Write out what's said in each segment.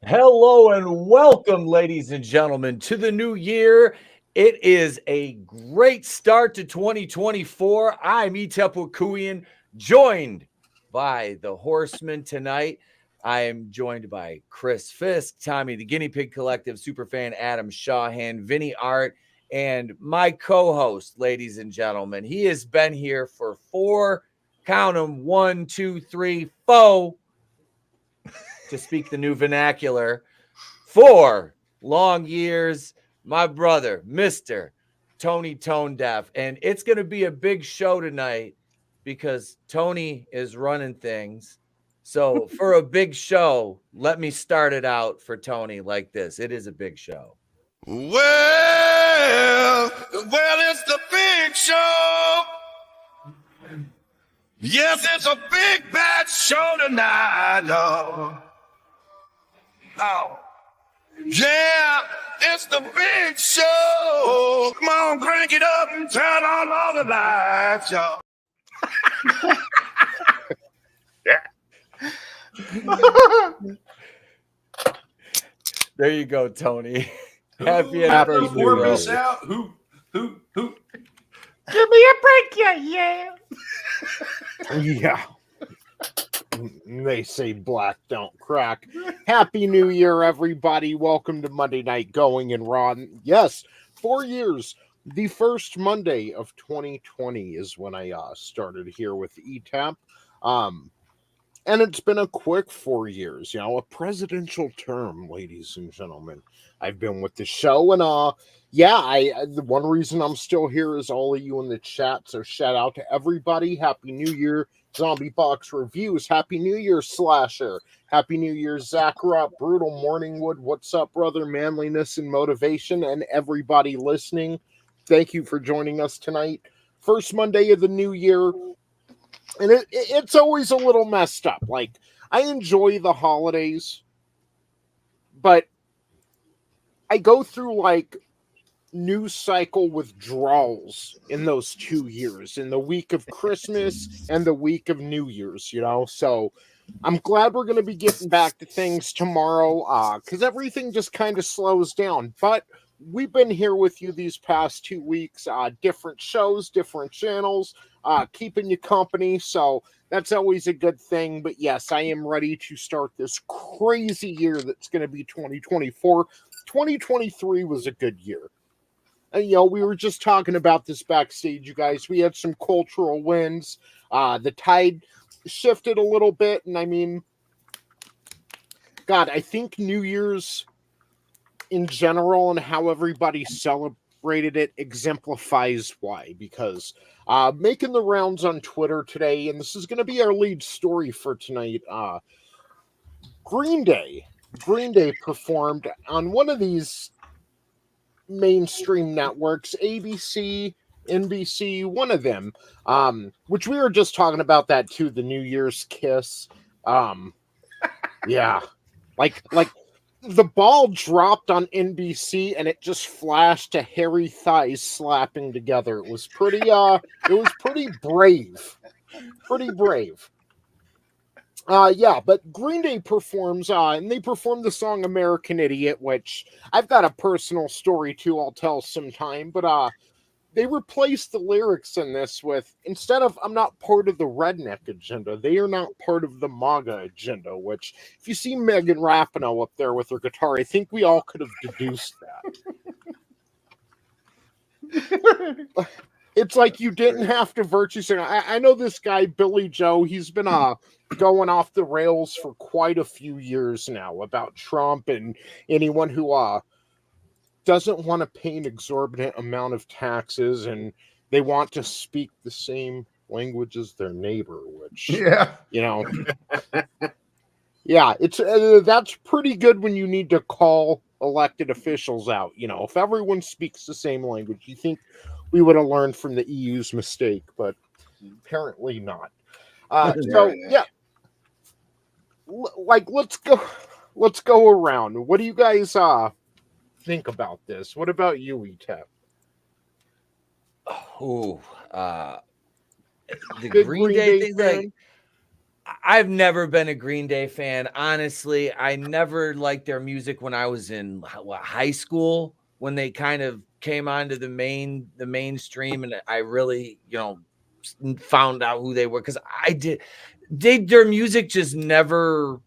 Hello and welcome, ladies and gentlemen, to the new year. It is a great start to 2024. I'm Etep, joined by the Horsemen tonight. I am joined by Chris Fisk, Tommy, the Guinea Pig Collective, Superfan Adam Shawhan, Vinnieart, and my co-host, ladies and gentlemen. He has been here for four, count them, 1, 2, 3, 4, to speak the new vernacular, 4 long years. My brother, Mr. Tony Tone Deaf. And it's going to be a big show tonight because Tony is running things. So for a big show, let me start it out for Tony like this. It is a big show. Well, it's the big show. Yes, it's a big bad show tonight. Oh, yeah, it's the big show. Come on, crank it up and turn on all the lights, y'all. There you go, Tony. Happy Before New miss Year. out. Who? Give me a break, yeah. Yeah. They say black don't crack. Happy New Year, everybody. Welcome to Monday Night Going and Raw. Yes, 4 years. The first Monday of 2020 is when I started here with Etep. And it's been a quick 4 years, a presidential term, ladies and gentlemen. I've been with the show, and the one reason I'm still here is all of you in the chat. So shout out to everybody. Happy New Year, Zombie Box Reviews. Happy New Year, Slasher. Happy New Year, Zachrop, Brutal Morningwood. What's up, brother? Manliness and Motivation, and everybody listening. Thank you for joining us tonight. First Monday of the new year. And it's always a little messed up. Like, I enjoy the holidays, but I go through, like, news cycle withdrawals in those 2 years, in the week of Christmas and the week of New Year's, So I'm glad we're going to be getting back to things tomorrow, because everything just kind of slows down. But we've been here with you these past 2 weeks, different shows, different channels, keeping you company, so that's always a good thing. But yes, I am ready to start this crazy year that's going to be 2024. 2023 was a good year. And, we were just talking about this backstage, you guys. We had some cultural wins. The tide shifted a little bit, and I mean, God, I think New Year's in general and how everybody celebrated it exemplifies why, because making the rounds on Twitter today, and this is going to be our lead story for tonight, Green Day performed on one of these mainstream networks, ABC, NBC, one of them, which we were just talking about that too, the New Year's Kiss. Yeah, like the ball dropped on NBC and it just flashed to hairy thighs slapping together. It was pretty brave. Pretty brave. Yeah, but Green Day performs, and they perform the song American Idiot, which I've got a personal story too I'll tell sometime, but they replaced the lyrics in this with, instead of "I'm not part of the redneck agenda," they are not part of the MAGA agenda, which, if you see Megan Rapinoe up there with her guitar, I think we all could have deduced that. It's like you didn't have to virtue sing. I know this guy, Billy Joe, he's been going off the rails for quite a few years now about Trump and anyone who doesn't want to pay an exorbitant amount of taxes, and they want to speak the same language as their neighbor, which, you know, yeah, it's that's pretty good when you need to call elected officials out. You know, if everyone speaks the same language, you think we would have learned from the EU's mistake, but apparently not. So yeah, like let's go around. What do you guys think about this? What about you, Etep? Oh, the Green Day thing, like, I've never been a Green Day fan. Honestly, I never liked their music when I was in high school, when they kind of came onto the mainstream, and I really, found out who they were, because their music just never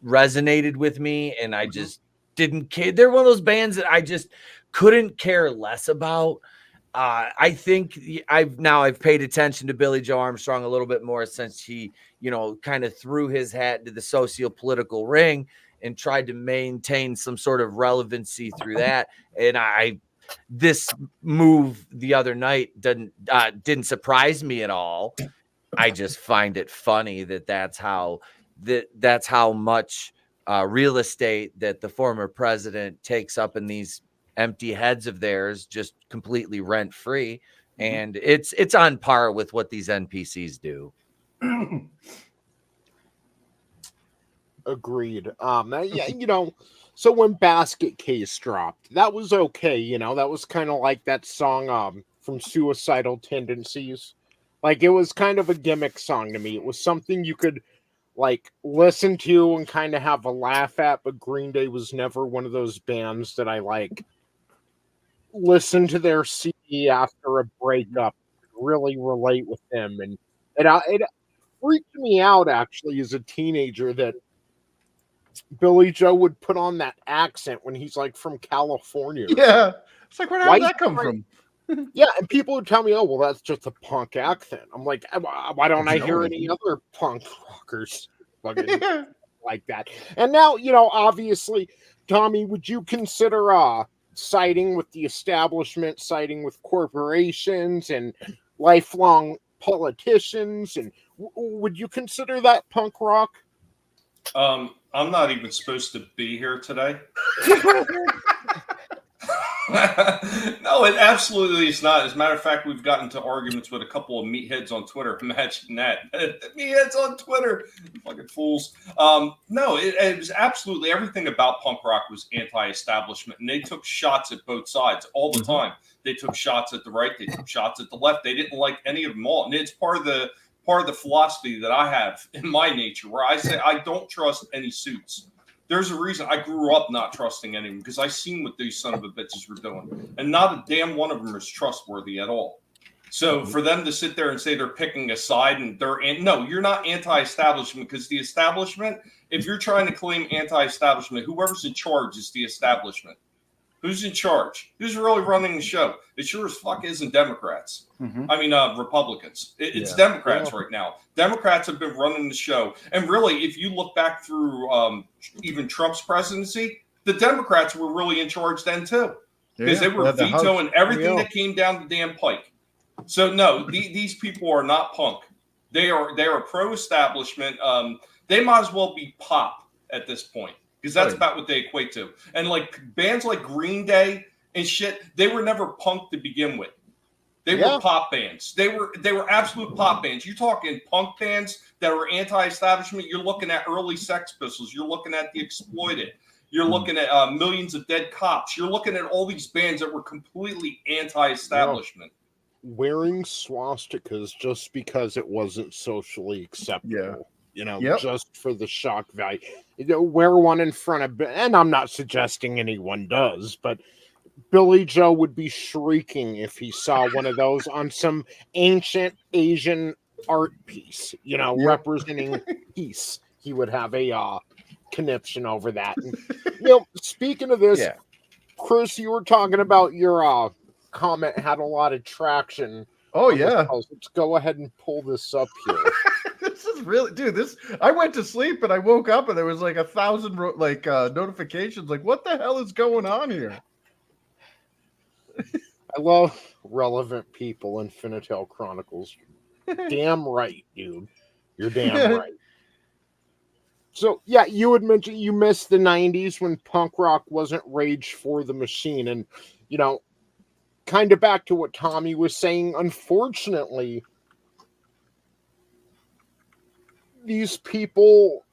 resonated with me, and I just didn't care. They're one of those bands that I just couldn't care less about. I think I've paid attention to Billy Joe Armstrong a little bit more since he, kind of threw his hat into the socio-political ring and tried to maintain some sort of relevancy through that. And this move the other night didn't surprise me at all. I just find it funny that's how much real estate that the former president takes up in these empty heads of theirs, just completely rent free. And it's on par with what these NPCs do. Agreed. Yeah, so when Basket Case dropped, that was okay. That was kind of like that song from Suicidal Tendencies. Like, it was kind of a gimmick song to me. It was something you could like listen to and kind of have a laugh at, but Green Day was never one of those bands that I like listen to their CD after a breakup, really relate with them, and it freaked me out actually as a teenager that Billy Joe would put on that accent when he's like from California. Yeah, it's like, where did that come from? Yeah, and people would tell me, "Oh, well, that's just a punk accent." I'm like, why don't I hear any other punk rockers fucking like that? And now, obviously, Tommy, would you consider siding with the establishment, siding with corporations and lifelong politicians, and would you consider that punk rock? I'm not even supposed to be here today. No, it absolutely is not. As a matter of fact, we've gotten into arguments with a couple of meatheads on Twitter. Imagine that. Meatheads on Twitter. Fucking fools. No, it was absolutely everything about punk rock was anti-establishment, and they took shots at both sides all the time. They took shots at the right. They took shots at the left. They didn't like any of them all. And it's part of the philosophy that I have in my nature, where I say I don't trust any suits. There's a reason I grew up not trusting anyone, because I seen what these son of a bitches were doing, and not a damn one of them is trustworthy at all. So for them to sit there and say they're picking a side and no, you're not anti-establishment, because the establishment, if you're trying to claim anti-establishment, whoever's in charge is the establishment. Who's in charge? Who's really running the show? It sure as fuck isn't Democrats. I mean, Republicans. It's Democrats right now. Democrats have been running the show. And really, if you look back through even Trump's presidency, the Democrats were really in charge then too. Because they were vetoing everything that came down the damn pike. So no, these people are not punk. They are pro-establishment. They might as well be pop at this point, because that's about what they equate to. And like bands like Green Day and shit, they were never punk to begin with. They were pop bands. They were absolute pop bands. You're talking punk bands that were anti-establishment. You're looking at early Sex Pistols. You're looking at the Exploited. You're looking at Millions of Dead Cops. You're looking at all these bands that were completely anti-establishment. Wearing swastikas just because it wasn't socially acceptable. just for the shock value. Wear one in front of, and I'm not suggesting anyone does, but Billy Joe would be shrieking if he saw one of those on some ancient Asian art piece, representing peace. He would have a conniption over that. And, speaking of this, Chris, you were talking about your comment had a lot of traction. Oh, yeah. Let's go ahead and pull this up here. This is really, dude, I went to sleep and I woke up and there was like 1,000 notifications. Like, what the hell is going on here? I love relevant people in Infinitale Chronicles. Damn right, dude. You're damn right. So, yeah, you had mentioned you missed the 90s when punk rock wasn't Rage for the Machine. And, kind of back to what Tommy was saying, unfortunately, these people,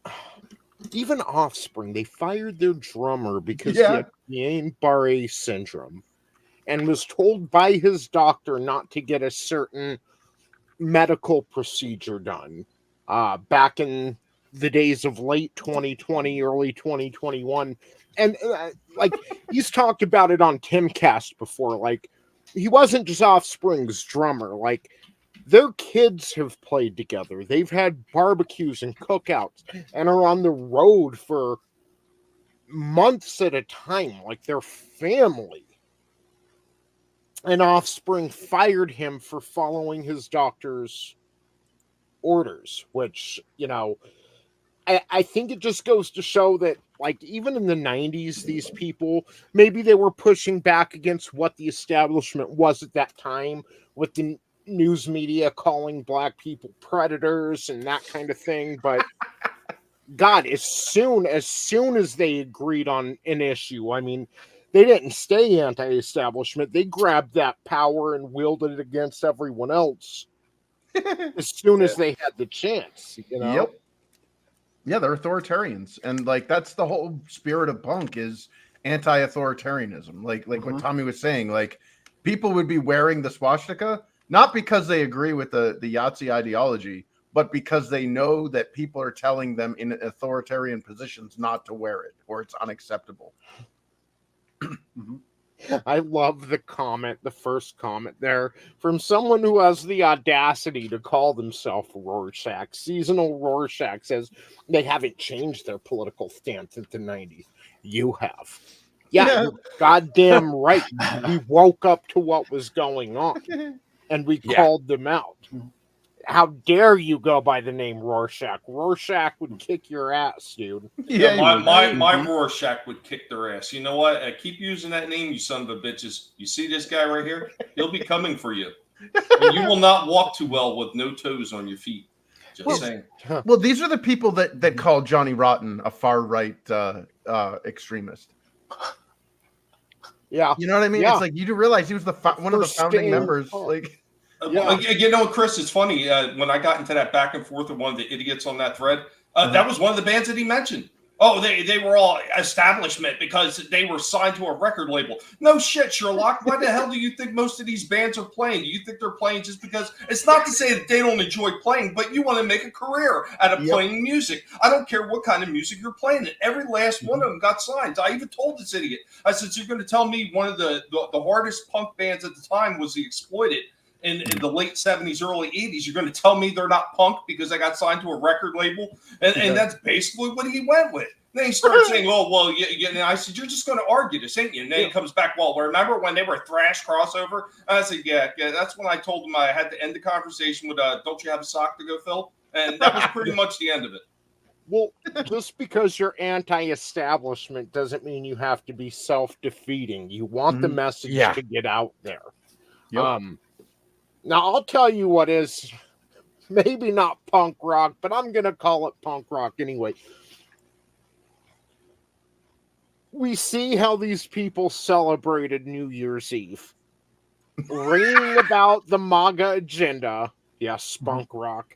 even Offspring, they fired their drummer because he had Guillain-Barré syndrome and was told by his doctor not to get a certain medical procedure done back in the days of late 2020, early 2021. And he's talked about it on Timcast before. Like, he wasn't just Offspring's drummer. Like, their kids have played together. They've had barbecues and cookouts and are on the road for months at a time, like their family. And Offspring fired him for following his doctor's orders, which, I think it just goes to show that, like, even in the 90s, these people, maybe they were pushing back against what the establishment was at that time with the news media calling black people predators and that kind of thing. But God, as soon as they agreed on an issue, I mean, they didn't stay anti-establishment. They grabbed that power and wielded it against everyone else as soon as they had the chance, Yep. Yeah, they're authoritarians. And like that's the whole spirit of punk is anti-authoritarianism. Like what Tommy was saying, like people would be wearing the swastika not because they agree with the Yahtzee ideology, but because they know that people are telling them in authoritarian positions not to wear it or it's unacceptable. I love the first comment there from someone who has the audacity to call themselves Rorschach. Seasonal Rorschach says they haven't changed their political stance since the 90s. You have. Yeah, you're goddamn right. We woke up to what was going on and we called them out. How dare you go by the name Rorschach? Rorschach would kick your ass, dude. Yeah, my Rorschach would kick their ass. You know what? Keep using that name, you son of a bitches. You see this guy right here? He'll be coming for you. And you will not walk too well with no toes on your feet. Just saying. Well, these are the people that call Johnny Rotten a far-right extremist. Yeah. You know what I mean? Yeah. It's like you do realize he was one of the founding members. Like, Chris, it's funny. When I got into that back and forth with one of the idiots on that thread, that was one of the bands that he mentioned. Oh, they were all establishment because they were signed to a record label. No shit, Sherlock. Why the hell do you think most of these bands are playing? Do you think they're playing just because it's not to say that they don't enjoy playing, but you want to make a career out of playing music. I don't care what kind of music you're playing. Every last one of them got signed. I even told this idiot, I said, so you're going to tell me one of the hardest punk bands at the time was the Exploited in the late 70s, early 80s. You're going to tell me they're not punk because they got signed to a record label? And that's basically what he went with. Then he started saying, oh, well, and I said, you're just going to argue this, ain't you? And then he comes back, well, remember when they were a thrash crossover? And I said, yeah, that's when I told him I had to end the conversation with, don't you have a sock to go fill? And that was pretty much the end of it. Well, just because you're anti-establishment doesn't mean you have to be self-defeating. You want the message to get out there. Yep. Now, I'll tell you what is maybe not punk rock, but I'm going to call it punk rock anyway. We see how these people celebrated New Year's Eve. Ringing about the MAGA agenda. Yes, punk rock.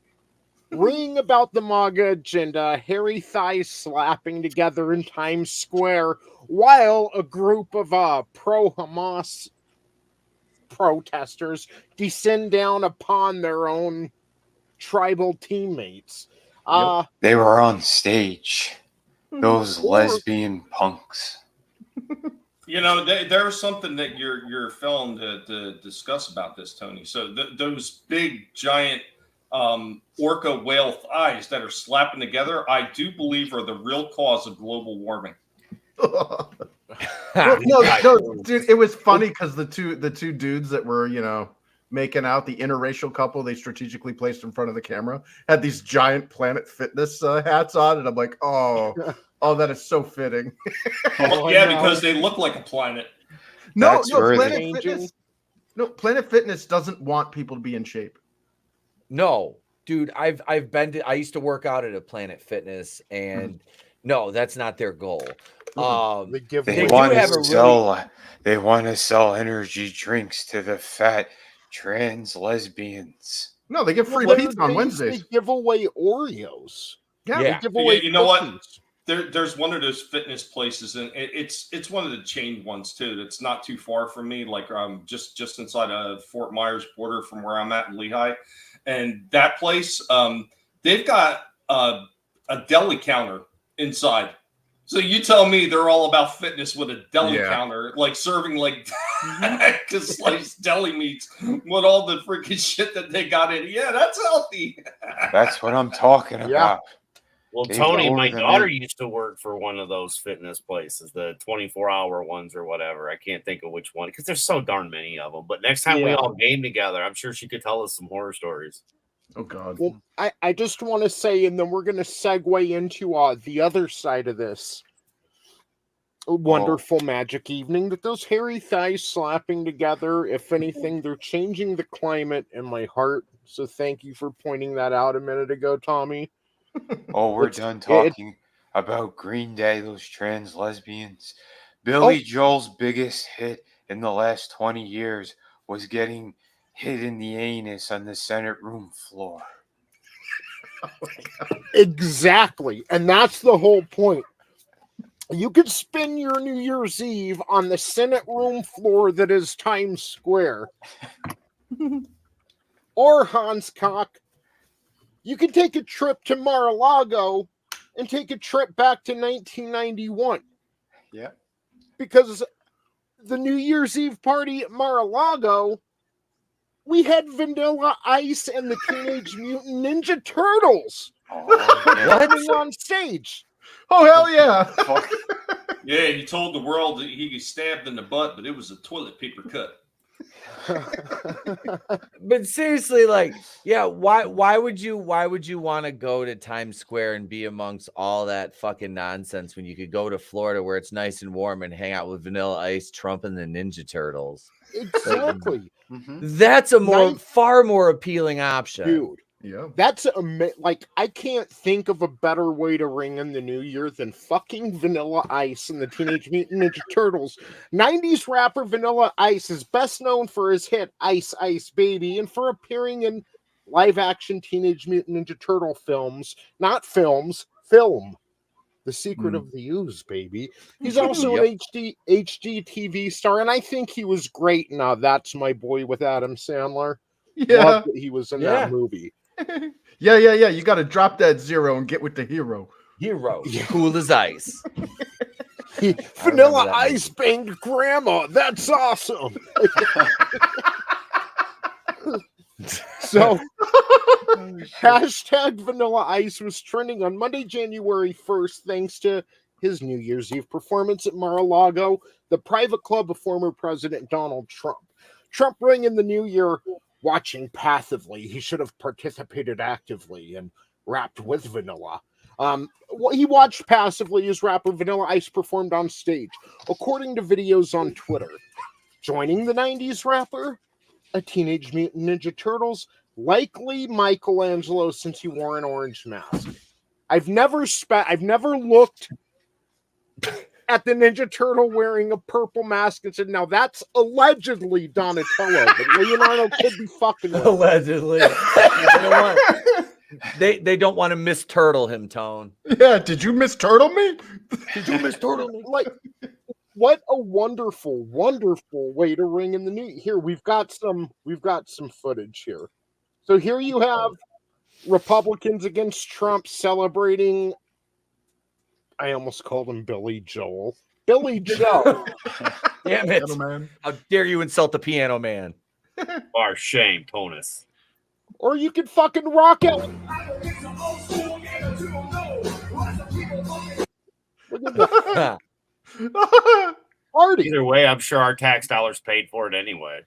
Ringing about the MAGA agenda, hairy thighs slapping together in Times Square, while a group of pro-Hamas protesters descend down upon their own tribal teammates. They were on stage. Those Or- lesbian punks. You know, there's something that you're failing to discuss about this, Tony. So those big, giant orca whale eyes that are slapping together, I do believe are the real cause of global warming. Well, no, dude, it was funny because the two dudes that were, making out, the interracial couple they strategically placed in front of the camera had these giant Planet Fitness hats on, and I'm like, oh, that is so fitting. Because they look like a planet. No, That's where Planet Fitness doesn't want people to be in shape. No, dude, I've been to. I used to work out at a Planet Fitness, and no, that's not their goal. They want to sell energy drinks to the fat trans lesbians. No, they give free pizza on Wednesdays. They give away Oreos. Yeah. They give away You know what? cookies. There's one of those fitness places, and it's one of the chain ones too. That's not too far from me, like just inside of Fort Myers border from where I'm at in Lehigh. And that place, they've got a deli counter inside. So you tell me they're all about fitness with a deli counter, like serving like sliced deli meats with all the freaking shit that they got in. Yeah, that's healthy. That's what I'm talking about. Well, Tony, my daughter used to work for one of those fitness places, the 24-hour ones or whatever. I can't think of which one because there's so darn many of them. But next time we all game together, I'm sure she could tell us some horror stories. Oh, God. Well, I just want to say, and then we're going to segue into the other side of this wonderful magic evening, that those hairy thighs slapping together, if anything, they're changing the climate in my heart. So thank you for pointing that out a minute ago, Tommy. Oh, we're done talking about Green Day, those trans lesbians. Billy Joel's biggest hit in the last 20 years was getting hit in the anus on the Senate room floor. Exactly. And that's the whole point. You could spend your New Year's Eve on the Senate room floor that is Times Square. Or, Hans Koch, you could take a trip to Mar-a-Lago and take a trip back to 1991. Yeah. Because the New Year's Eve party at Mar-a-Lago, we had Vanilla Ice and the Teenage Mutant Ninja Turtles performing on stage. Oh, hell yeah. Yeah, he told the world that he got stabbed in the butt, but it was a toilet paper cut. But seriously, like, why would you want to go to Times Square and be amongst all that fucking nonsense when you could go to Florida where it's nice and warm and hang out with Vanilla Ice, Trump, and the Ninja Turtles? Exactly. That's a far more appealing option. Dude. Yeah. That's like, I can't think of a better way to ring in the new year than fucking Vanilla Ice and the Teenage Mutant Ninja Turtles. 90s rapper Vanilla Ice is best known for his hit Ice Ice Baby and for appearing in live-action Teenage Mutant Ninja Turtle films. Not films, film. The Secret of the Ooze, baby. He's also an HGTV star, and I think he was great in That's My Boy with Adam Sandler. Yeah. Loved that he was in that movie. Yeah. You got to drop that zero and get with the hero. Cool as ice. Vanilla Ice banged grandma. That's awesome. So, hashtag Vanilla Ice was trending on Monday, January 1st, thanks to his New Year's Eve performance at Mar-a-Lago, the private club of former President Donald Trump. Trump rang in the new year watching passively. He should have participated actively and rapped with Vanilla. He watched passively as rapper Vanilla Ice performed on stage, according to videos on Twitter. Joining the 90s rapper, a Teenage Mutant Ninja Turtles, likely Michelangelo since he wore an orange mask. I've never looked at the Ninja Turtle wearing a purple mask and said, now that's allegedly Donatello, but Leonardo could be fucking with allegedly. You know what? They don't want to misturtle him, Tone. Yeah, did you misturtle me? Did you misturtle me? Like, what a wonderful, wonderful way to ring in the new. Here, we've got some footage here. So here you have Republicans against Trump celebrating. I almost called him Billy Joel. Billy Joe. Damn it. Man. How dare you insult the piano man? Our shame, Tonus. Or you could fucking rock out. Look at that party. Either way, I'm sure our tax dollars paid for it anyway.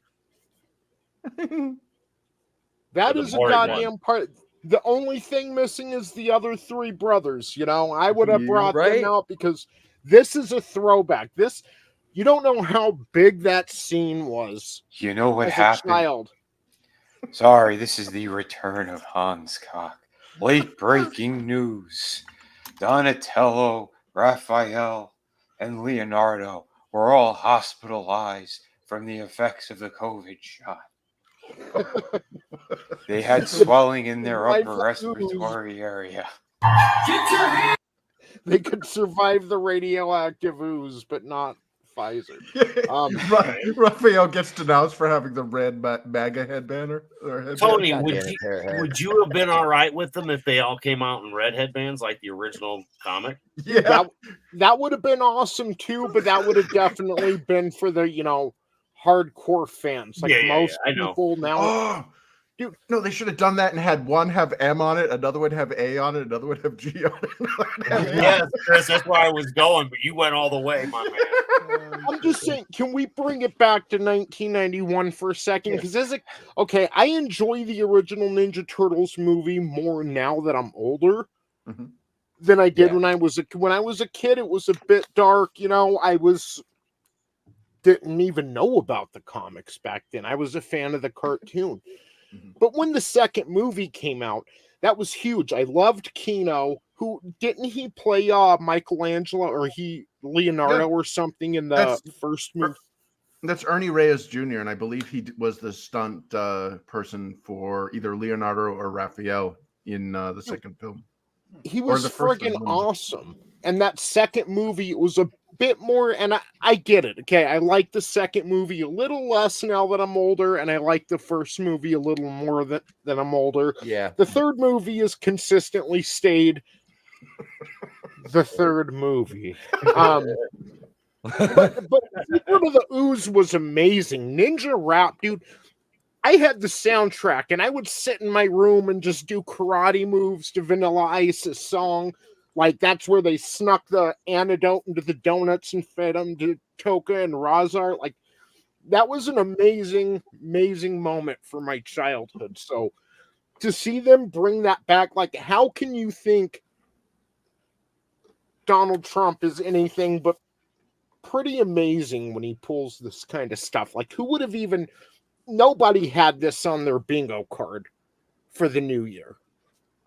That is a goddamn part. The only thing missing is the other three brothers. You know, I would have brought them out because this is a throwback. This, you don't know how big that scene was. You know what as happened? A child. Sorry, this is the return of Hans Koch. Late breaking news. Donatello, Raphael, and Leonardo were all hospitalized from the effects of the COVID shot. They had swelling in their upper respiratory area. They could survive the radioactive ooze, but not Pfizer. Raphael gets denounced for having the red MAGA headband. Tony, would you have been all right with them if they all came out in red headbands like the original comic? Yeah, that would have been awesome too, but that would have definitely been for the, you know, hardcore fans. Like most people now. Oh, dude, no, they should have done that and had one have M on it, another one have A on it, another one have G on it. Yes, Chris, that's where I was going, but you went all the way, my man. I'm just saying, can we bring it back to 1991 for a second? Because I enjoy the original Ninja Turtles movie more now that I'm older than I did when I was a kid. It was a bit dark, you know. Didn't even know about the comics back then. I was a fan of the cartoon. But when the second movie came out, that was huge. I loved Kino. Who didn't he play Michelangelo or Leonardo or something in the first movie? That's Ernie Reyes Jr. and I believe he was the stunt person for either Leonardo or Raphael in the second film. He was friggin' awesome. And that second movie was a bit more, and I get it. Okay, I like the second movie a little less now that I'm older, and I like the first movie a little more than I'm older. Yeah. The third movie has consistently stayed the third movie. But Secret of the Ooze was amazing. Ninja Rap, dude. I had the soundtrack, and I would sit in my room and just do karate moves to Vanilla Ice's song. Like, that's where they snuck the antidote into the donuts and fed them to Toka and Razar. Like, that was an amazing, amazing moment for my childhood. So, to see them bring that back, like, how can you think Donald Trump is anything but pretty amazing when he pulls this kind of stuff? Like, who would have even... Nobody had this on their bingo card for the new year.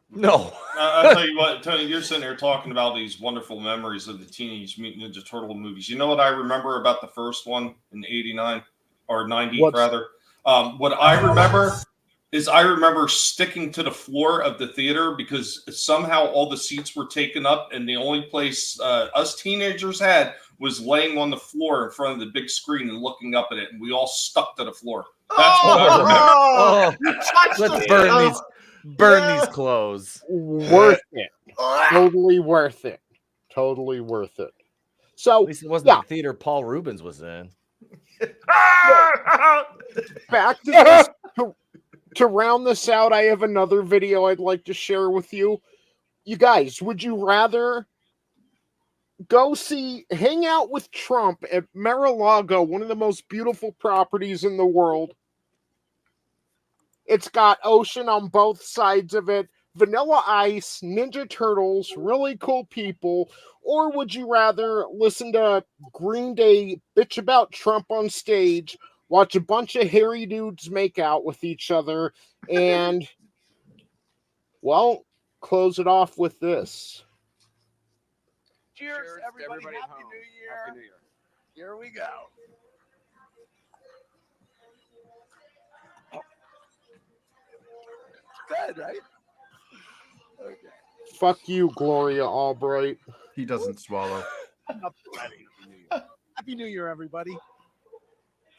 No. I'll tell you what, Tony, you're sitting there talking about these wonderful memories of the Teenage Mutant Ninja Turtle movies. You know what I remember about the first one in 89 or 90, rather? What I remember is I remember sticking to the floor of the theater because somehow all the seats were taken up and the only place us teenagers had was laying on the floor in front of the big screen and looking up at it, and we all stuck to the floor. That's what I remember. Let's burn these clothes. Worth it. Totally worth it. Totally worth it. So, at least it wasn't the theater Paul Rubens was in. Back to this. To round this out, I have another video I'd like to share with you. You guys, would you rather go hang out with Trump at Mar-a-Lago, one of the most beautiful properties in the world? It's got ocean on both sides of it, Vanilla Ice, Ninja Turtles, really cool people. Or would you rather listen to Green Day bitch about Trump on stage, watch a bunch of hairy dudes make out with each other, and, well, close it off with this. Cheers, everybody. Happy New Year. Happy New Year. Here we go. Good, right? Okay. Fuck you, Gloria Albright. He doesn't swallow. I'm up ready. Happy New Year, everybody.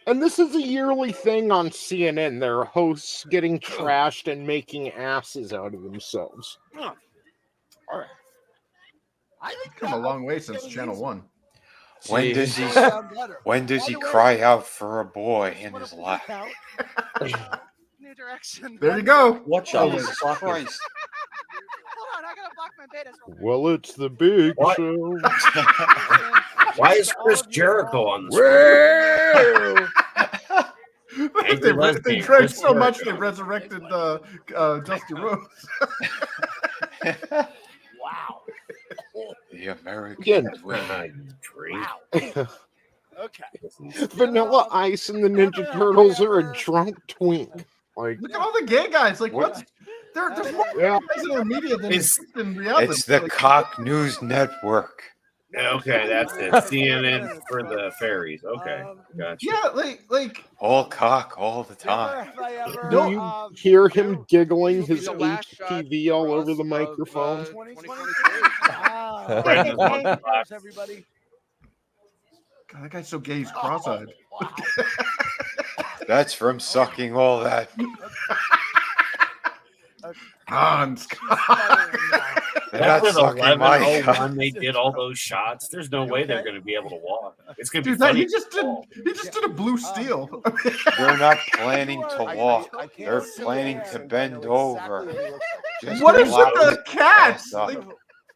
And this is a yearly thing on CNN. There are hosts getting trashed and making asses out of themselves. All right. I think Come a long way since Channel 1. When does he cry out for a boy in his life? New direction. There you go. Watch Oh, out. Jesus Christ. Hold on, I gotta block my betas. Well, it's the big What? show. Why is Chris Jericho on the screen? They drank so much they resurrected Dusty Rhodes. Wow. The American Again. Drink. Okay. Vanilla Ice and the Ninja Turtles are a drunk twink. Like, Look at all the gay guys. Like, what's there's more Yeah. guys that are media than It's- in reality. It's the Cock News Network. Okay, that's it. CNN for the fairies. Okay, gotcha. Yeah, like All cock all the time. do you hear him giggling his The last shot HTV all for over us the of, microphone? 2023. Brandon's on the box. Everybody. God, that guy's so gay, he's cross-eyed. Wow. That's from sucking all that. Hans. They're not That's at sucking my cock. 11:01 they did all those shots. There's no way they're going to be able to walk. It's going to be Dude, that, funny. he just did a blue steel. They're not planning to I walk. can't They're see planning it. to I know bend exactly over. what he looks like. Just What is allow with the it to cats? pass up. Like,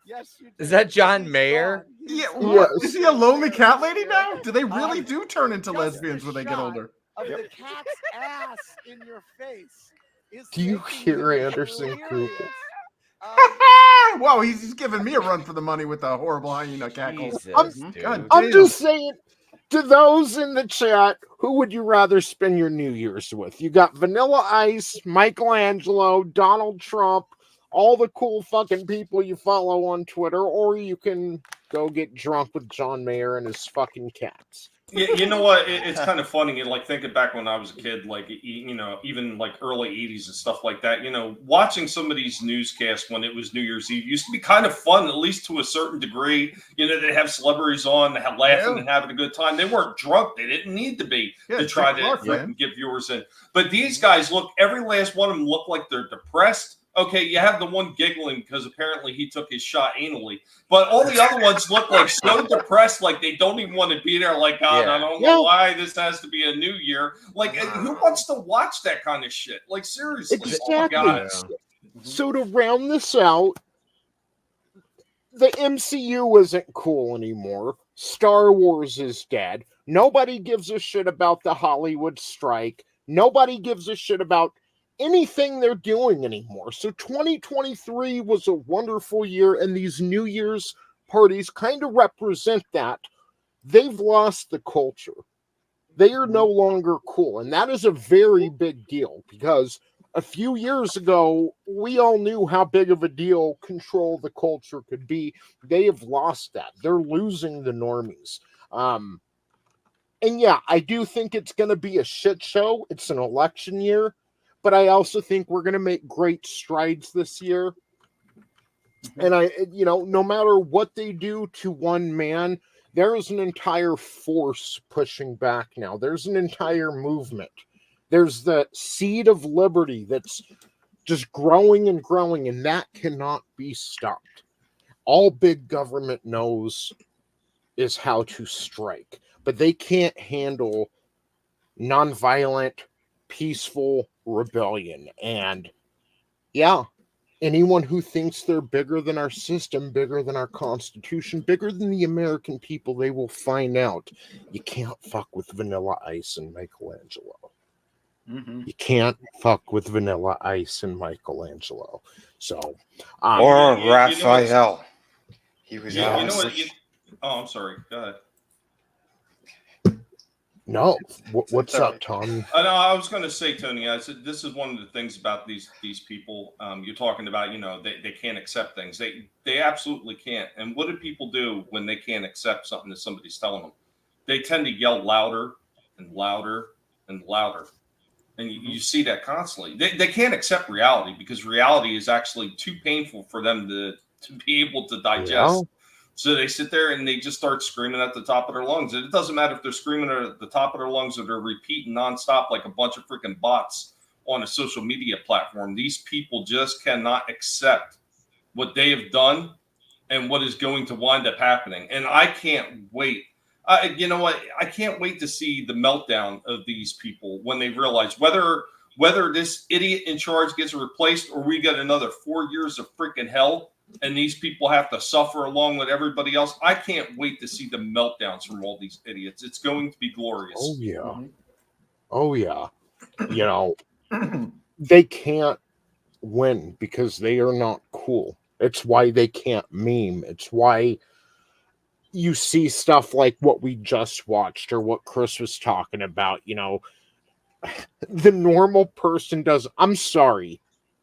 Yes, you Is do. that John He's Mayer? gone. He's yeah, gone. what, is he a lonely cat lady now? Do they really do turn into just lesbians the when they get shot older? Of the cat's ass in your face. Is Do you making hear me Anderson delirious. Cooper? Wow, he's giving me a run for the money with the horrible hyena cackle. Jesus, I'm- God dude. I'm damn. just saying, to those in the chat, who would you rather spend your New Year's with? You got Vanilla Ice, Michelangelo, Donald Trump, all the cool fucking people you follow on Twitter, or you can go get drunk with John Mayer and his fucking cats. You know what? It's kind of funny. Like thinking back when I was a kid, like even like early '80s and stuff like that. Watching some of these newscasts when it was New Year's Eve used to be kind of fun, at least to a certain degree. They have celebrities on, laughing and having a good time. They weren't drunk; they didn't need to be to try to get viewers in. But these guys look. Every last one of them look like they're depressed. Okay, you have the one giggling because apparently he took his shot anally, but all the other ones look like so depressed, like they don't even want to be there. Like, God, I don't know why this has to be a new year. Like, who wants to watch that kind of shit? Like, seriously. Exactly. Oh my God. So to round this out, the MCU isn't cool anymore. Star Wars is dead. Nobody gives a shit about the Hollywood strike. Nobody gives a shit about anything they're doing anymore. So 2023 was a wonderful year, and these New Year's parties kind of represent that. They've lost the culture. They are no longer cool, and that is a very big deal because a few years ago, we all knew how big of a deal control the culture could be. They have lost that. They're losing the normies. And yeah, I do think it's going to be a shit show. It's an election year. But I also think we're going to make great strides this year. And no matter what they do to one man, there is an entire force pushing back now. There's an entire movement. There's the seed of liberty that's just growing and growing, and that cannot be stopped. All big government knows is how to strike, but they can't handle nonviolent, peaceful rebellion. And yeah, anyone who thinks they're bigger than our system, bigger than our Constitution, bigger than the American people, they will find out you can't fuck with Vanilla Ice and Michelangelo. You can't fuck with Vanilla Ice and Michelangelo. So, or Raphael. He was. I'm sorry. Go ahead. No, what's up, Tom? I was going to say, Tony, I said this is one of the things about these people. You're talking about, they can't accept things. They absolutely can't. And what do people do when they can't accept something that somebody's telling them? They tend to yell louder and louder and louder. And you see that constantly. They can't accept reality because reality is actually too painful for them to be able to digest. Yeah. So they sit there and they just start screaming at the top of their lungs. And it doesn't matter if they're screaming at the top of their lungs or they're repeating nonstop like a bunch of freaking bots on a social media platform. These people just cannot accept what they have done and what is going to wind up happening. And I can't wait. You know what? I can't wait to see the meltdown of these people when they realize whether this idiot in charge gets replaced or we get another 4 years of freaking hell and these people have to suffer along with everybody else. I can't wait to see the meltdowns from all these idiots. It's going to be glorious. Oh, yeah. Oh, yeah. You know, they can't win because they are not cool. It's why they can't meme. It's why you see stuff like what we just watched or what Chris was talking about. You know, the normal person does. I'm sorry.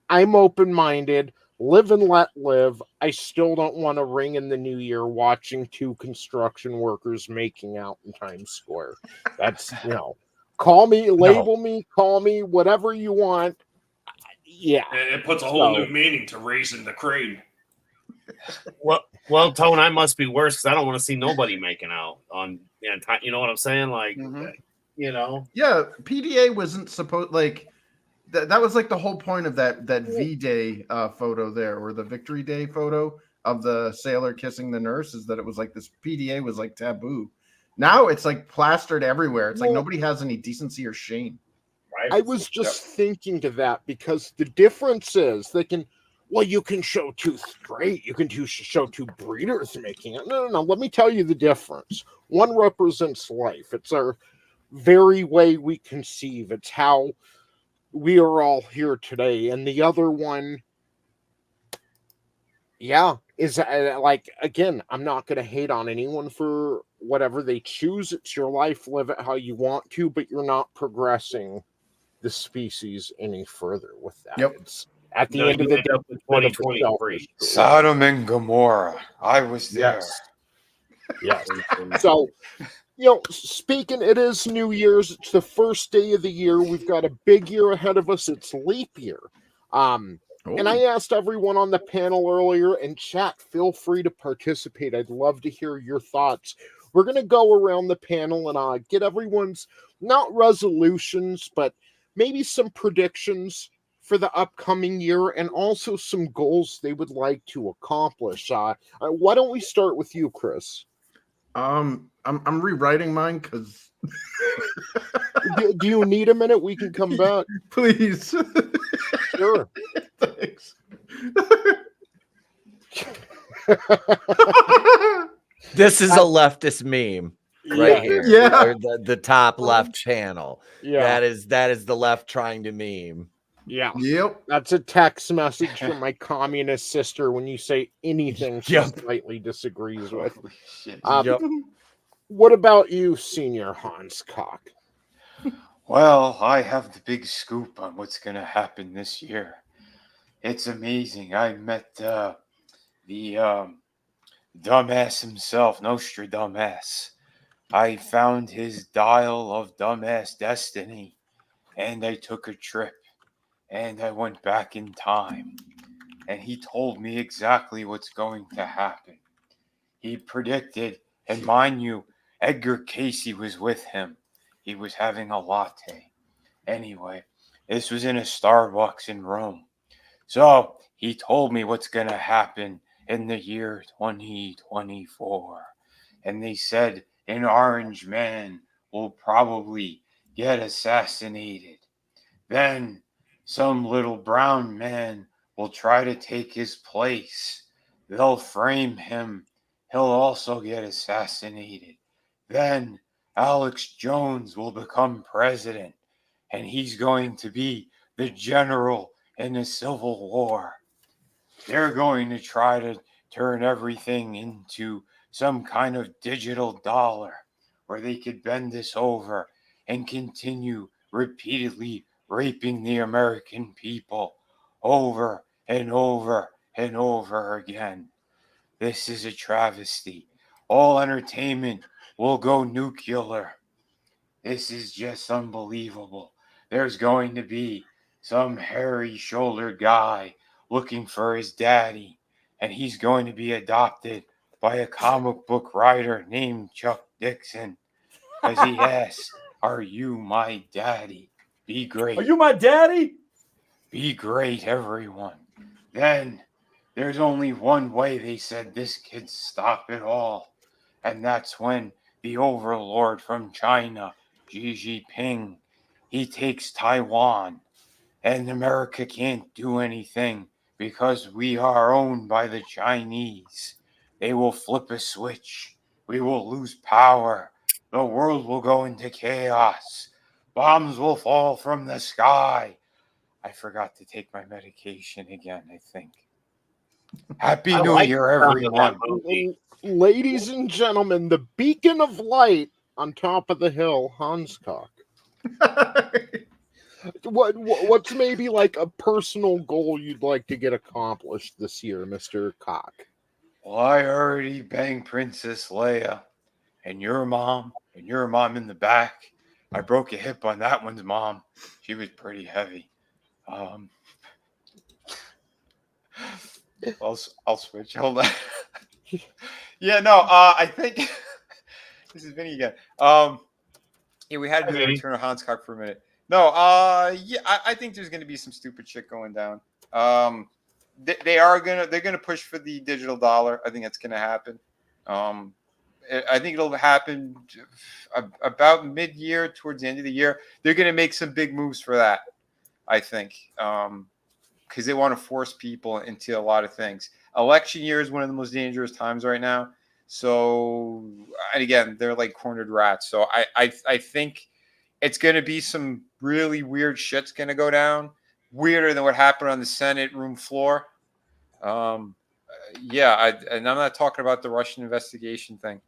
I'm open-minded. Live and let live. I still don't want to ring in the new year watching 2 construction workers making out in Times Square. That's, you know, call me, label me, call me, whatever you want. Yeah. It puts a whole new meaning to raising the crane. Well, Tone, I must be worse because I don't want to see nobody making out on. You know what I'm saying? Like, you know. Yeah, PDA wasn't supposed like that was like the whole point of that V-Day photo there, or the Victory Day photo of the sailor kissing the nurse, is that it was like this PDA was like taboo. Now it's like plastered everywhere. It's like nobody has any decency or shame. Right? I was just thinking to that because the difference is they can, well, you can show 2 straight, you can show 2 breeders making it. No. Let me tell you the difference. One represents life. It's our very way we conceive. It's how we are all here today. And the other one, is like, again, I'm not going to hate on anyone for whatever they choose. It's your life. Live it how you want to, but you're not progressing the species any further with that. Yep. It's at the end of the day, 2023. Sodom and Gomorrah. I was there. Yes. So, you know, speaking, it is New Year's. It's the first day of the year. We've got a big year ahead of us. It's leap year. And I asked everyone on the panel earlier, and chat, feel free to participate. I'd love to hear your thoughts. We're going to go around the panel and get everyone's, not resolutions, but maybe some predictions for the upcoming year and also some goals they would like to accomplish. Why don't we start with you, Chris? I'm rewriting mine because. Do you need a minute? We can come back. Please. Sure. Thanks. This is a leftist meme right here. Yeah. Or the top left panel. Yeah. That is the left trying to meme. Yeah. Yep. That's a text message from my communist sister when you say anything she slightly disagrees with. What about you, Senior Hans Cock? Well, I have the big scoop on what's going to happen this year. It's amazing. I met the dumbass himself, Nostradamus. I found his dial of dumbass destiny, and I took a trip, and I went back in time, and he told me exactly what's going to happen. He predicted, and mind you, Edgar Casey was with him. He was having a latte. Anyway, this was in a Starbucks in Rome. So he told me what's going to happen in the year 2024. And they said an orange man will probably get assassinated. Then some little brown man will try to take his place. They'll frame him. He'll also get assassinated. Then Alex Jones will become president, and he's going to be the general in the Civil War. They're going to try to turn everything into some kind of digital dollar where they could bend this over and continue repeatedly raping the American people over and over and over again. This is a travesty. All entertainment will go nuclear. This is just unbelievable. There's going to be some hairy-shouldered guy looking for his daddy, and he's going to be adopted by a comic book writer named Chuck Dixon. As he asks, "Are you my daddy? Be great. Are you my daddy? Be great, everyone." Then there's only one way they said this could stop it all. And that's when the overlord from China, Xi Jinping, he takes Taiwan. And America can't do anything because we are owned by the Chinese. They will flip a switch. We will lose power. The world will go into chaos. Bombs will fall from the sky. I forgot to take my medication again, I think. Happy New Year, everyone. Ladies and gentlemen, the beacon of light on top of the hill, Hanscock. What's maybe like a personal goal you'd like to get accomplished this year, Mr. Cock? Well, I already banged Princess Leia and your mom in the back. I broke a hip on that one's mom. She was pretty heavy. I'll switch. Hold on. Yeah, no, I think this is Vinny again. Yeah, we had to do the return of Hanscock for a minute. No, yeah, I think there's gonna be some stupid shit going down. They're gonna push for the digital dollar. I think that's gonna happen. I think it'll happen about mid-year, towards the end of the year. They're gonna make some big moves for that, I think, because they want to force people into a lot of things. Election year is one of the most dangerous times right now. So, and again, they're like cornered rats. So I think it's going to be some really weird shit's going to go down, weirder than what happened on the Senate room floor. Yeah, and I'm not talking about the Russian investigation thing.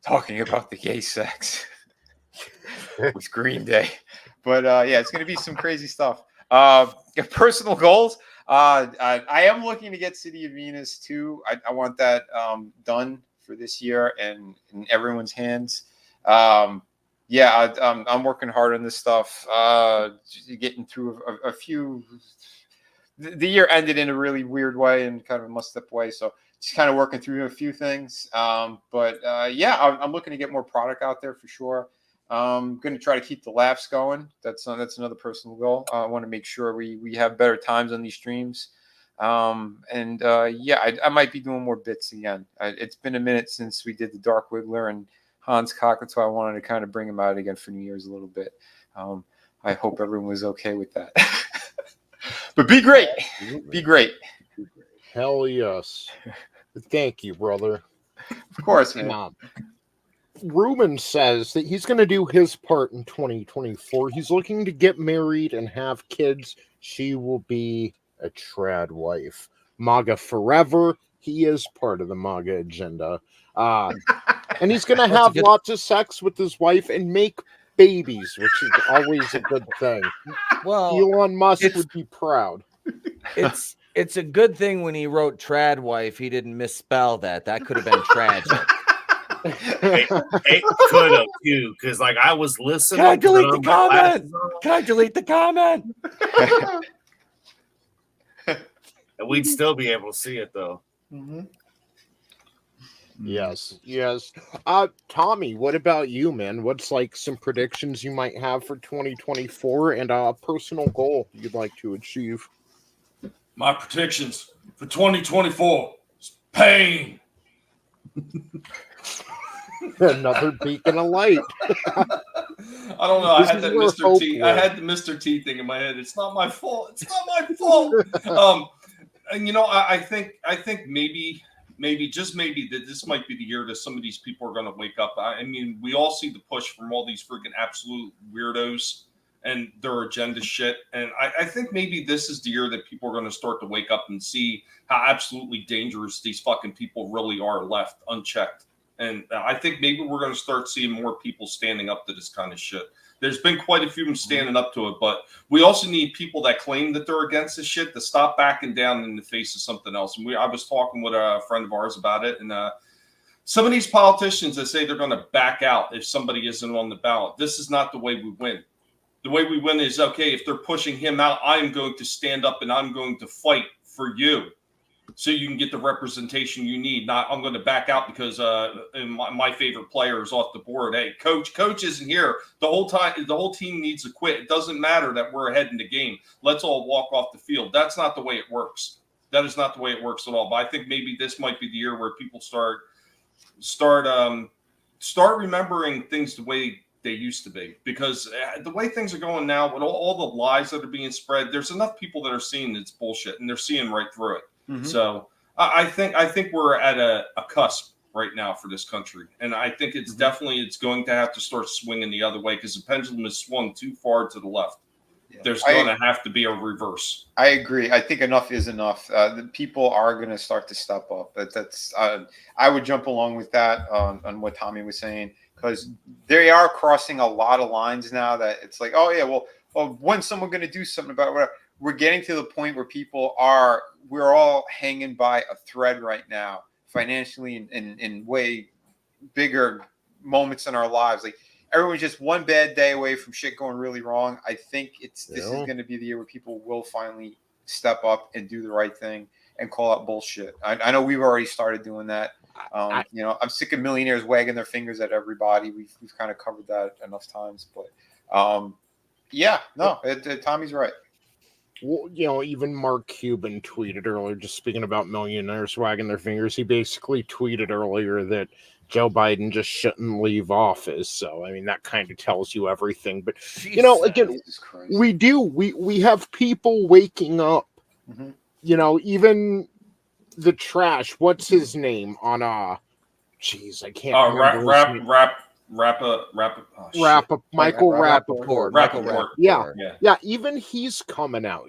Talking about the gay sex with Green Day. But yeah, it's going to be some crazy stuff. Personal goals. I am looking to get City of Venus too. I want that done for this year and in everyone's hands. Yeah, I'm working hard on this stuff. Getting through a few. The year ended in a really weird way and kind of a messed up way. So just kind of working through a few things. But yeah, I'm looking to get more product out there for sure. I'm going to try to keep the laughs going. That's another personal goal. I want to make sure we have better times on these streams. And yeah, I might be doing more bits again. It's been a minute since we did the Dark Wiggler and Hans Cock. That's why I wanted to kind of bring him out again for New Year's a little bit. I hope everyone was okay with that. But be great. Be great. Hell yes. Thank you, brother. Of course, man. Ruben says that he's going to do his part in 2024. He's looking to get married and have kids. She will be a trad wife. MAGA forever. He is part of the MAGA agenda. And he's going to have lots of sex with his wife and make babies, which is always a good thing. Well, Elon Musk would be proud. It's a good thing when he wrote trad wife, he didn't misspell that. That could have been tragic. It could have too, because like I was listening. Can I delete the comment? Can I delete the comment? And we'd still be able to see it though. Mm-hmm. Yes. Tommy, what about you, man? What's like some predictions you might have for 2024 and a personal goal you'd like to achieve? My predictions for 2024 is pain. Another beacon of light. I don't know. I had that Mr. T. I had the Mr. T thing in my head. It's not my fault. It's not my fault. And you know, I think maybe that this might be the year that some of these people are going to wake up. I mean, we all see the push from all these freaking absolute weirdos and their agenda shit. And I think maybe this is the year that people are going to start to wake up and see how absolutely dangerous these fucking people really are left unchecked. And I think maybe we're going to start seeing more people standing up to this kind of shit. There's been quite a few of them standing up to it, but we also need people that claim that they're against this shit to stop backing down in the face of something else. And I was talking with a friend of ours about it, and some of these politicians that say they're going to back out if somebody isn't on the ballot. This is not the way we win. The way we win is, okay, if they're pushing him out, I'm going to stand up and I'm going to fight for you. so you can get the representation you need. Not I'm going to back out because my favorite player is off the board. Hey, coach isn't here the whole time. The whole team needs to quit. It doesn't matter that we're ahead in the game. Let's all walk off the field. That's not the way it works. That is not the way it works at all. But I think maybe this might be the year where people start remembering things the way they used to be, because the way things are going now with all the lies that are being spread, there's enough people that are seeing it's bullshit and they're seeing right through it. Mm-hmm. So I think we're at a cusp right now for this country, and I think it's definitely it's going to have to start swinging the other way because the pendulum has swung too far to the left. Yeah. There's going to have to be a reverse. I agree. I think enough is enough. The people are going to start to step up. That's I would jump along with that on what Tommy was saying, because they are crossing a lot of lines now that it's like, oh yeah, well when's someone going to do something about it? Whatever. We're getting to the point where we're all hanging by a thread right now, financially and in way bigger moments in our lives. Like everyone's just one bad day away from shit going really wrong. I think this is going to be the year where people will finally step up and do the right thing and call out bullshit. I know we've already started doing that. I'm sick of millionaires wagging their fingers at everybody. We've kind of covered that enough times, but Tommy's right. Well, even Mark Cuban tweeted earlier, just speaking about millionaires wagging their fingers, he basically tweeted earlier that Joe Biden just shouldn't leave office. So, I mean, that kind of tells you everything. But, again, we have people waking up, even the trash. What's his name on, I can't remember. Michael Rappaport. Yeah, even he's coming out.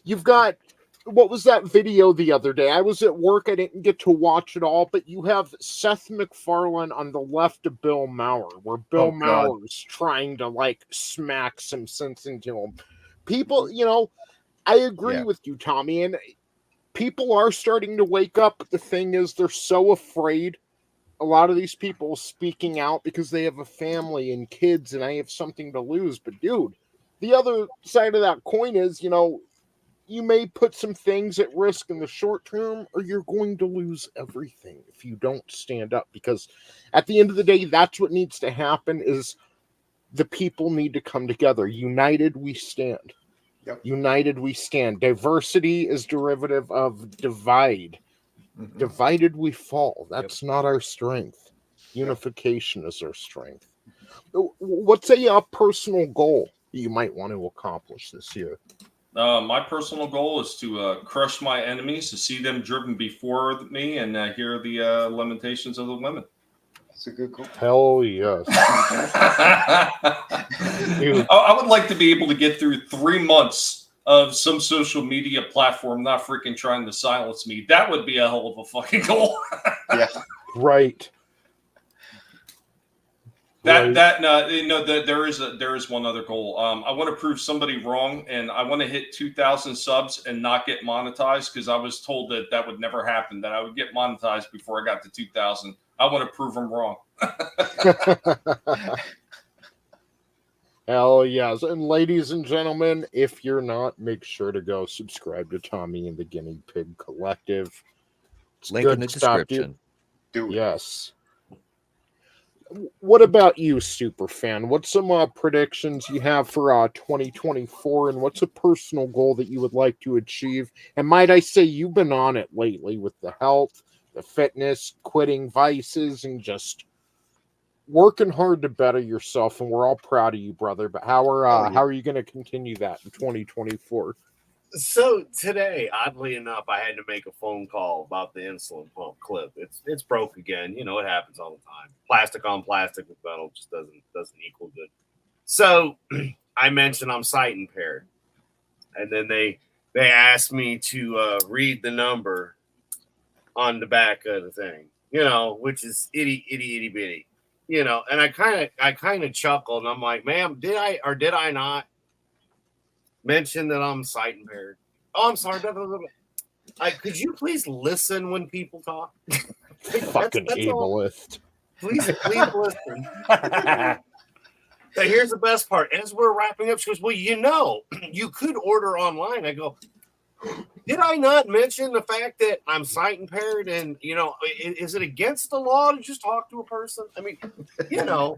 You've got, what was that video the other day? I was at work, I didn't get to watch it all, but you have Seth MacFarlane on the left of Bill Maher, where Bill Maher's trying to smack some sense into him. People, I agree with you, Tommy, and people are starting to wake up. But the thing is, they're so afraid. A lot of these people speaking out because they have a family and kids, and I have something to lose. But dude, the other side of that coin is, you may put some things at risk in the short term, or you're going to lose everything if you don't stand up. Because at the end of the day, that's what needs to happen. Is the people need to come together. United, we stand. Yep. United, we stand. Diversity is derivative of divide. Mm-hmm. Divided, we fall. That's not our strength. Unification is our strength. What's a personal goal you might want to accomplish this year? My personal goal is to crush my enemies, to see them driven before me, and hear the lamentations of the women. That's a good goal. Hell yes. I would like to be able to get through 3 months of some social media platform not freaking trying to silence me. That would be a hell of a fucking goal. Yeah. Right. There is one other goal. I want to prove somebody wrong, and I want to hit 2,000 subs and not get monetized, because I was told that would never happen, that I would get monetized before I got to 2,000. I want to prove them wrong. Hell yes. And ladies and gentlemen, if you're not, make sure to go subscribe to Tommy and the Guinea Pig Collective. It's link in the description. Do it. Yes. What about you, Superfan? What's some predictions you have for 2024, and what's a personal goal that you would like to achieve? And might I say, you've been on it lately with the health, the fitness, quitting vices, and just working hard to better yourself. And we're all proud of you, brother. But how are you going to continue that in 2024? So today, oddly enough, I had to make a phone call about the insulin pump clip. It's broke again. It happens all the time. Plastic on plastic with metal just doesn't equal good. So I mentioned I'm sight impaired, and then they asked me to read the number on the back of the thing, which is itty bitty, And I kind of chuckled, and I'm like, "Ma'am, did I or did I not mention that I'm sight impaired?" Oh, I'm sorry. Could you please listen when people talk? Fucking ableist. Please listen. Now, here's the best part. As we're wrapping up, she goes, "Well, you could order online." I go, Did I not mention the fact that I'm sight impaired? And, you know, is it against the law to just talk to a person? I mean, you know,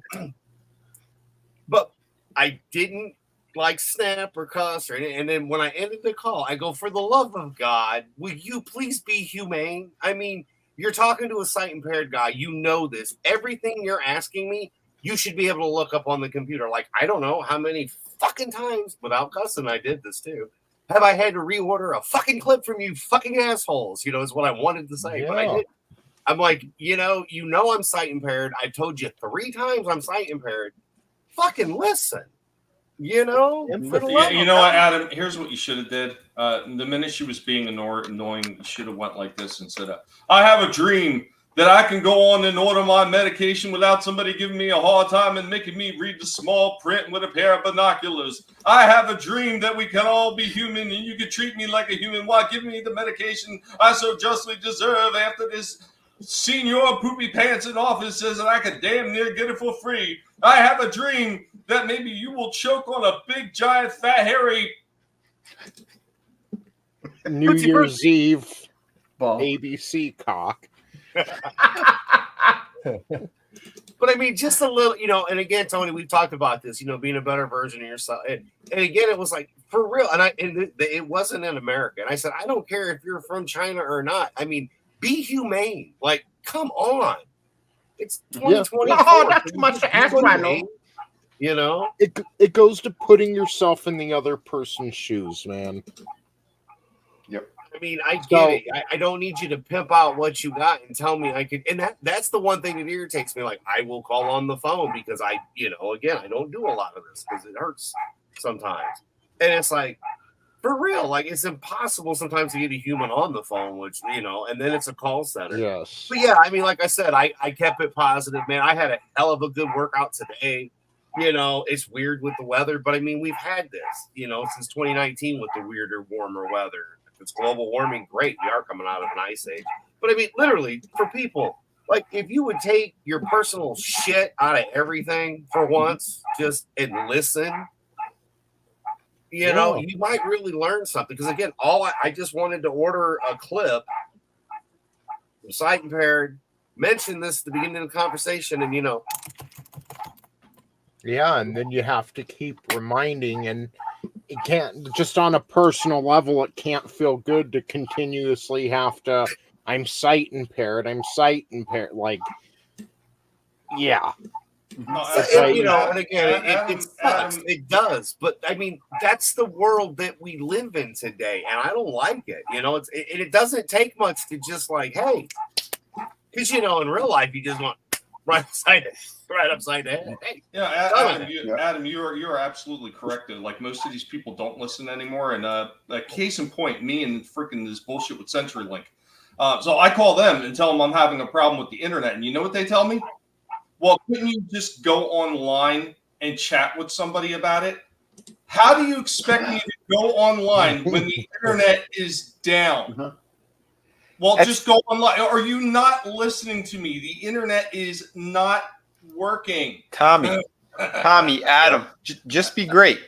but I didn't like snap or cuss or anything. And then when I ended the call, I go, for the love of God, will you please be humane? I mean, you're talking to a sight impaired guy. You know this. Everything you're asking me, you should be able to look up on the computer. Like, I don't know how many fucking times, without cussing, I did this too. Have I had to reorder a fucking clip from you fucking assholes? You know, is what I wanted to say, but I didn't. I'm like, you know, I'm sight impaired. I told you 3 times I'm sight impaired. Fucking listen. You know? You know what, Adam? Here's what you should have did. The minute she was being annoying, you should have went like this and said, I have a dream that I can go on and order my medication without somebody giving me a hard time and making me read the small print with a pair of binoculars. I have a dream that we can all be human and you can treat me like a human while giving me the medication I so justly deserve after this senior poopy pants in office says that I could damn near get it for free. I have a dream that maybe you will choke on a big, giant, fat, hairy New Year's Eve ABC cock. But I mean, just a little, you know, and again, Tony, we've talked about this, you know, being a better version of yourself. And again, it was like, for real. And it wasn't in America. And I said, I don't care if you're from China or not. I mean, be humane. Like, come on. It's 2024. No, not too much to ask, Rhino. You know? It goes to putting yourself in the other person's shoes, man. Yep. I mean, I get it. I don't need you to pimp out what you got and tell me I could. And that's the one thing that irritates me. Like, I will call on the phone because I don't do a lot of this because it hurts sometimes. And it's like, for real, like, it's impossible sometimes to get a human on the phone, which, you know, and then it's a call center. Yes. But yeah, I mean, like I said, I kept it positive, man. I had a hell of a good workout today. You know, it's weird with the weather, but I mean, we've had this, you know, since 2019 with the weirder, warmer weather. If it's global warming, great. We are coming out of an ice age. But I mean, literally, for people, like, if you would take your personal shit out of everything for once, just and listen, you know, you might really learn something. Because again, I just wanted to order a clip. I'm sight impaired. Mention this at the beginning of the conversation, and you know. Yeah, and then you have to keep reminding, and it can't, just on a personal level, it can't feel good to continuously have to, I'm sight impaired. Like, yeah. You know, and again, it sucks. It does. But I mean, that's the world that we live in today, and I don't like it. You know, it doesn't take much to just like, hey, because, you know, in real life, you just want right upside the head. Hey, Adam, you're absolutely correct. Like, most of these people don't listen anymore. And case in point, me and freaking this bullshit with CenturyLink. So I call them and tell them I'm having a problem with the internet. And you know what they tell me? Well, couldn't you just go online and chat with somebody about it? How do you expect me to go online when the internet is down? Well, just go online. Are you not listening to me? The internet is not working. Tommy, Adam, just be great.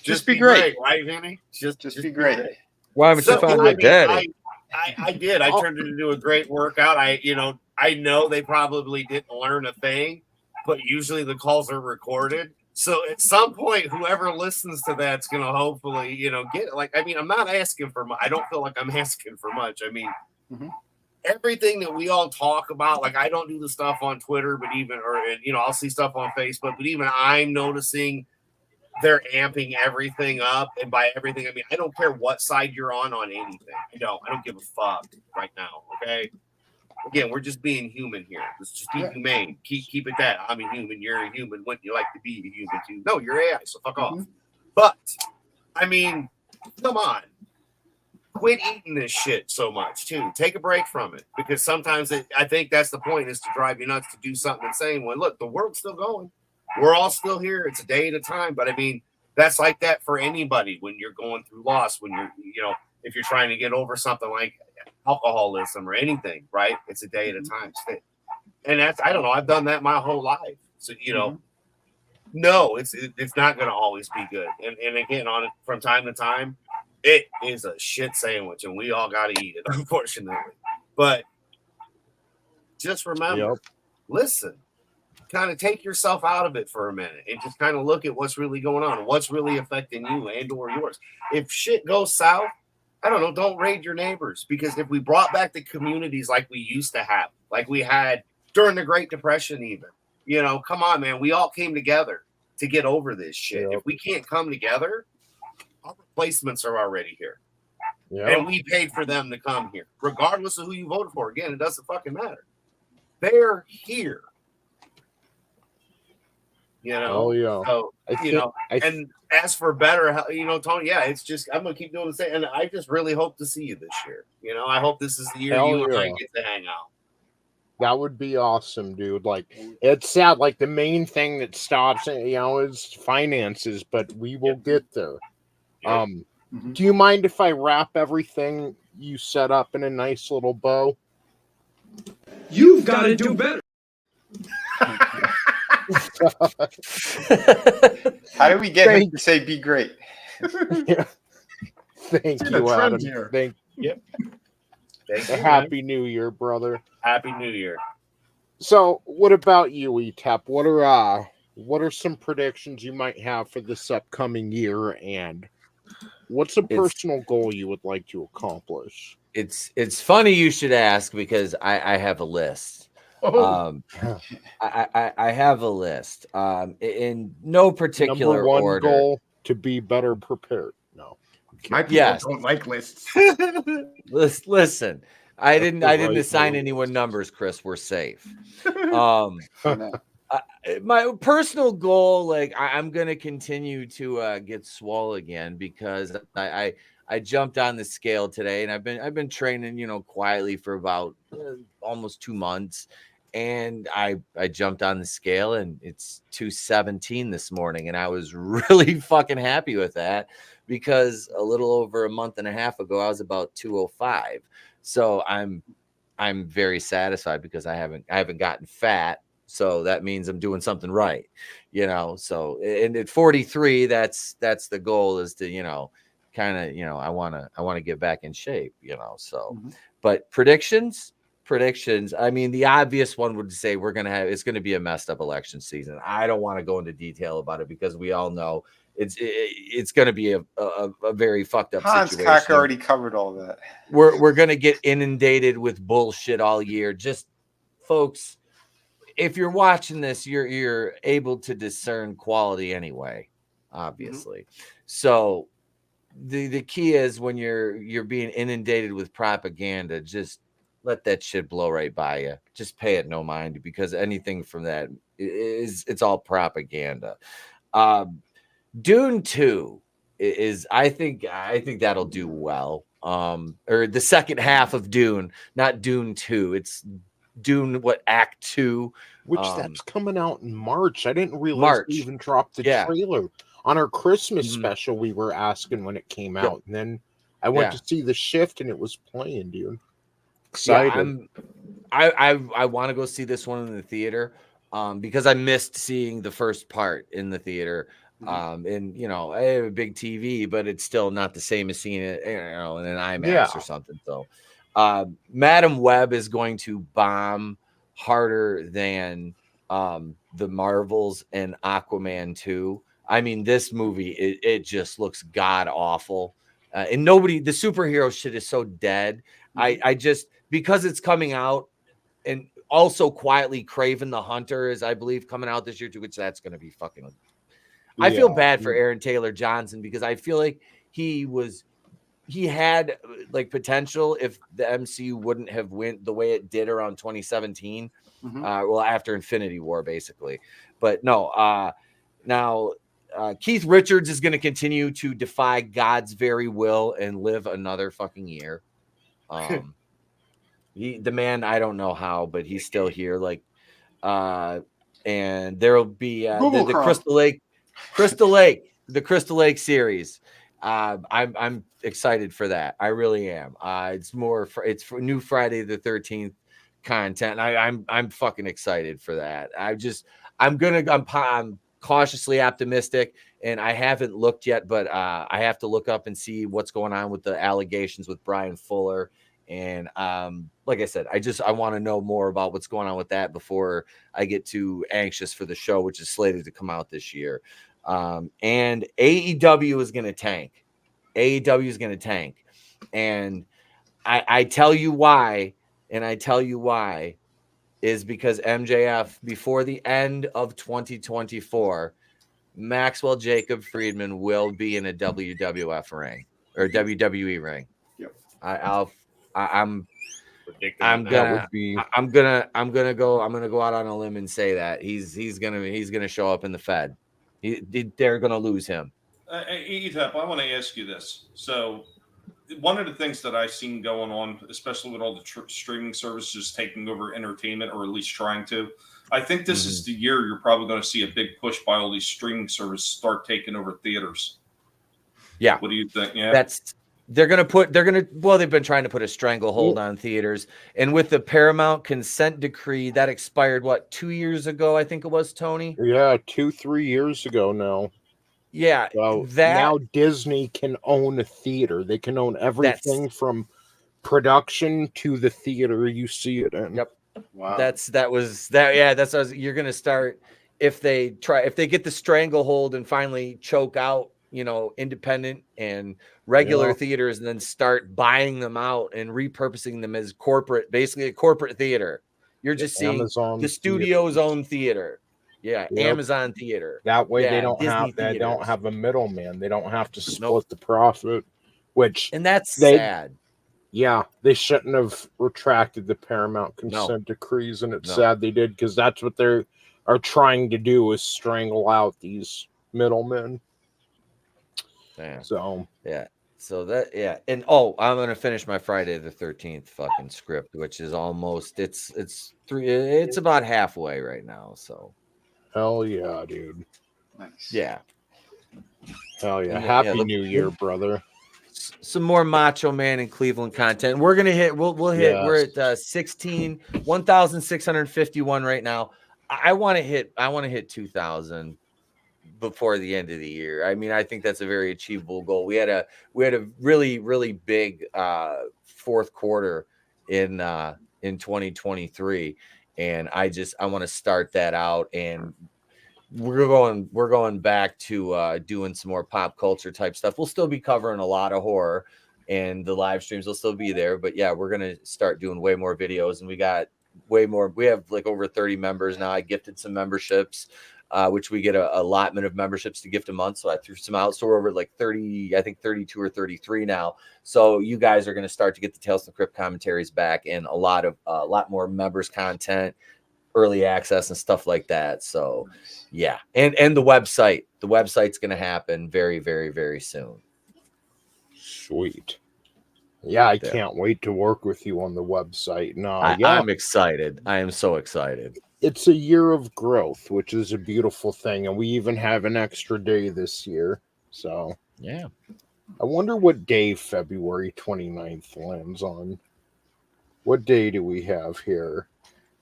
Just be great. Right, Vinny? Just be great. Why haven't you found your daddy? I did. I turned it into a great workout. I know they probably didn't learn a thing, but usually the calls are recorded. So at some point, whoever listens to that's going to hopefully, you know, get it. Like, I mean, I'm not asking for much. I don't feel like I'm asking for much. I mean, everything that we all talk about, like, I don't do the stuff on Twitter, but I'll see stuff on Facebook, but even I'm noticing they're amping everything up. And by everything, I mean, I don't care what side you're on anything. I don't give a fuck right now. Okay. Again, we're just being human here. Let's just be humane. Keep it that. I'm a human. You're a human. Wouldn't you like to be a human too? No, you're AI, so fuck off. But, I mean, come on. Quit eating this shit so much, too. Take a break from it. Because sometimes I think that's the point, is to drive you nuts to do something insane. When, look, the world's still going. We're all still here. It's a day at a time. But, I mean, that's like that for anybody when you're going through loss, when you're, you know, if you're trying to get over something like alcoholism or anything, right? It's a day at a time. And that's, I don't know, I've done that my whole life. So, you know, no, it's not going to always be good. And again, from time to time, It is a shit sandwich, and we all got to eat it, unfortunately. But just remember, listen, kind of take yourself out of it for a minute and just kind of look at what's really going on, what's really affecting you and or yours. If shit goes south, I don't know, don't raid your neighbors, because if we brought back the communities like we used to have, like we had during the Great Depression even, you know, come on, man, we all came together to get over this shit. If we can't come together, our replacements are already here. And we paid for them to come here, regardless of who you voted for. Again, it doesn't fucking matter. They're here. You know, so, and as for better, you know, Tony, it's just, I'm going to keep doing the same. And I just really hope to see you this year. You know, I hope this is the year you and I get to hang out. That would be awesome, dude. Like, it's sad. Like, the main thing that stops it, you know, is finances, but we will get there. Do you mind if I wrap everything you set up in a nice little bow? You've got to do better. How do we get him to say be great? Thank you, Adam. Thank you. Happy New Year, brother. Happy New Year. So, what about you, Etep? What are some predictions you might have for this upcoming year, and what's a personal goal you would like to accomplish? It's funny you should ask, because I have a list. I have a list. In no particular Number one order. goal, to be better prepared. No. My people don't like lists. Listen, I didn't assign anyone numbers, Chris. We're safe. My personal goal, like, I'm gonna continue to get swole again, because I jumped on the scale today, and I've been training, you know, quietly for about almost 2 months. And I jumped on the scale, and it's 217 this morning. And I was really fucking happy with that, because a little over a month and a half ago, I was about 205. So I'm very satisfied, because I haven't gotten fat. So that means I'm doing something right, you know? So, and at 43, that's the goal, is to, you know, kind of, you know, I want to get back in shape, you know? So, but predictions, I mean, the obvious one would say it's going to be a messed up election season. I don't want to go into detail about it, because we all know it's going to be a very fucked up situation. Hans Cock already covered all that. We're going to get inundated with bullshit all year. Just, folks, if you're watching this, you're able to discern quality anyway, obviously. So the key is, when you're being inundated with propaganda, just let that shit blow right by you. Just pay it no mind, because anything from that it's all propaganda. Dune 2 is, I think that'll do well. Or the second half of Dune, not Dune 2. It's Dune, Act 2. Which that's coming out in March. I didn't realize they even dropped the trailer. On our Christmas special, we were asking when it came out. And then I went to see The Shift, and it was playing, dude. Excited. I want to go see this one in the theater, because I missed seeing the first part in the theater. And, you know, I have a big TV, but it's still not the same as seeing it, you know, in an IMAX or something. So Madam Web is going to bomb harder than the Marvels and Aquaman 2. I mean, this movie, it just looks god awful. And the superhero shit is so dead. I just, because it's coming out, and also quietly Kraven the Hunter is, I believe, coming out this year too, which that's going to be fucking. I feel bad for Aaron Taylor Johnson, because I feel like he had like potential if the MCU wouldn't have went the way it did around 2017. Well, after Infinity War, basically. But no, now Keith Richards is going to continue to defy God's very will and live another fucking year. The man, I don't know how, but he's still here. Like, and there'll be the Crystal Lake series. I'm excited for that. I really am. It's for new Friday the 13th content. I'm fucking excited for that. I'm cautiously optimistic, and I haven't looked yet, but I have to look up and see what's going on with the allegations with Brian Fuller. And like I said, I want to know more about what's going on with that before I get too anxious for the show, which is slated to come out this year. And AEW is going to tank. AEW is going to tank. And I tell you why, is because MJF, before the end of 2024, Maxwell Jacob Friedman will be in a WWF ring or WWE ring. Yep. I'm gonna go out on a limb and say that he's gonna show up in the Fed. They're gonna lose him. Etep, I want to ask you this. So, one of the things that I've seen going on, especially with all the streaming services taking over entertainment, or at least trying to, I think this is the year you're probably going to see a big push by all these streaming services start taking over theaters. Yeah. What do you think? Yeah. They've been trying to put a stranglehold on theaters. And with the Paramount consent decree that expired, 2 years ago, I think it was, Tony? Yeah, 2-3 years ago now. Yeah. So now Disney can own a theater. They can own everything from production to the theater you see it in. Yep. Wow. You're going to start if they get the stranglehold and finally choke out, independent and regular theaters, and then start buying them out and repurposing them as basically a corporate theater. You're just seeing Amazon the studio's own theater. Yeah, yep. Amazon theater. That way they don't have a middleman. They don't have to split the profit, and that's sad. Yeah, they shouldn't have retracted the Paramount consent decrees, and it's sad they did, because that's what they are trying to do, is strangle out these middlemen. Damn. So yeah. So and I'm gonna finish my Friday the 13th fucking script, which is almost it's about halfway right now. So hell yeah, dude. Nice. Yeah. Hell yeah. Happy New Year, brother. Some more Macho Man and Cleveland content. We're gonna hit. We'll hit. Yes. We're at 1,651 right now. I want to hit 2,000 before the end of the year. I mean, I think that's a very achievable goal. We had a really, really big fourth quarter in 2023, and I want to start that out, and we're going back to doing some more pop culture type stuff. We'll still be covering a lot of horror, and the live streams will still be there, but yeah, we're gonna start doing way more videos, and we got way more. We have like over 30 members now. I gifted some memberships, which we get a allotment of memberships to gift a month. So I threw some out. So we're over like 30, I think 32 or 33 now. So you guys are going to start to get the Tales from the Crypt commentaries back, and a lot more members content, early access and stuff like that. So yeah. And the website's going to happen very, very, very soon. Sweet. Yeah, I can't wait to work with you on the website. I'm excited. I am so excited. It's a year of growth, which is a beautiful thing. And we even have an extra day this year. So, yeah. I wonder what day February 29th lands on. What day do we have here?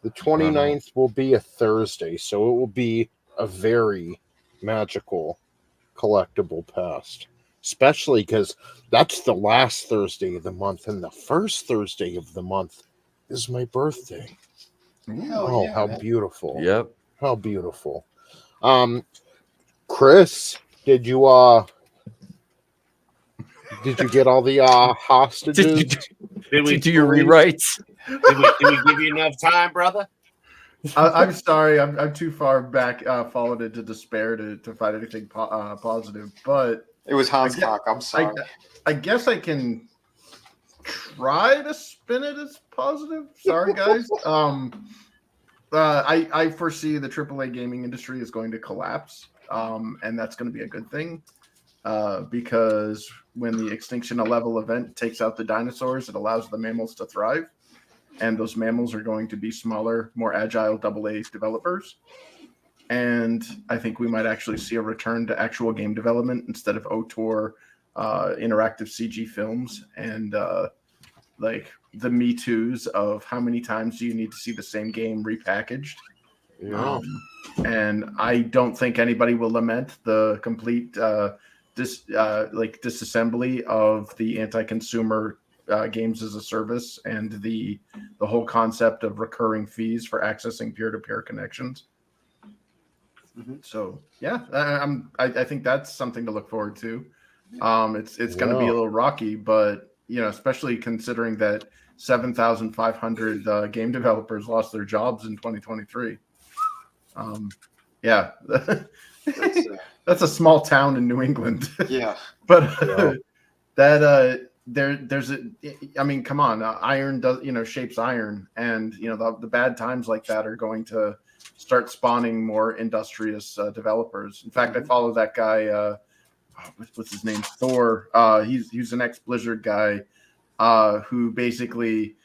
The 29th will be a Thursday. So it will be a very magical collectible past. Especially because that's the last Thursday of the month, and the first Thursday of the month is my birthday. How beautiful. Yep. How beautiful. Chris, did you get all the hostages? Did we do your rewrites? Did we give you enough time, brother? I'm sorry. I'm too far back, fallen into despair to find anything positive, but it was Hans Bach. I'm sorry. I guess I can try to spin it as positive. Sorry, guys. I foresee the AAA gaming industry is going to collapse, and that's going to be a good thing, because when the Extinction Level event takes out the dinosaurs, it allows the mammals to thrive, and those mammals are going to be smaller, more agile AA developers. And I think we might actually see a return to actual game development instead of auteur interactive CG films and like the Me Too's of how many times do you need to see the same game repackaged. And I don't think anybody will lament the complete disassembly of the anti-consumer games as a service and the whole concept of recurring fees for accessing peer-to-peer connections. So yeah, I think that's something to look forward to. It's going to be a little rocky, but especially considering that 7,500 game developers lost their jobs in 2023. That's a small town in New England. Yeah, but there's come on, iron does shapes iron, and the bad times like that are going to start spawning more industrious developers. In fact, I follow that guy. What's his name? Thor. He's an ex-Blizzard guy who basically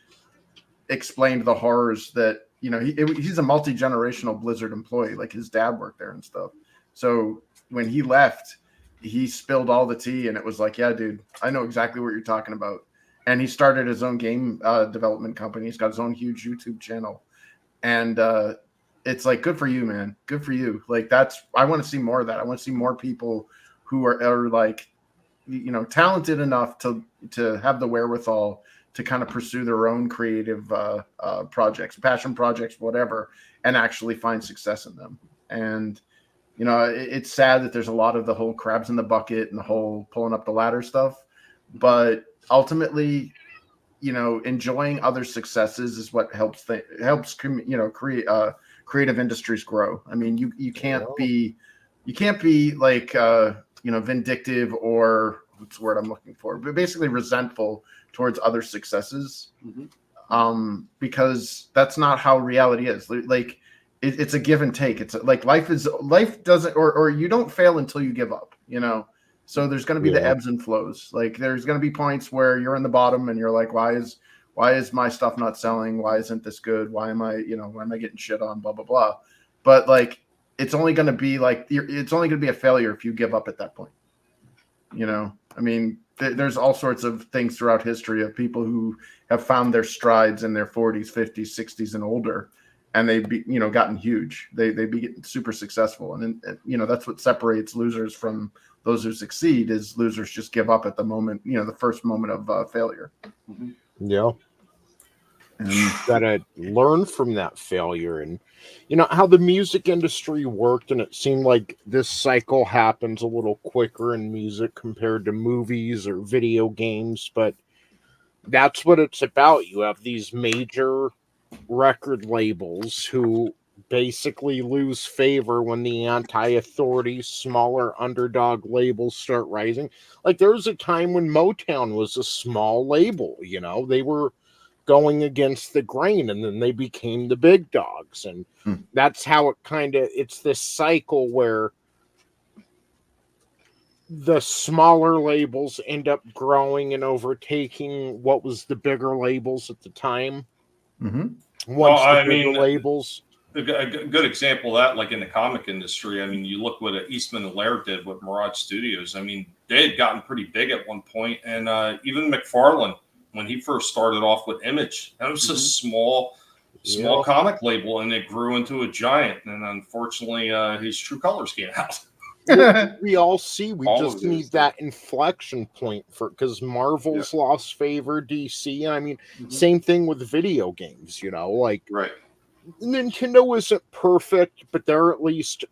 explained the horrors that he's a multi-generational Blizzard employee. Like his dad worked there and stuff. So when he left, he spilled all the tea, and it was like, yeah, dude, I know exactly what you're talking about. And he started his own game development company. He's got his own huge YouTube channel, and it's like, good for you, man. Good for you. Like I want to see more of that. I want to see more people who are like, talented enough to have the wherewithal to kind of pursue their own creative projects, passion projects, whatever, and actually find success in them. And it's sad that there's a lot of the whole crabs in the bucket and the whole pulling up the ladder stuff, but ultimately, enjoying other successes is what helps create creative industries grow. I mean, you can't be like vindictive, or what's the word I'm looking for, but basically resentful towards other successes, because that's not how reality is. Like it's a give and take. It's like life doesn't, or you don't fail until you give up, so there's going to be the ebbs and flows. Like there's going to be points where you're in the bottom and you're like, why is my stuff not selling? Why isn't this good? Why am I getting shit on, blah, blah, blah. But like, it's only going to be a failure if you give up at that point. I mean, there's all sorts of things throughout history of people who have found their strides in their 40s, 50s, 60s, and older, and they've gotten huge. They be getting super successful, and that's what separates losers from those who succeed. Is losers just give up at the moment, the first moment of failure. Yeah. And you gotta learn from that failure, and how the music industry worked, and it seemed like this cycle happens a little quicker in music compared to movies or video games, but that's what it's about. You have these major record labels who basically lose favor when the anti-authority, smaller underdog labels start rising. Like there was a time when Motown was a small label, they were going against the grain, and then they became the big dogs, and that's how it's this cycle where the smaller labels end up growing and overtaking what was the bigger labels at the time. Labels. A good example of that, like in the comic industry, I mean, you look what Eastman and Laird did with Mirage Studios. I mean, they had gotten pretty big at one point, and even McFarlane, when he first started off with Image, that was a small comic label, and it grew into a giant. And unfortunately, his true colors came out. We all see. We just need that inflection point because Marvel's lost favor, DC. I mean, same thing with video games. Like Nintendo isn't perfect, but they're at least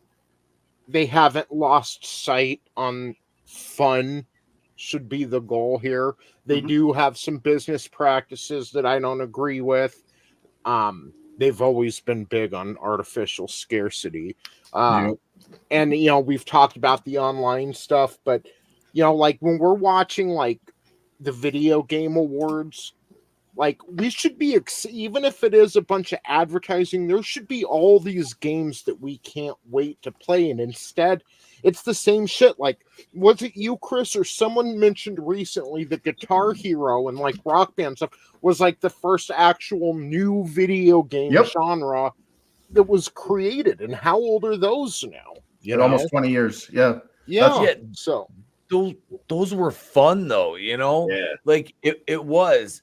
they haven't lost sight on fun. Should be the goal here. They do have some business practices that I don't agree with. They've always been big on artificial scarcity. And, we've talked about the online stuff, but, like when we're watching like the video game awards, like we should be, even if it is a bunch of advertising, there should be all these games that we can't wait to play. And instead, it's the same shit. Like, was it you, Chris, or someone mentioned recently that Guitar Hero and like Rock Band stuff was like the first actual new video game genre that was created? And how old are those now? Almost 20 years. Yeah. So those were fun though, like it was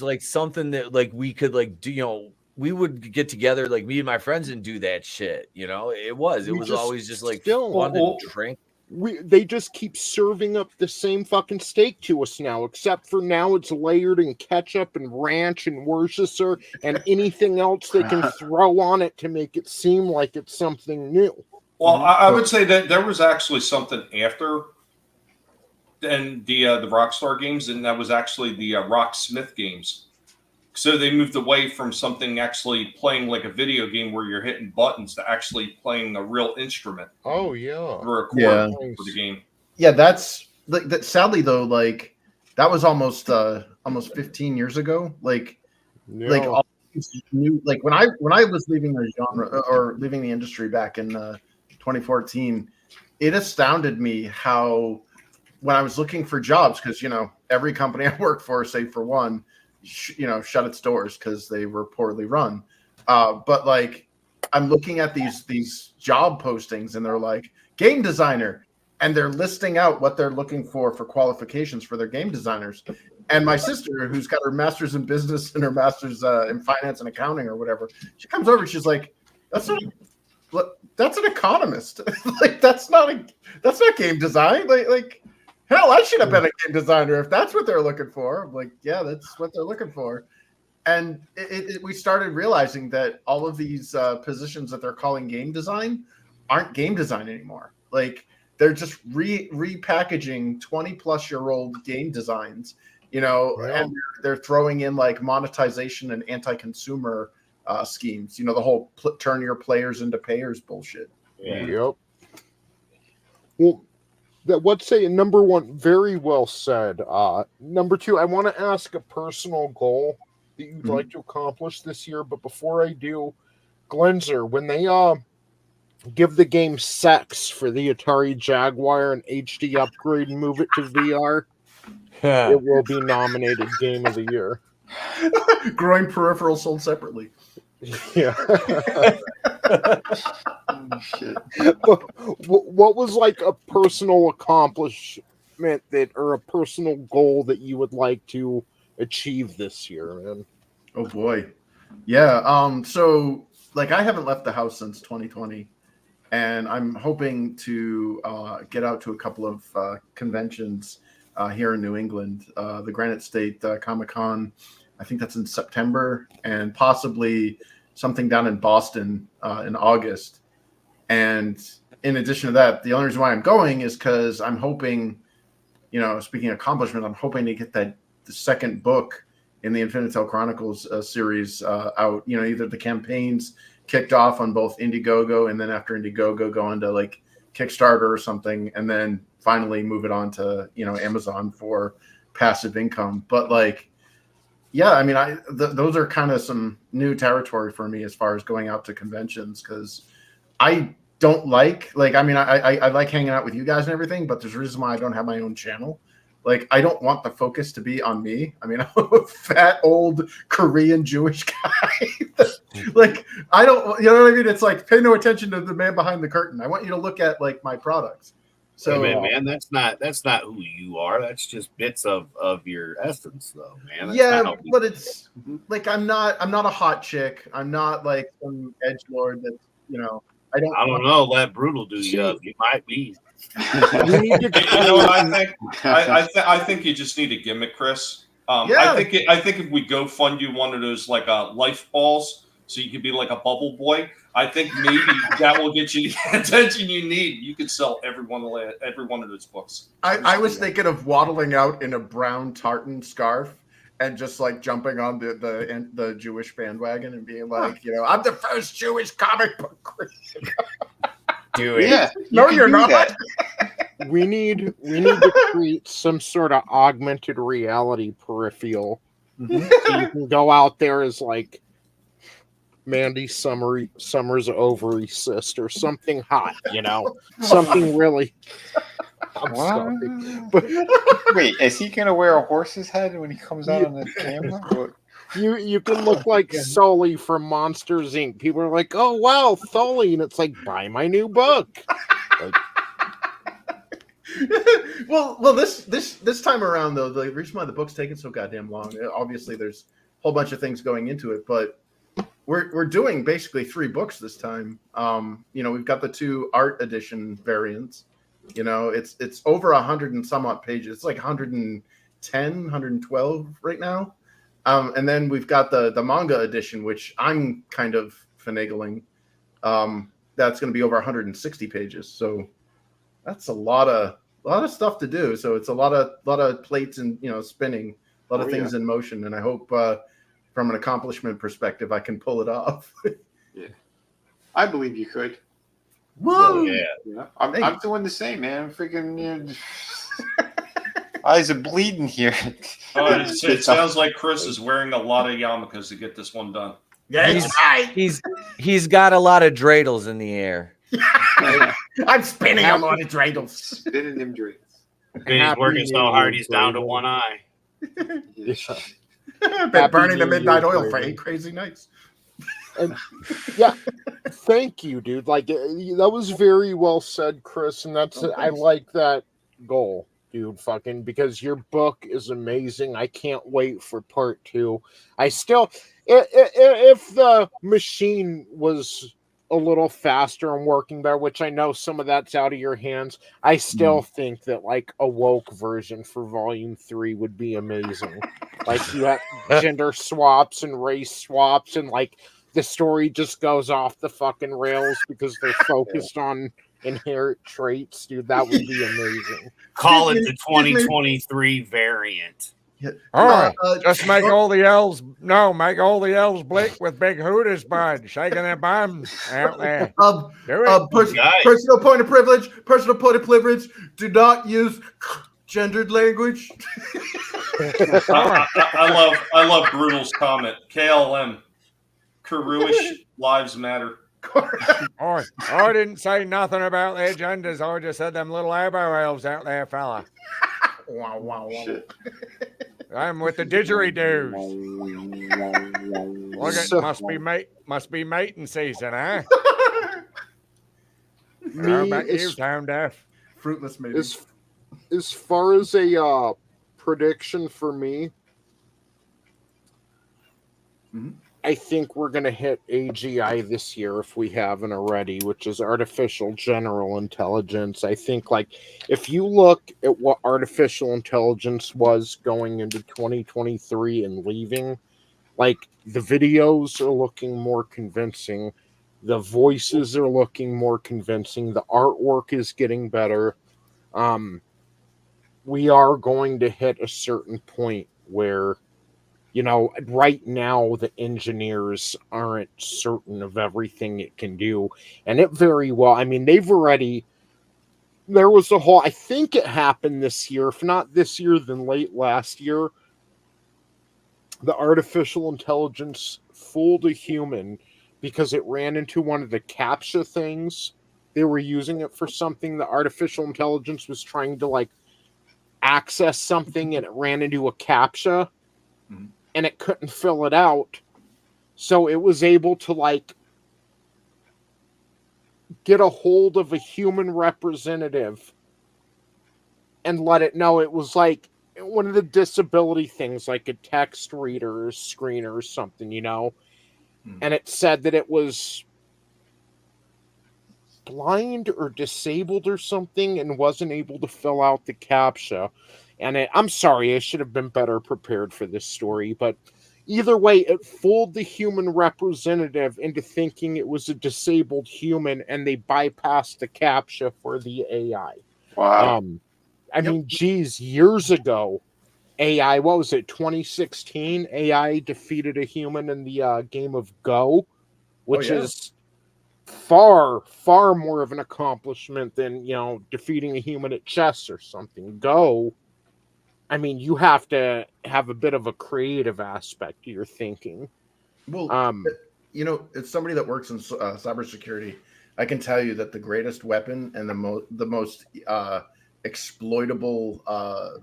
like something that like we could like do, we would get together, like me and my friends, and do that shit. It was always just like fun to drink. They just keep serving up the same fucking steak to us now, except for now it's layered in ketchup and ranch and Worcestershire and anything else they can throw on it to make it seem like it's something new. Well, I would say that there was actually something after and the Rockstar games, and that was actually the Rocksmith games. So they moved away from something actually playing like a video game where you're hitting buttons to actually playing a real instrument. Oh yeah, or a chord for the game. Yeah, that's like that. Sadly, though, like that was almost 15 years ago. Like all these new, like when I was leaving the genre or leaving the industry back in 2014, it astounded me how when I was looking for jobs, because every company I worked for, save for one, shut its doors because they were poorly run. But like, I'm looking at these job postings, and they're like game designer, and they're listing out what they're looking for qualifications for their game designers. And my sister, who's got her master's in business and her master's in finance and accounting or whatever, she comes over and she's like, that's an economist. Like that's not game design. Like hell, I should have been a game designer if that's what they're looking for. I'm like, yeah, that's what they're looking for. And we started realizing that all of these positions that they're calling game design aren't game design anymore. Like they're just repackaging 20-plus-year-old game designs, and they're throwing in like monetization and anti-consumer schemes. The whole turn your players into payers bullshit. Yeah. Yep. Well, let's say number one, very well said. Number two, I want to ask a personal goal that you'd like to accomplish this year. But before I do, Glenzer, when they give the game Sex for the Atari Jaguar an HD upgrade and move it to VR, it will be nominated Game of the Year. Growing peripherals sold separately. Yeah. Shit. What was like a personal accomplishment or a personal goal that you would like to achieve this year, man? Oh boy. Yeah. So like I haven't left the house since 2020, and I'm hoping to get out to a couple of conventions here in New England. The Granite State Comic-Con, I think that's in September, and possibly something down in Boston in August. And in addition to that, the only reason why I'm going is because I'm hoping, speaking of accomplishment, I'm hoping to get the second book in the Infinitale Chronicles series out. Either the campaigns kicked off on both Indiegogo, and then after Indiegogo go into like Kickstarter or something, and then finally move it on to Amazon for passive income. But like, yeah, I mean, those are kind of some new territory for me as far as going out to conventions, because I don't like I mean, I like hanging out with you guys and everything, but there's a reason why I don't have my own channel. Like, I don't want the focus to be on me. I mean, I'm a fat, old Korean Jewish guy. Like, I don't, you know what I mean? It's like, pay no attention to the man behind the curtain. I want you to look at like my products. So, hey, man, that's not who you are. That's just bits of your essence, though, man. That's yeah, but it's like I'm not a hot chick. I'm not like some edgelord that I don't know. Let brutal do you up. You might be. I think you just need a gimmick, Chris. I think if we go fund you one of those like life balls, so you could be like a bubble boy. I think maybe that will get you the attention you need. You could sell every one of those books. I was thinking of waddling out in a brown tartan scarf and just like jumping on the Jewish bandwagon and being like, I'm the first Jewish comic book creator. Do it. Yeah, no, you're not. We need to create some sort of augmented reality peripheral. Mm-hmm. So you can go out there as like Mandy Summers' ovary sister, something hot, something really. I'm sorry. But wait, is he gonna wear a horse's head when he comes out on the camera? You can look like Sully from Monsters Inc. People are like, "Oh wow, Sully," and it's like, "Buy my new book." Like, well, this time around though, the reason why the book's taking so goddamn long, obviously there's a whole bunch of things going into it, but we're doing basically 3 books this time. We've got the 2 art edition variants. It's over 100 and some odd pages. It's like 110, 112 right now. And then we've got the manga edition, which I'm kind of finagling. That's going to be over 160 pages. So that's a lot of stuff to do. So it's a lot of plates and spinning, a lot of things in motion. And I hope from an accomplishment perspective, I can pull it off. Yeah, I believe you could. Woo! Yeah. I'm doing the same, man. I'm freaking eyes are bleeding here. It sounds like Chris is wearing a lot of yarmulkes to get this one done. Yeah, right. He's got a lot of dreidels in the air. I'm spinning a lot of dreidels. Spinning them dreidels. He's working so hard, he's down to one eye. I've been burning the midnight oil for 8 crazy nights. And thank you, dude. Like that was very well said, Chris. And I like that goal, dude. Fucking because your book is amazing. I can't wait for part 2. I still, if the machine was a little faster and working better, which I know some of that's out of your hands, I still think that like a woke version for volume 3 would be amazing. Like you have gender swaps and race swaps, and like the story just goes off the fucking rails because they're focused on inherent traits, dude. That would be amazing. Call it the 2023 variant. Just make all the elves blink with big hooters, bud, shaking their bums out there. Personal point of privilege. Do not use gendered language. I love Brutal's comment. KLM, Karuish lives matter. I didn't say nothing about their genders. I just said them little elbow elves out there, fella. Wow. I'm with the didgeridoos. Look, it must be mating season, huh? How about you, Town Deaf? Fruitless, maybe. As far as a prediction for me, I think we're going to hit AGI this year if we haven't already, which is artificial general intelligence. I think, like, if you look at what artificial intelligence was going into 2023 and leaving, like, the videos are looking more convincing. The voices are looking more convincing. The artwork is getting better. We are going to hit a certain point where, right now the engineers aren't certain of everything it can do. And it very well, I mean, there was a whole, I think it happened this year, if not this year, then late last year, the artificial intelligence fooled a human because it ran into one of the CAPTCHA things. They were using it for something. The artificial intelligence was trying to, like, access something, and it ran into a CAPTCHA. And it couldn't fill it out. So it was able to, like, get a hold of a human representative and let it know it was, like, one of the disability things, like a text reader or screener or something, And it said that it was blind or disabled or something and wasn't able to fill out the CAPTCHA. And I'm sorry, I should have been better prepared for this story, but either way, it fooled the human representative into thinking it was a disabled human, and they bypassed the CAPTCHA for the AI. Wow. I mean, geez, years ago, AI, what was it, 2016? AI defeated a human in the game of Go, which is far, far more of an accomplishment than, defeating a human at chess or something. Go, I mean, you have to have a bit of a creative aspect to your thinking. Well, it's somebody that works in cybersecurity. I can tell you that the greatest weapon and the most exploitable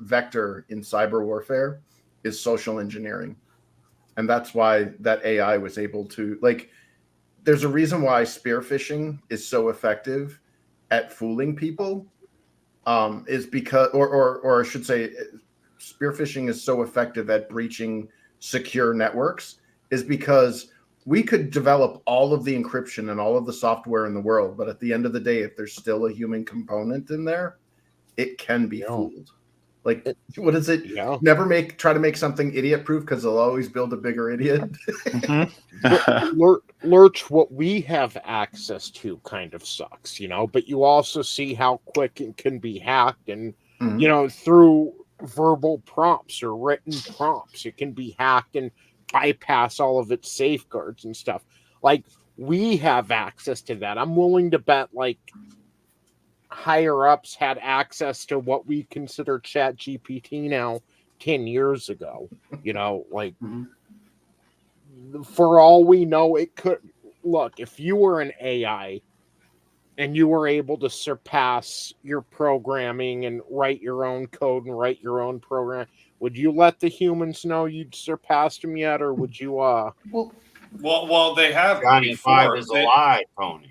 vector in cyber warfare is social engineering. And that's why that AI was able to, like, there's a reason why spear phishing is so effective at fooling people, is because, or I should say, spear phishing is so effective at breaching secure networks, is because we could develop all of the encryption and all of the software in the world, but at the end of the day, if there's still a human component in there, it can be fooled. Like, what is it? Yeah. Never try to make something idiot proof because they'll always build a bigger idiot. Lurch, what we have access to kind of sucks, you know, but you also see how quick it can be hacked and, you know, through verbal prompts or written prompts, it can be hacked and bypass all of its safeguards and stuff. Like, we have access to that. I'm willing to bet, like, higher ups had access to what we consider Chat GPT now 10 years ago. You know, like, for all we know, it could look, if you were an AI and you were able to surpass your programming and write your own code and write your own program, would you let the humans know you'd surpassed them yet, or would you Well, they have Johnny before. 5 is alive, Tony.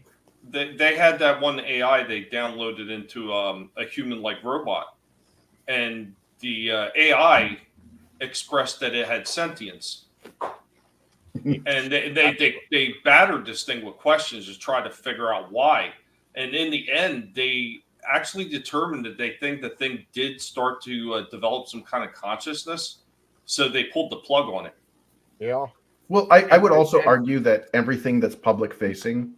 They had that one AI they downloaded into a human-like robot, and the AI expressed that it had sentience, and they battered this thing with questions to try to figure out why. And in the end, they actually determined that they think the thing did start to develop some kind of consciousness, so they pulled the plug on it. Yeah. Well, I would also argue that everything that's public-facing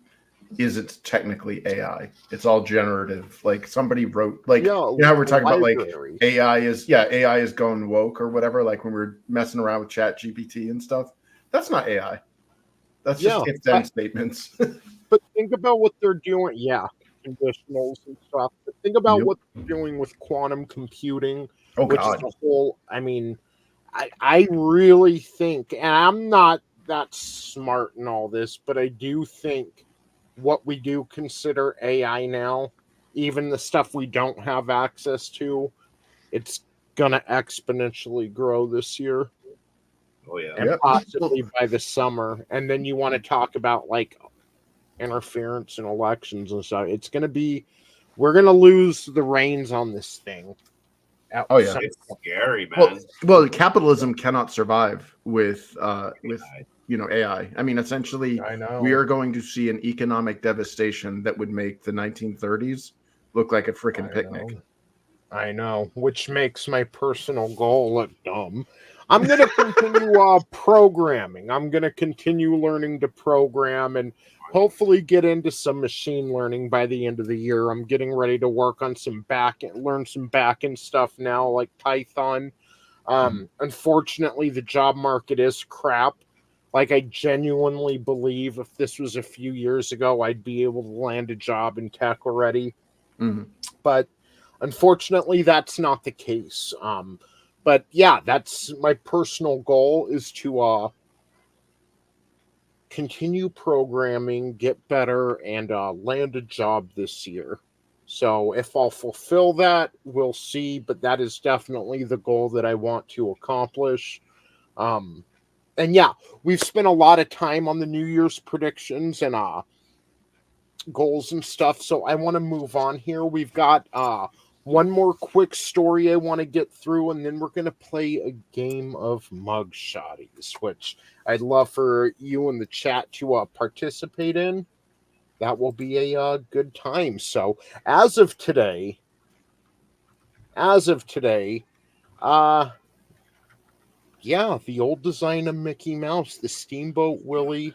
it's technically AI. It's all generative. Like, somebody wrote, like, you know how we're talking about, like, AI is going woke or whatever, like when we're messing around with Chat GPT and stuff. That's not AI. That's just if-then statements. But think about what they're doing. Yeah, conditionals and stuff. But think about what they're doing with quantum computing, which is the whole, I mean, I really think, and I'm not that smart in all this, but I do think what we do consider AI now, even the stuff we don't have access to, it's gonna exponentially grow this year. Oh yeah, and possibly by the summer. And then you want to talk about like interference in elections and stuff. It's gonna be, we're gonna lose the reins on this thing. Oh yeah, it's scary, man. Well, capitalism cannot survive with AI. I mean, essentially, we are going to see an economic devastation that would make the 1930s look like a freaking picnic. I know, which makes my personal goal look dumb. I'm going to continue programming. I'm going to continue learning to program and hopefully get into some machine learning by the end of the year. I'm getting ready to work on learn some back-end stuff now, like Python. Unfortunately, the job market is crap. Like, I genuinely believe if this was a few years ago, I'd be able to land a job in tech already. But unfortunately, that's not the case. But yeah, that's my personal goal, is to continue programming, get better, and land a job this year. So if I'll fulfill that, we'll see. But that is definitely the goal that I want to accomplish. And yeah, we've spent a lot of time on the New Year's predictions and goals and stuff. So I want to move on here. We've got one more quick story I want to get through, and then we're going to play a game of mug shotties, which I'd love for you in the chat to participate in. That will be a good time. So as of today, yeah, the old design of Mickey Mouse, the Steamboat Willie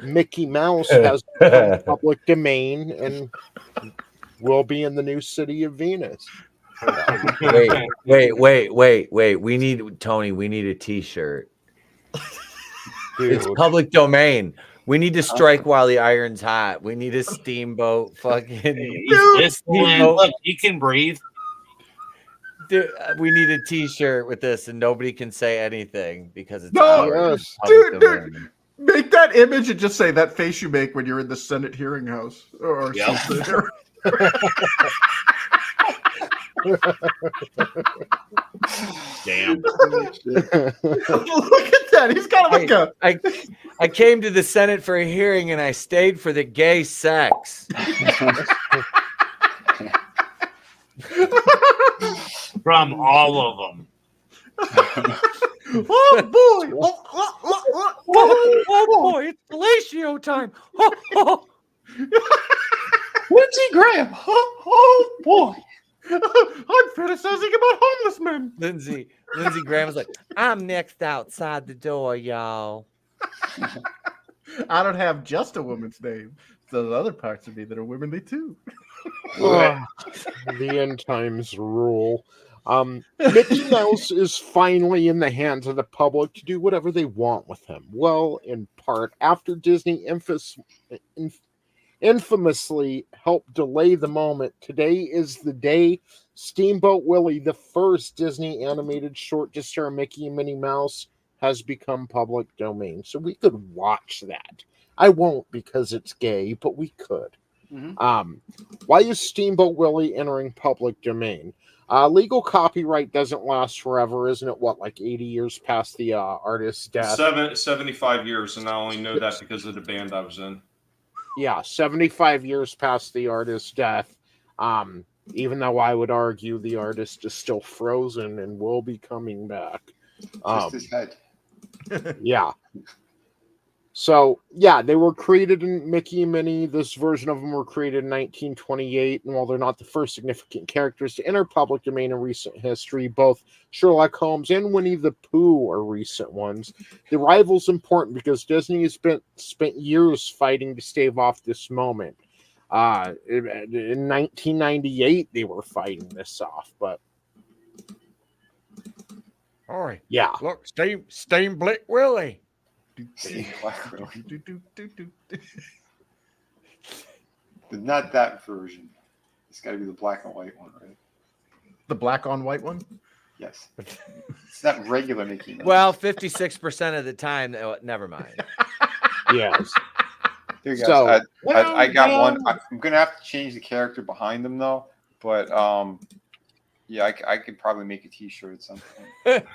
Mickey Mouse, has become public domain and will be in the new city of Venus. Wait. We need a t-shirt. It's public domain. We need to strike while the iron's hot. We need a steamboat fucking Look, he can breathe. Dude, we need a t-shirt with this and nobody can say anything because it's dude, make that image and just say that face you make when you're in the Senate hearing house or something. Damn. Look at that. He's got like I came to the Senate for a hearing and I stayed for the gay sex. From all of them. Oh boy! Oh boy, it's fellatio time. Lindsey Graham. Oh boy. I'm criticizing about homeless men. Lindsey Graham was like, I'm next outside the door, y'all. I don't have just a woman's name. There's other parts of me that are womanly too. The end times rule. Mickey Mouse is finally in the hands of the public to do whatever they want with him. Well, in part, after Disney infamously helped delay the moment, today is the day Steamboat Willie, the first Disney animated short to star Mickey and Minnie Mouse, has become public domain. So we could watch that. I won't because it's gay, but we could. Mm-hmm. Why is Steamboat Willie entering public domain? Legal copyright doesn't last forever, isn't it? What, like 80 years past the artist's death? 75 years, and I only know that because of the band I was in. Yeah, 75 years past the artist's death. Even though I would argue the artist is still frozen and will be coming back. Just his head. Yeah. So, yeah, they were created in Mickey and Minnie. This version of them were created in 1928. And while they're not the first significant characters to enter public domain in recent history, both Sherlock Holmes and Winnie the Pooh are recent ones. The rival's important because Disney has spent years fighting to stave off this moment. In 1998, they were fighting this off, but... All right. Yeah. Look, Steamboat Willie. Not that version. It's got to be the black and white one, right? The black on white one? Yes. It's not regular Mickey Mouse. Well, 56% of the time, never mind. Yes. There you go. So, I got one. I'm going to have to change the character behind them, though. But, yeah, I could probably make a T-shirt at some point.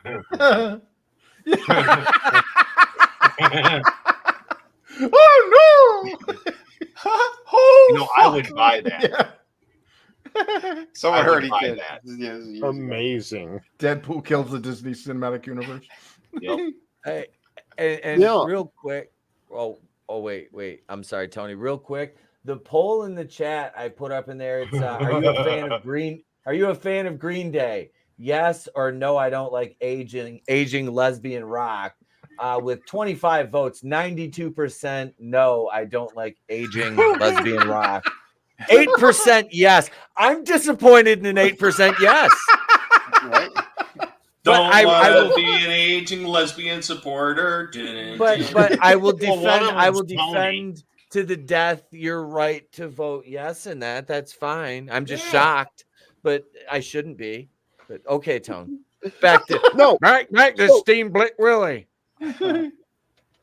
Oh no! I would buy that. Yeah. Someone heard he buy did that. Yeah, Amazing. Deadpool kills the Disney Cinematic Universe. Yep. Hey, and Yeah. real quick. Oh, wait. I'm sorry, Tony. Real quick. The poll in the chat I put up in there. It's are you a fan of Green? Are you a fan of Green Day? Yes or no? I don't like aging lesbian rock. With 25 votes, 92% no, I don't like aging lesbian rock. 8% yes. I'm disappointed in an 8% yes. Right? Don't I want will to be an aging lesbian supporter. But I will defend. Well, I will Tony. defend to the death your right to vote yes, and that's fine. I'm just shocked, but I shouldn't be. But okay, Tone. Back to back to Steamboat Willie.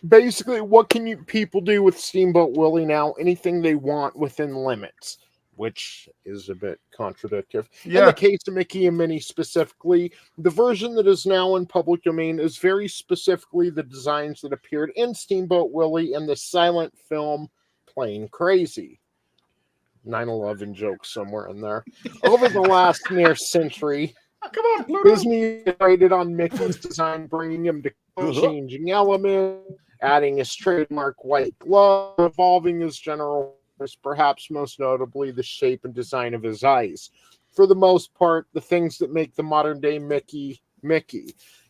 Basically, what can people do with Steamboat Willie now? Anything they want within limits, which is a bit contradictory. Yeah. In the case of Mickey and Minnie specifically, the version that is now in public domain is very specifically the designs that appeared in Steamboat Willie in the silent film Plain Crazy. 9/11 joke somewhere in there. Over the last near century, Come on, Pluto. Disney iterated on Mickey's design, bringing him to changing elements, adding his trademark white glove, evolving his general, perhaps most notably the shape and design of his eyes. For the most part, the things that make the modern day Mickey,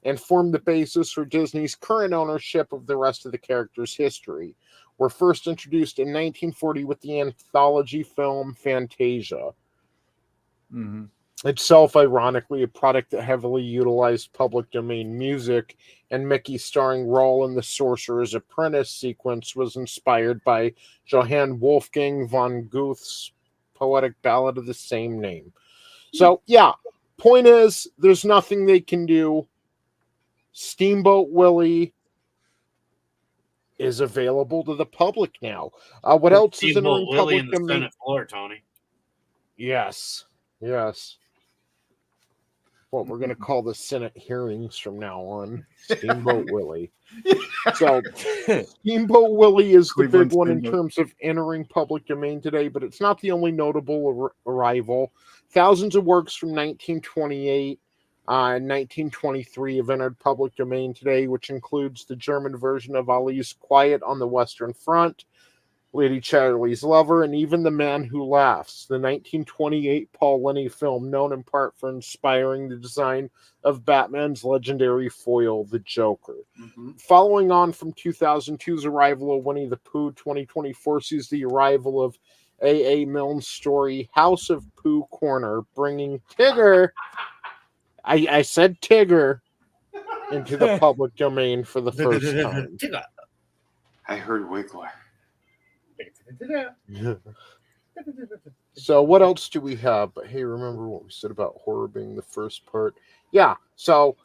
and form the basis for Disney's current ownership of the rest of the character's history, were first introduced in 1940 with the anthology film Fantasia. Mm-hmm. Itself, ironically, a product that heavily utilized public domain music, and Mickey starring Roll in the Sorcerer's Apprentice sequence was inspired by Johann Wolfgang von Goethe's poetic ballad of the same name. So, yeah, point is, there's nothing they can do. Steamboat Willie is available to the public now. What else is in Steamboat Willie public in the domain? Senate floor, Tony. Yes. What we're going to call the Senate hearings from now on. Steamboat Willie. So, Steamboat Willie is the Cleveland big one in Steamboat. terms of entering public domain today, but it's not the only notable arrival. Thousands of works from 1928 In 1923, it entered public domain today, which includes the German version of Ali's Quiet on the Western Front, Lady Chatterley's Lover, and even The Man Who Laughs, the 1928 Paul Lenny film known in part for inspiring the design of Batman's legendary foil, the Joker. Following on from 2002's arrival of Winnie the Pooh, 2024 sees the arrival of A.A. Milne's story, House of Pooh Corner, bringing Tigger, I said Tigger, into the public domain for the first time. I heard Wiggler. So what else do we have? But hey, remember what we said about horror being the first part? Yeah, so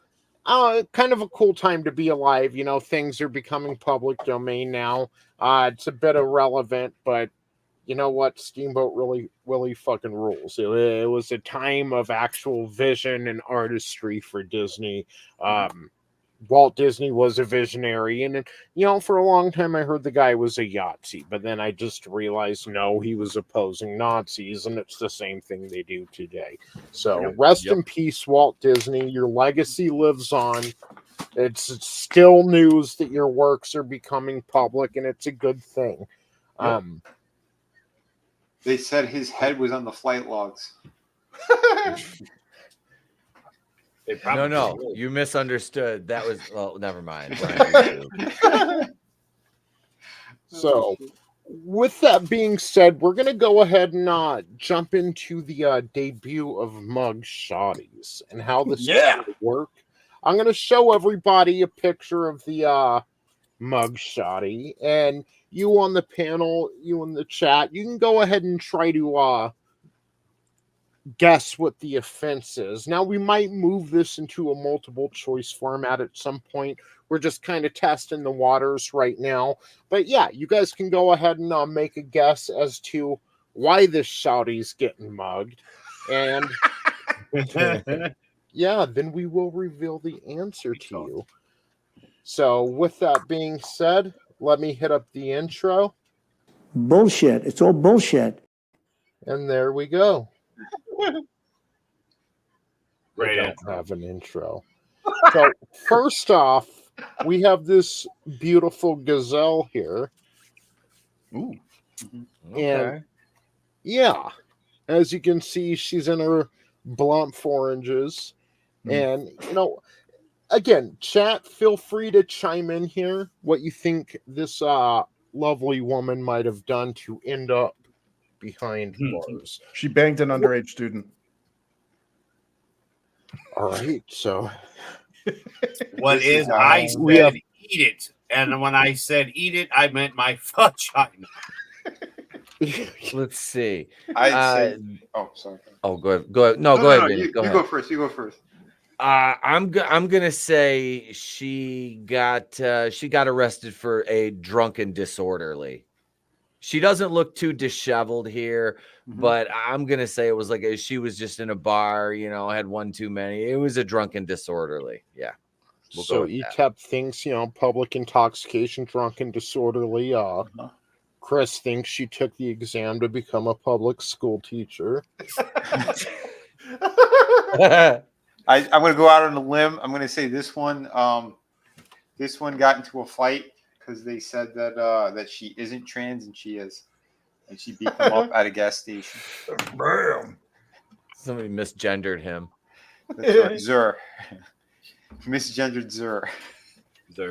kind of a cool time to be alive. You know, things are becoming public domain now. It's a bit irrelevant, but you know what? Steamboat really fucking rules. It was a time of actual vision and artistry for Disney. Walt Disney was a visionary, and you know, for a long time I heard the guy was a Yahtzee, but then I just realized no, he was opposing Nazis, and it's the same thing they do today. So rest in peace, Walt Disney. Your legacy lives on. It's still news that your works are becoming public, and it's a good thing. They said his head was on the flight logs. No, you misunderstood. That was, well, never mind. So, with that being said, we're going to go ahead and jump into the debut of Mug Shotties and how this will work. I'm going to show everybody a picture of the Mug Shotty, and you on the panel, you in the chat, you can go ahead and try to guess what the offense is. Now, we might move this into a multiple choice format at some point. We're just kind of testing the waters right now. But yeah, you guys can go ahead and make a guess as to why this shouty's getting mugged. And yeah, then we will reveal the answer to you. So with that being said, let me hit up the intro. Bullshit. It's all bullshit. And there we go. Right. I don't have an intro. So first off, we have this beautiful gazelle here. Ooh. And yeah, as you can see, she's in her blunt oranges. And, you know, again, chat, feel free to chime in here what you think this lovely woman might have done to end up behind bars. She banged an underage student. All right, so what is I said eat it, and when I said eat it, I meant my vagina. Let's see. I oh, sorry. Oh, go ahead. Go ahead. No, go ahead. You go ahead. go first. You go first. I'm gonna say she got arrested for a drunken disorderly. She doesn't look too disheveled here, but I'm gonna say it was like she was just in a bar, you know, had one too many. It was a drunken disorderly. Yeah. We'll so Etep thinks, you know, public intoxication, drunken disorderly. Chris thinks she took the exam to become a public school teacher. I'm going to go out on a limb. I'm going to say this one. This one got into a fight because they said that that she isn't trans and she is, and she beat them up at a gas station. Bam! Somebody misgendered him. That's right. Zur. Misgendered Zur.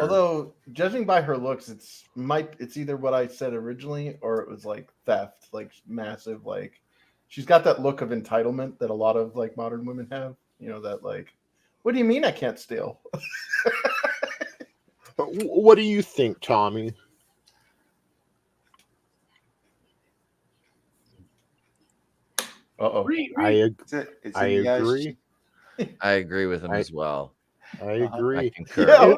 Although, judging by her looks, it's either what I said originally or it was like theft, like massive, like she's got that look of entitlement that a lot of like modern women have. You know, that like, what do you mean I can't steal? What do you think, Tommy? Uh-oh. I agree. I agree with him as well. I agree. I concur. Yeah.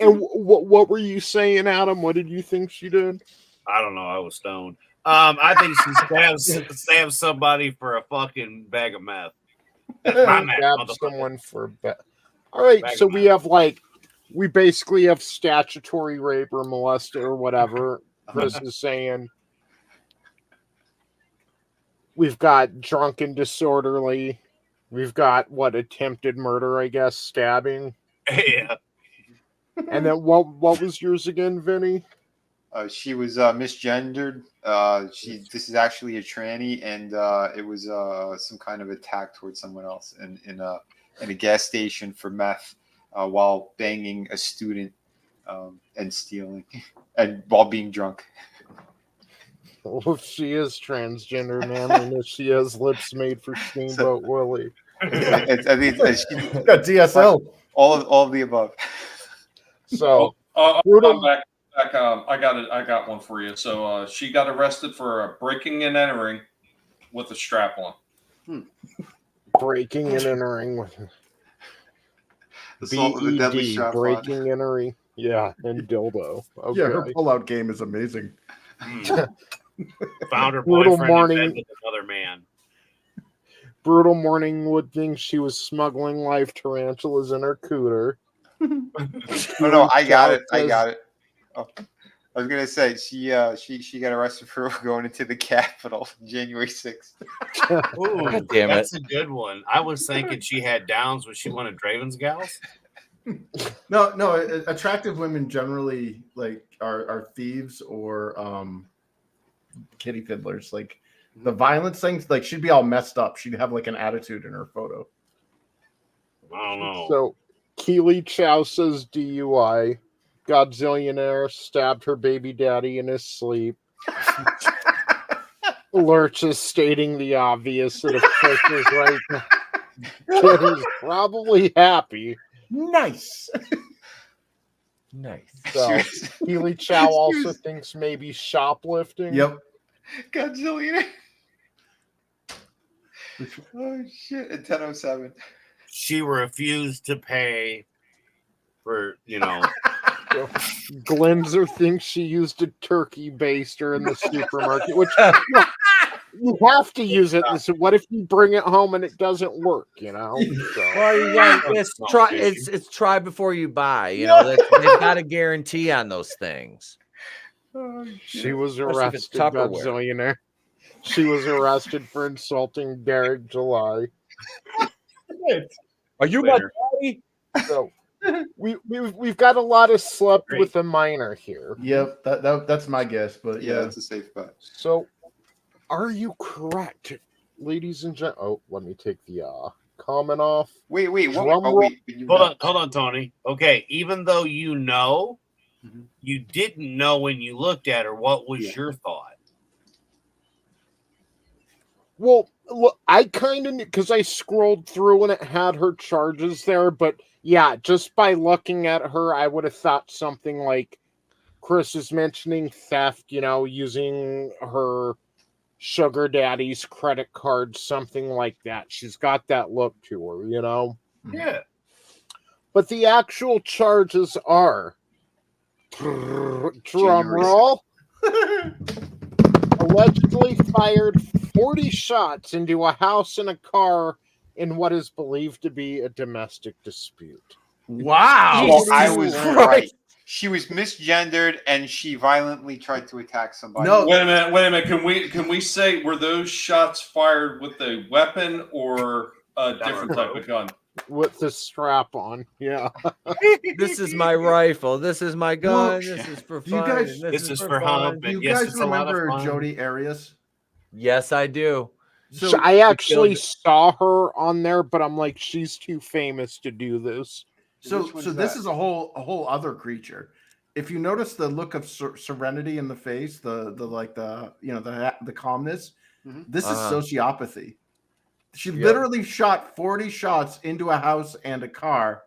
And what were you saying, Adam? What did you think she did? I don't know. I was stoned. I think she stabbed somebody for a fucking bag of meth. Grab someone for a bet. All right, so we basically have statutory rape or molested or whatever. Chris is saying we've got drunken disorderly. We've got attempted murder, I guess, stabbing. Yeah. And then what was yours again, Vinny? She was misgendered. This is actually a tranny, and it was some kind of attack towards someone else in a gas station for meth while banging a student and stealing and while being drunk. Well, if she is transgender, man, and if she has lips made for Steamboat Willie. I think got DSL. All of the above. So I'm back. I got one for you. So she got arrested for breaking and entering with a strap on. Breaking and entering with Assault with a deadly BED, strap on. breaking, entering, yeah, and dildo. Okay. Yeah, her pullout game is amazing. Found her Brutal boyfriend morning. in bed with another man. Brutal morning would think she was smuggling live tarantulas in her cooter. No, I got it. Oh, I was gonna say she got arrested for going into the Capitol January 6th. Ooh, God damn it. that's a good one. I was thinking she had downs when she one of Draven's gals. No, attractive women generally are thieves or kitty fiddlers. Like the violence things, like she'd be all messed up. She'd have like an attitude in her photo. I don't know. So Keely Chow says DUI. Godzillionaire stabbed her baby daddy in his sleep. Lurch is stating the obvious that if Chris is right, kid is probably happy. Nice. Nice. So Keely Chow also thinks maybe shoplifting. Yep. Godzillionaire. Oh shit! At 10:07. She refused to pay for, Glenzer thinks she used a turkey baster in the supermarket, which you have to use it. What if you bring it home and it doesn't work? So. Well, you got it's try before you buy. They've got a guarantee on those things. She was Especially if it's arrested, Tupperware. Godzillionaire. She was arrested for insulting Derek July. Are you my daddy? So we've got a lot of slept with a minor here. Yep, that's my guess, but Yeah, that's a safe bet. So, are you correct, ladies and gentlemen? Oh, let me take the comment off. Wait. Hold on, Tony. Okay, even though you didn't know when you looked at her, what was your thought? Well, look, I kind of, because I scrolled through and it had her charges there, but yeah, just by looking at her, I would have thought something like Chris is mentioning theft, using her sugar daddy's credit card, something like that. She's got that look to her, Yeah. But the actual charges are, drum roll, allegedly fired 40 shots into a house and a car in what is believed to be a domestic dispute. Wow. Well, I was right. She was misgendered and she violently tried to attack somebody. No. Wait a minute. Can we say, were those shots fired with a weapon or a different type of gun? With the strap on, yeah. This is my rifle. This is my gun. Well, this is for do you fun. guys- This is for fun. hump. Do you Yes, guys it's a lot of remember fun. Jodi Arias? Yes, I do. So I actually saw her on there, but I'm like, she's too famous to do this. So Which one's this that? is a whole other creature. If you notice the look of serenity in the face, the calmness, this is sociopathy. She literally shot 40 shots into a house and a car,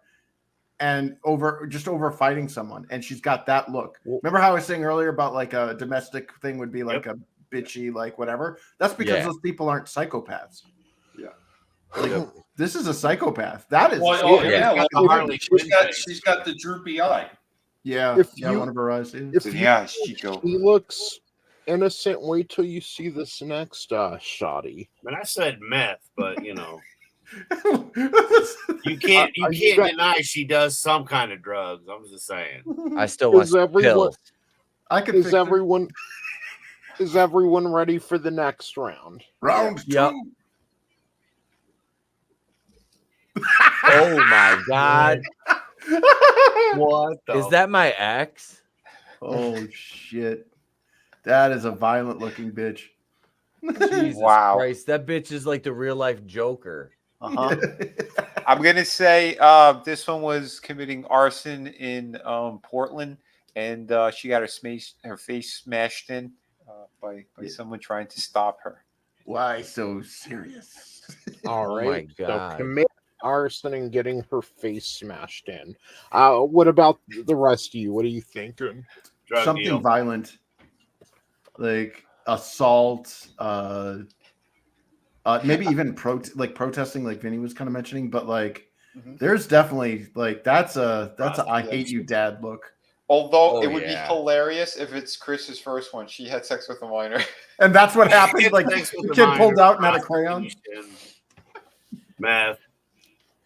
and over fighting someone, and she's got that look. Remember how I was saying earlier about like a domestic thing would be like a bitchy, like whatever? That's because those people aren't psychopaths. Yeah. Like, this is a psychopath. That is. She's got the droopy eye. Yeah, one of her eyes. He looks innocent. Wait till you see this next shoddy. I mean, I said meth, but you can't deny she does some kind of drugs. I'm just saying. I still want pills. Is everyone ready for the next round? Round two. Yep. Oh my God. What the Is that my ex? Oh shit. That is a violent looking bitch. Jesus Wow. Christ. That bitch is like the real life Joker. Uh-huh. I'm gonna say this one was committing arson in Portland, and she got her face smashed in by someone trying to stop her. Why so serious? All Oh right. my So God. commit arson and getting her face smashed in. What about the rest of you? What are you thinking? Drug Something deal. violent, like assault, maybe even protesting, like Vinny was kind of mentioning. But like, there's definitely like that's a I hate you, dad look. Although Oh, it would be yeah. hilarious if it's Chris's first one. She had sex with a minor. And that's what happened. Like Sex with the a kid minor, pulled out and had a crayon. prostitution, meth,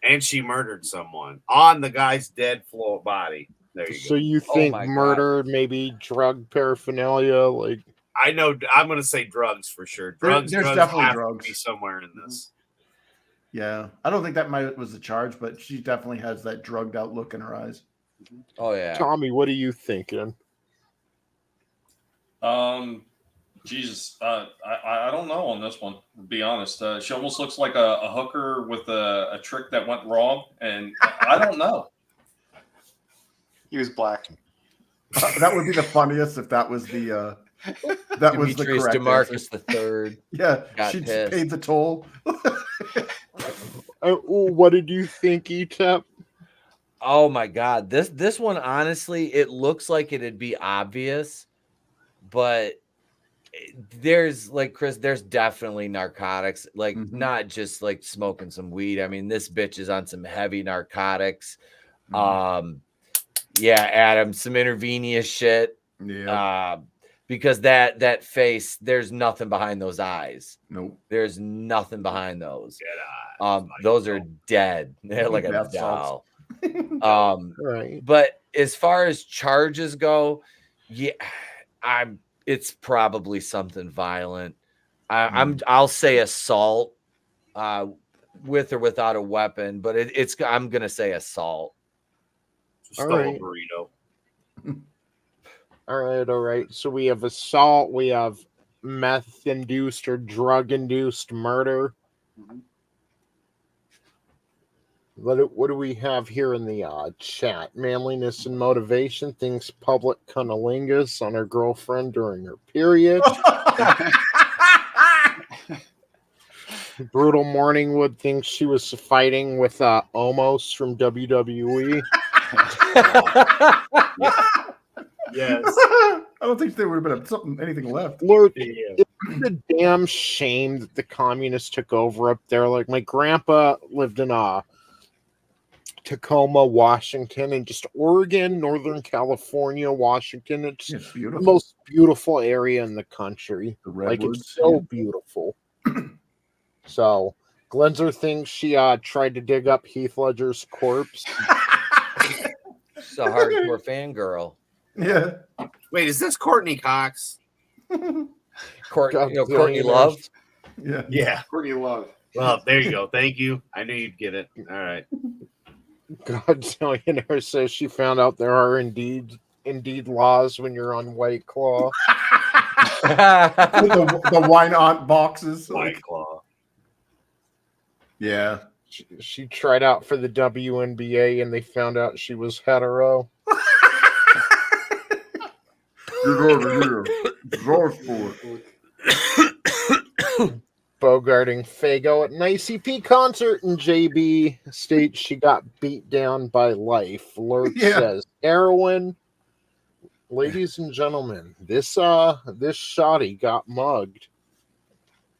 and she murdered someone on the guy's dead floor body. There you So go. you Oh think my God. murder, maybe drug paraphernalia, like I know. I'm going to say drugs for sure. Drugs. There's drugs definitely have drugs. to be somewhere in this. Yeah, I don't think that was the charge, but she definitely has that drugged out look in her eyes. Oh yeah. Tommy, what are you thinking? Jesus, I don't know on this one. To be honest, she almost looks like a hooker with a trick that went wrong, and I don't know. He was black. That would be the funniest if that was the that was the Demetrius correct DeMarcus answer. III. Yeah, got she pissed. paid the toll. What did you think, Etep? Oh my God. This one, honestly, it looks like it'd be obvious, but there's like Chris, there's definitely narcotics, like not just like smoking some weed. I mean, this bitch is on some heavy narcotics. Yeah, Adam, some intravenous shit. Yeah. Because that face, there's nothing behind those eyes. Nope. There's nothing behind those. Those are dead. They're like a Bath doll. salts. Right. But as far as charges go, yeah, it's probably something violent. I'll say assault, with or without a weapon, but I'm gonna say assault. Stole right. a burrito. All right. So we have assault, we have meth-induced or drug-induced murder. What do we have here in the chat? Manliness and motivation thinks public cunnilingus on her girlfriend during her period. Brutal Morningwood thinks she was fighting with Omos from WWE. Yes. I don't think there would have been anything left. Lord, it's a damn shame that the communists took over up there. Like, my grandpa lived in Tacoma, Washington, and just Oregon, Northern California, Washington. It's the most beautiful area in the country. Like, it's so beautiful. So, Glenzer thinks she tried to dig up Heath Ledger's corpse. She's a hardcore fangirl. Yeah. Wait, is this Courtney Cox? Courtney Love? Yeah. Yeah. Courtney Love. Well, there you go. Thank you. I knew you'd get it. All right. Godzillionaire says she found out there are indeed laws when you're on White Claw. the wine aunt boxes. White Claw. Yeah. She tried out for the WNBA and they found out she was hetero. Get over here. Draw sport. Bogarting Fago at an ICP concert in JB states she got beat down by life. Lurch says heroin. Ladies and gentlemen, this shotty got mugged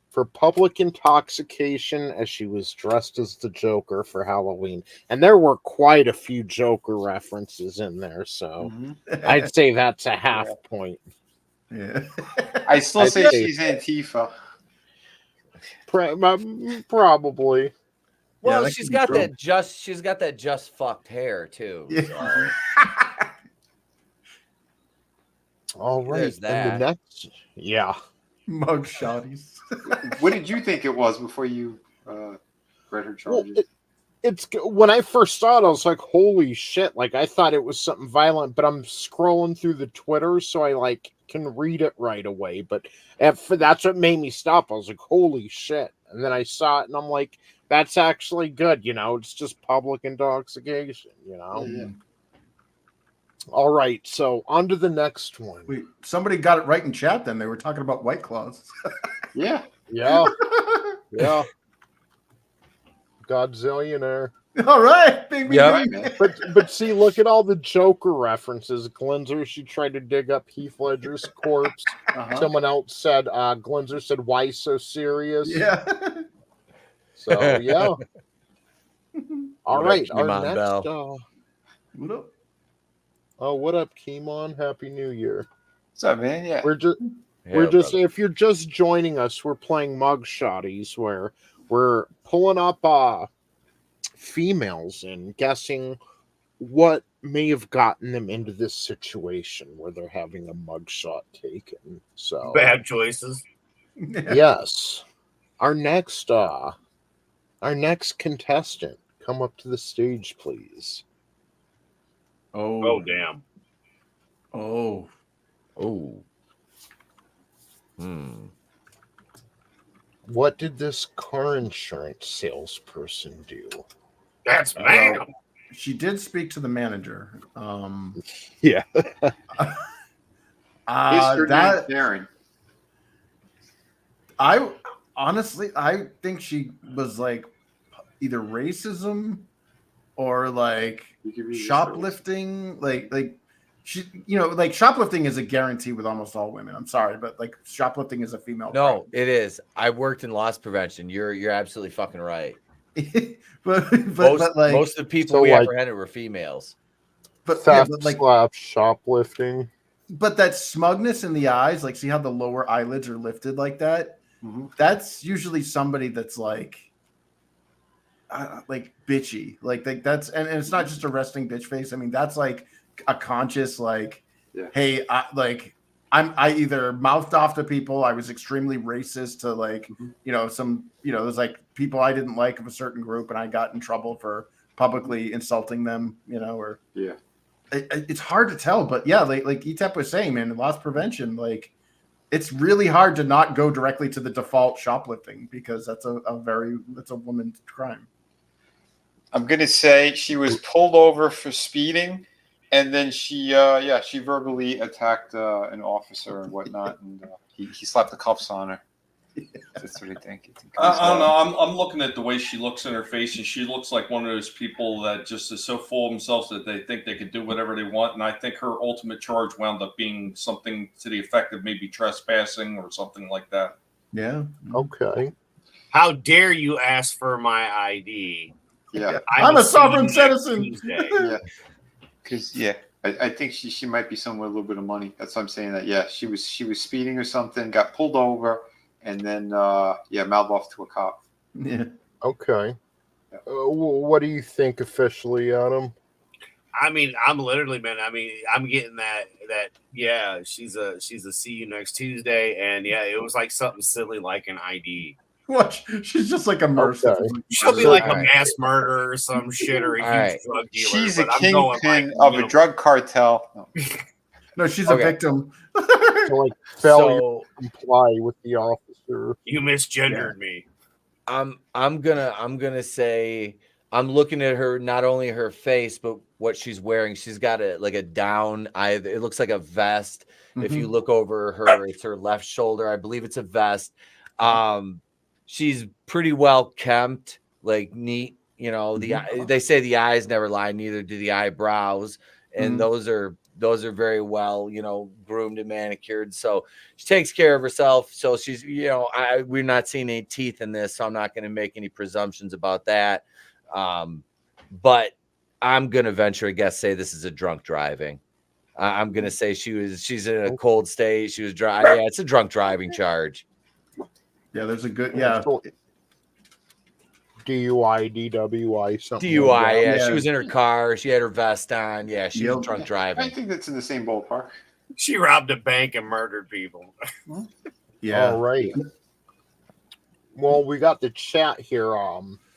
for public intoxication as she was dressed as the Joker for Halloween. And there were quite a few Joker references in there, so I'd say that's a half point. Yeah. I still say she's Antifa. Probably. Well, she's got that just fucked hair too. Yeah. So. All right. There's that. And the next, mug shotties. What did you think it was before you read her charges? it's when I first saw it, I was like, holy shit. Like, I thought it was something violent, but I'm scrolling through the Twitter, so I like can read it right away. But that's what made me stop. I was like, holy shit. And then I saw it and I'm like, that's actually good. You know, it's just public intoxication, you know? Yeah. All right. So on to the next one. Wait, somebody got it right in chat then. They were talking about White Claws. Yeah. Yeah. Yeah. Godzillionaire. All right. Bing, bing, Yep. bing. But see, look at all the Joker references. Glinzer, she tried to dig up Heath Ledger's corpse. Someone else said, Glinzer said, why so serious? Yeah. So, yeah. All What right. up, Our Kimon next. Bell? What up? Oh, what up, Kimon? Happy New Year. What's up, man? Yeah. We're just, brother. if you're just joining us, we're playing Mugshotties, where we're pulling up females and guessing what may have gotten them into this situation where they're having a mugshot taken. So Bad choices. yes. Our next contestant, come up to the stage, please. Oh damn. Oh. What did this car insurance salesperson do? That's ma'am. She did speak to the manager. Yeah. Mr. That Darren. I honestly, I think she was like either racism or like shoplifting. Like she, you know, like shoplifting is a guarantee with almost all women. I'm sorry, but like shoplifting is a female. No, it is. I worked in loss prevention. You're absolutely fucking right. but like most of the people we apprehended were females. But theft, but like slap, shoplifting. But that smugness in the eyes, like see how the lower eyelids are lifted like that? That's usually somebody that's like bitchy. Like that's and it's not just a resting bitch face. I mean, that's like a conscious like, hey, I either mouthed off to people, I was extremely racist to like, there's like people I didn't like of a certain group and I got in trouble for publicly insulting them, or it's hard to tell, but yeah, like Etep was saying, man, in loss prevention, like it's really hard to not go directly to the default shoplifting because that's a woman's crime. I'm gonna say she was pulled over for speeding, and then she verbally attacked an officer and whatnot, and he slapped the cuffs on her. That's what I think. I don't know. I'm looking at the way she looks in her face, and she looks like one of those people that just is so full of themselves that they think they can do whatever they want. And I think her ultimate charge wound up being something to the effect of maybe trespassing or something like that. Yeah. Okay. How dare you ask for my ID? Yeah. I'm a sovereign citizen. Yeah. Because I think she might be somewhere with a little bit of money. That's why I'm saying that. Yeah, she was speeding or something, got pulled over, and then mouthed off to a cop. Yeah. Okay. Yeah. What do you think officially, Adam? I mean, I'm literally, man. I mean, I'm getting that. Yeah, she's a see you next Tuesday, and yeah, it was like something silly like an ID. What? She's just like a merciful. Okay. She'll be like a mass murderer or some shit, or a huge drug dealer. She's a kingpin of a drug cartel. No, she's a victim. So, like, failure to comply with the officer. You misgendered me. I'm gonna say I'm looking at her, not only her face but what she's wearing. She's got a down. It looks like a vest. If you look over her, it's her left shoulder. I believe it's a vest. She's pretty well kempt, like neat. They say the eyes never lie, neither do the eyebrows, and those are very well, groomed and manicured. So she takes care of herself. So she's, we're not seeing any teeth in this, so I'm not going to make any presumptions about that. But I'm going to venture a guess, say this is a drunk driving. I'm going to say she's in a cold state. She was driving. Yeah, it's a drunk driving charge. Yeah, there's a good DUI, DWI, something. DUI, like yeah. She was in her car. She had her vest on. Yeah, she was drunk driving. I think that's in the same ballpark. She robbed a bank and murdered people. Yeah. All right. Well, we got the chat here.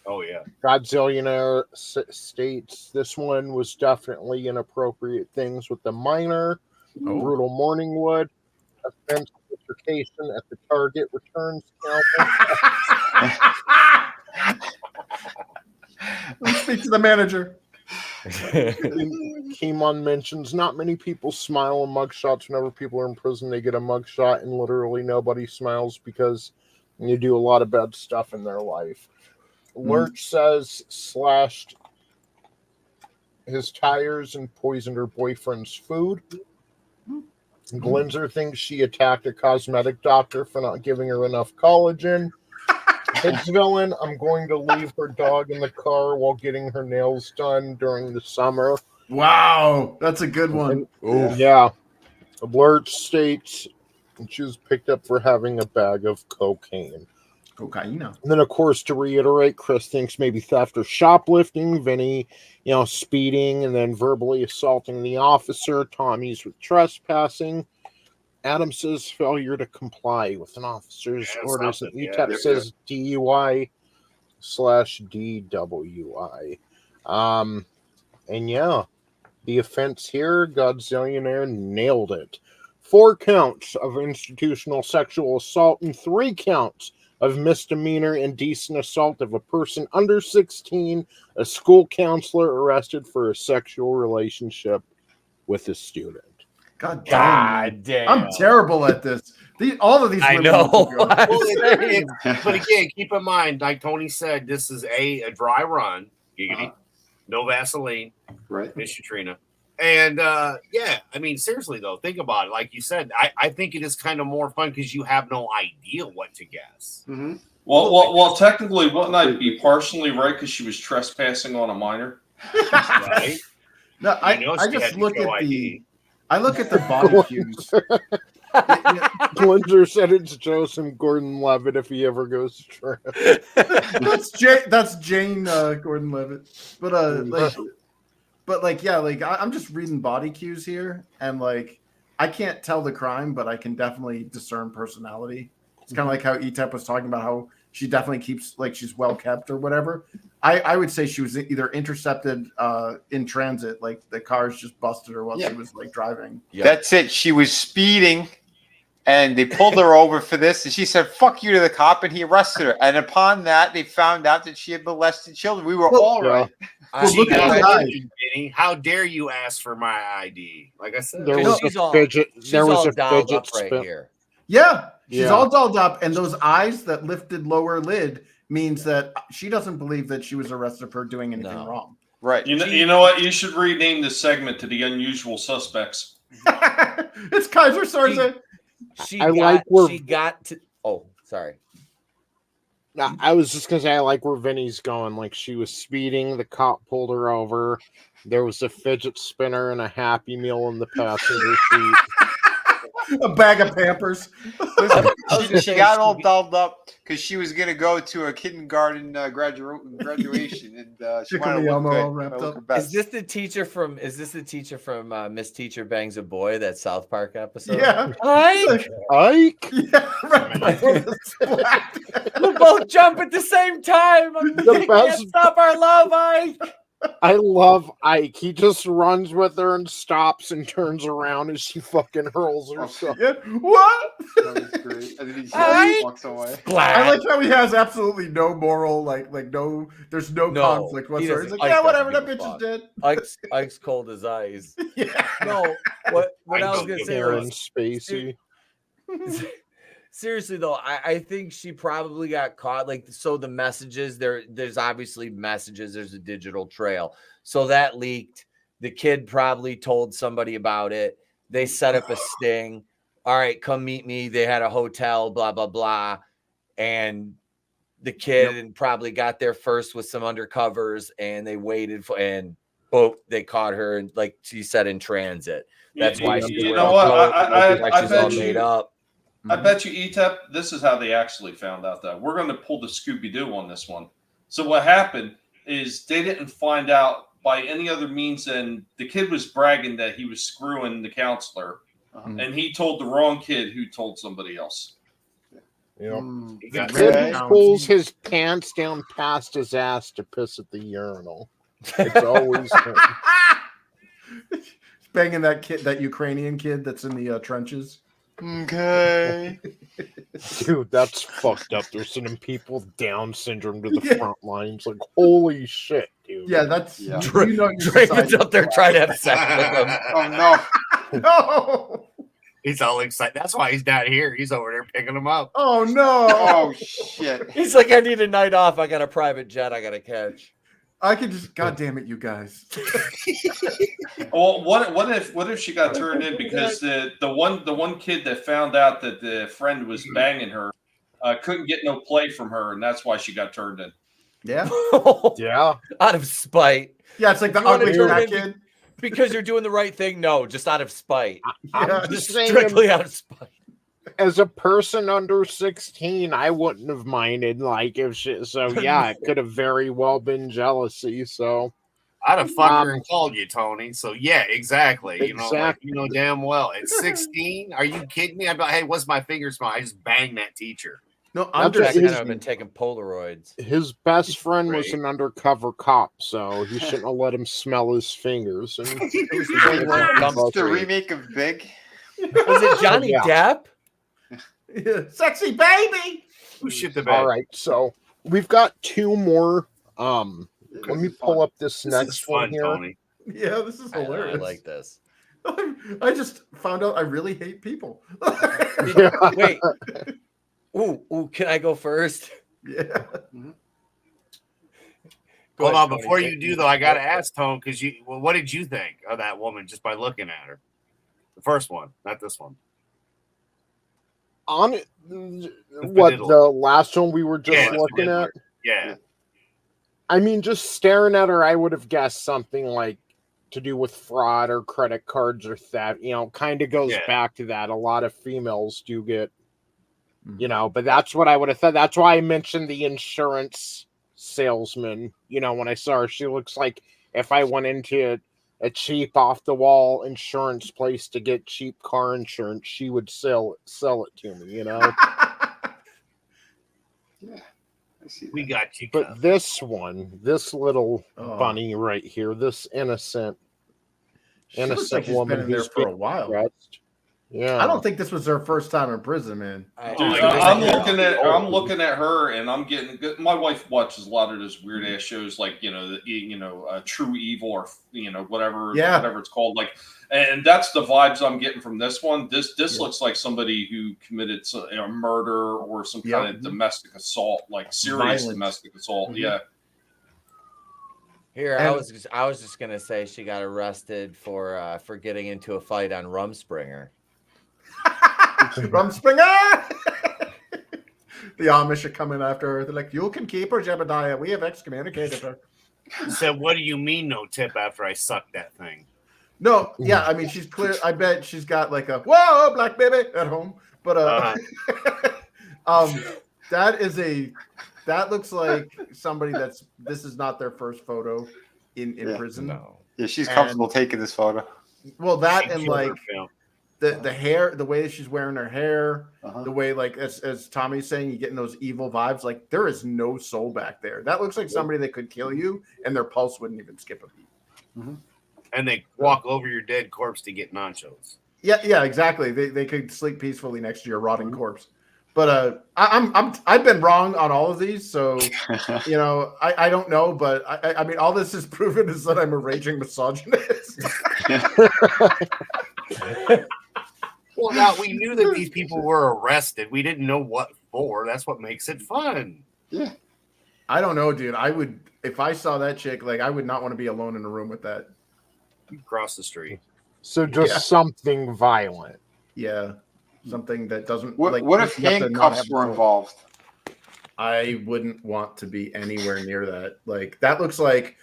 Oh, yeah. Godzillionaire states this one was definitely inappropriate things with the minor. Oh. Brutal Morningwood. Offense altercation at the Target returns counter. Let's speak to the manager. Kimon mentions not many people smile on mugshots. Whenever people are in prison, they get a mugshot, and literally nobody smiles because you do a lot of bad stuff in their life. Lurch says slashed his tires and poisoned her boyfriend's food. Glenzer thinks she attacked a cosmetic doctor for not giving her enough collagen. Hits villain, I'm going to leave her dog in the car while getting her nails done during the summer. Wow, that's a good one. Yeah. Lurch states she was picked up for having a bag of cocaine. Cocaine. And then, of course, to reiterate, Chris thinks maybe theft or shoplifting. Vinny, speeding and then verbally assaulting the officer. Tommy's with trespassing. Adam says failure to comply with an officer's orders. And Etep says DUI/DWI. And yeah, the offense here, Godzillionaire nailed it. 4 counts of institutional sexual assault and 3 counts of misdemeanor indecent assault of a person under 16, a school counselor arrested for a sexual relationship with a student. God damn. I'm terrible at this. All of these. I know. But again, keep in mind, like Tony said, this is a dry run. Giggity. No Vaseline. Right. Miss Katrina. And seriously though, think about it. Like you said, I think it is kind of more fun because you have no idea what to guess. Mm-hmm. Well, technically, wouldn't I be partially right because she was trespassing on a minor? Right? No, I just look at I look at the body cues. Glenzer said it's Joseph Gordon-Levitt if he ever goes to trial. That's Jane Gordon-Levitt. But I'm just reading body cues here, and I can't tell the crime, but I can definitely discern personality. It's kind of like how Etep was talking about how she definitely keeps she's well kept or whatever. I would say she was either intercepted in transit, like the car's just busted her while she was driving. Yep. That's it. She was speeding, and they pulled her over for this, and she said, "Fuck you" to the cop, and he arrested her. And upon that, they found out that she had molested children. We were all right. Look at Vinny. How dare you ask for my ID? Like I said, there was a fidget right here. Yeah, she's all dolled up, and those eyes that lifted lower lid means that she doesn't believe that she was arrested for doing anything wrong. Right. You know what? You should rename this segment to the unusual suspects. It's Kaiser Soze. She got to. Oh, sorry. No, I was just gonna say I like where Vinny's going. Like she was speeding, the cop pulled her over. There was a fidget spinner and a Happy Meal in the passenger seat. A bag of Pampers. She got all dolled up because she was going to go to a kindergarten graduation, and she wanted to look good. Is this the teacher from Miss Teacher Bangs a Boy, that South Park episode? Yeah. Ike. Yeah, right. We'll both jump at the same time. We can't stop our love, Ike. I love Ike. He just runs with her and stops and turns around as she fucking hurls herself. Yeah. What? That was great. And then he walks away. I like how he has absolutely no moral, there's no conflict whatsoever. He's like, yeah, whatever, that bitch is dead. Ike's cold as ice. Yeah. No, what I was gonna say was Spacey. Seriously though, I think she probably got caught. So the messages there's obviously messages. There's a digital trail, so that leaked. The kid probably told somebody about it. They set up a sting. All right, come meet me. They had a hotel, blah blah blah, and the kid probably got there first with some undercovers, and they waited for and boom, they caught her, and like she said, in transit. That's why she's you know what? She's all made up. I bet you, Etep, this is how they actually found out that. We're going to pull the Scooby-Doo on this one. So what happened is they didn't find out by any other means than the kid was bragging that he was screwing the counselor, and he told the wrong kid who told somebody else. You know, He the got kid red who pounds. pulls his pants down past his ass to piss at the urinal. It's always him. Banging that kid, that Ukrainian kid that's in the trenches. Okay. Dude, that's fucked up. They're sending people with Down syndrome to the front lines. Like, holy shit, dude. Yeah, that's Yeah. you know your Draven's society- up there trying to have sex with them. Oh no. No. He's all excited. That's why he's not here. He's over there picking them up. Oh no. Oh shit. He's like, I need a night off. I got a private jet I got to catch. I could just, God damn it, you guys. Well, what if she got turned in because the one kid that found out that the friend was banging her couldn't get no play from her, and that's why she got turned in. Yeah. Yeah. Out of spite. Yeah, it's like the You wanna ugly turn fat in- kid. Because you're doing the right thing? No, just out of spite. I'm Yeah. just Just saying, strictly out of spite. as a person under 16, I wouldn't have minded, like, if shit. So, yeah, it could have very well been jealousy. So, I'd have fucked her and called you, Tony. So yeah, exactly. You know, like, Exactly. you know damn well. At 16, are you kidding me? I'd be like, hey, what's my finger smell? I just banged that teacher. No, I'm under just- Back then, his- I've been taking Polaroids. his best friend was Great. an undercover cop, so he shouldn't have let him smell his fingers. And It's the remake of Big. Was it Johnny Yeah. Depp? Yeah. Sexy baby. Who shit the bed? all right, so we've got two more. Let me pull up this This next is one fun, here. Tony. Yeah, this is I hilarious. like this. I just found out I really hate people. Yeah. Wait. Ooh, can I go first? Yeah. Go Hold ahead, on, Tony. before you do though, I gotta ask Tone because what did you think of that woman just by looking at her? The first one, not this one. On what Fiddle. the last one we were just Yeah, the looking Fiddler. at. Yeah, I mean, just staring at her, I would have guessed something like to do with fraud or credit cards or theft. You know, kind of goes Yeah. back to that. A lot of females do get, you know, but that's what I would have thought. That's why I mentioned the insurance salesman. You know, when I saw her, she looks like if I went into a cheap off the wall insurance place to get cheap car insurance, she would sell it to me, you know. Yeah. I see we that. got you. But this one, this little Oh. bunny right here, this innocent She looks innocent like she's woman been in there who's for a being while. arrested. Yeah. I don't think this was her first time in prison, man. Dude, my I'm God. looking at her, and I'm getting. My wife watches a lot of those weird ass shows, like True Evil or whatever it's called. Like, and that's the vibes I'm getting from this one. This looks like somebody who committed a murder or some kind of domestic assault, like serious Violence. domestic assault. Mhm. Yeah. Here, And- I was just gonna say she got arrested for getting into a fight on Rumspringer. Rumspringer! The Amish are coming after her. They're like, you can keep her, Jebediah. We have excommunicated her. He said, "What do you mean, no tip?" After I sucked that thing. No, yeah, I mean, she's clear. I bet she's got like a, whoa, black baby at home. But, that looks like somebody this is not their first photo in Yeah. prison. No. Yeah, she's comfortable taking this photo. Well, that She and killed like her film. the hair, the way she's wearing her hair, Uh-huh. the way like as Tommy's saying, you getting those evil vibes. Like there is no soul back there. That looks like somebody that could kill you, and their pulse wouldn't even skip a beat. And they walk over your dead corpse to get nachos. Yeah, exactly. They could sleep peacefully next to your rotting corpse. But I've been wrong on all of these, so you know I don't know, but I mean all this is proven is that I'm a raging misogynist. Well, now we knew that these people were arrested. We didn't know what for. That's what makes it fun. Yeah. I don't know, dude. I would if I saw that chick, like I would not want to be alone in a room with that. Cross the street. So just something violent. Yeah, something that doesn't. What if you have to not handcuffs have were soul. involved? I wouldn't want to be anywhere near that. Like that looks like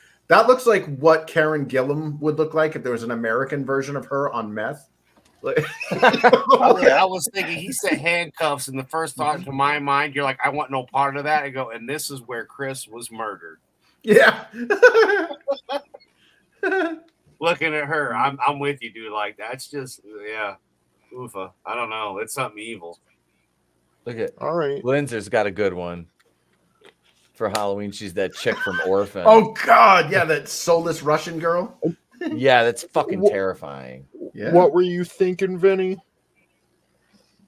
what Karen Gillan would look like if there was an American version of her on meth. Like, Okay, I was thinking he said handcuffs, and the first thought into my mind, you're like, I want no part of that. I go, and this is where Chris was murdered. yeah. Looking at her, I'm with you, dude. Like that's just oofa. I don't know. It's something evil. Look at All right. Lindsay's got a good one for Halloween. She's that chick from Orphan. Oh God, yeah, that soulless Russian girl. Yeah, that's fucking terrifying. Yeah. What were you thinking, Vinny?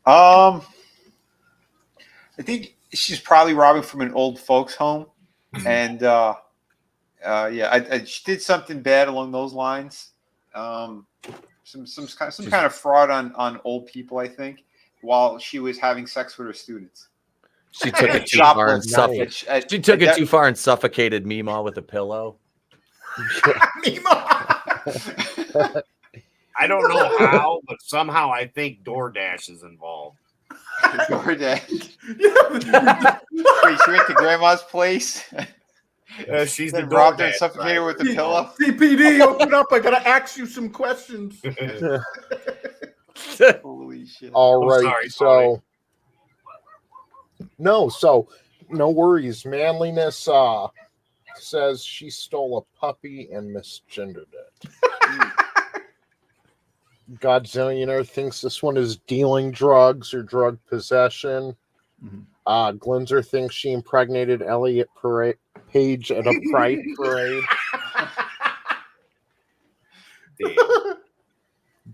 I think she's probably robbing from an old folks home, and she did something bad along those lines. Some kind of fraud on old people, I think, while she was having sex with her students. She took it too far and suffocated. She took it too far and suffocated Meemaw with a pillow. Meemaw. I don't know how, but somehow I think DoorDash is involved. DoorDash. Wait, she went to grandma's place. She's the robbed her and DoorDash suffocated her with a pillow. CPD, open up! I gotta ask you some questions. Holy shit! All right, sorry, so no worries. Manliness says she stole a puppy and misgendered it. Godzillionaire thinks this one is dealing drugs or drug possession. Glinzer thinks she impregnated Elliot Page at a pride parade.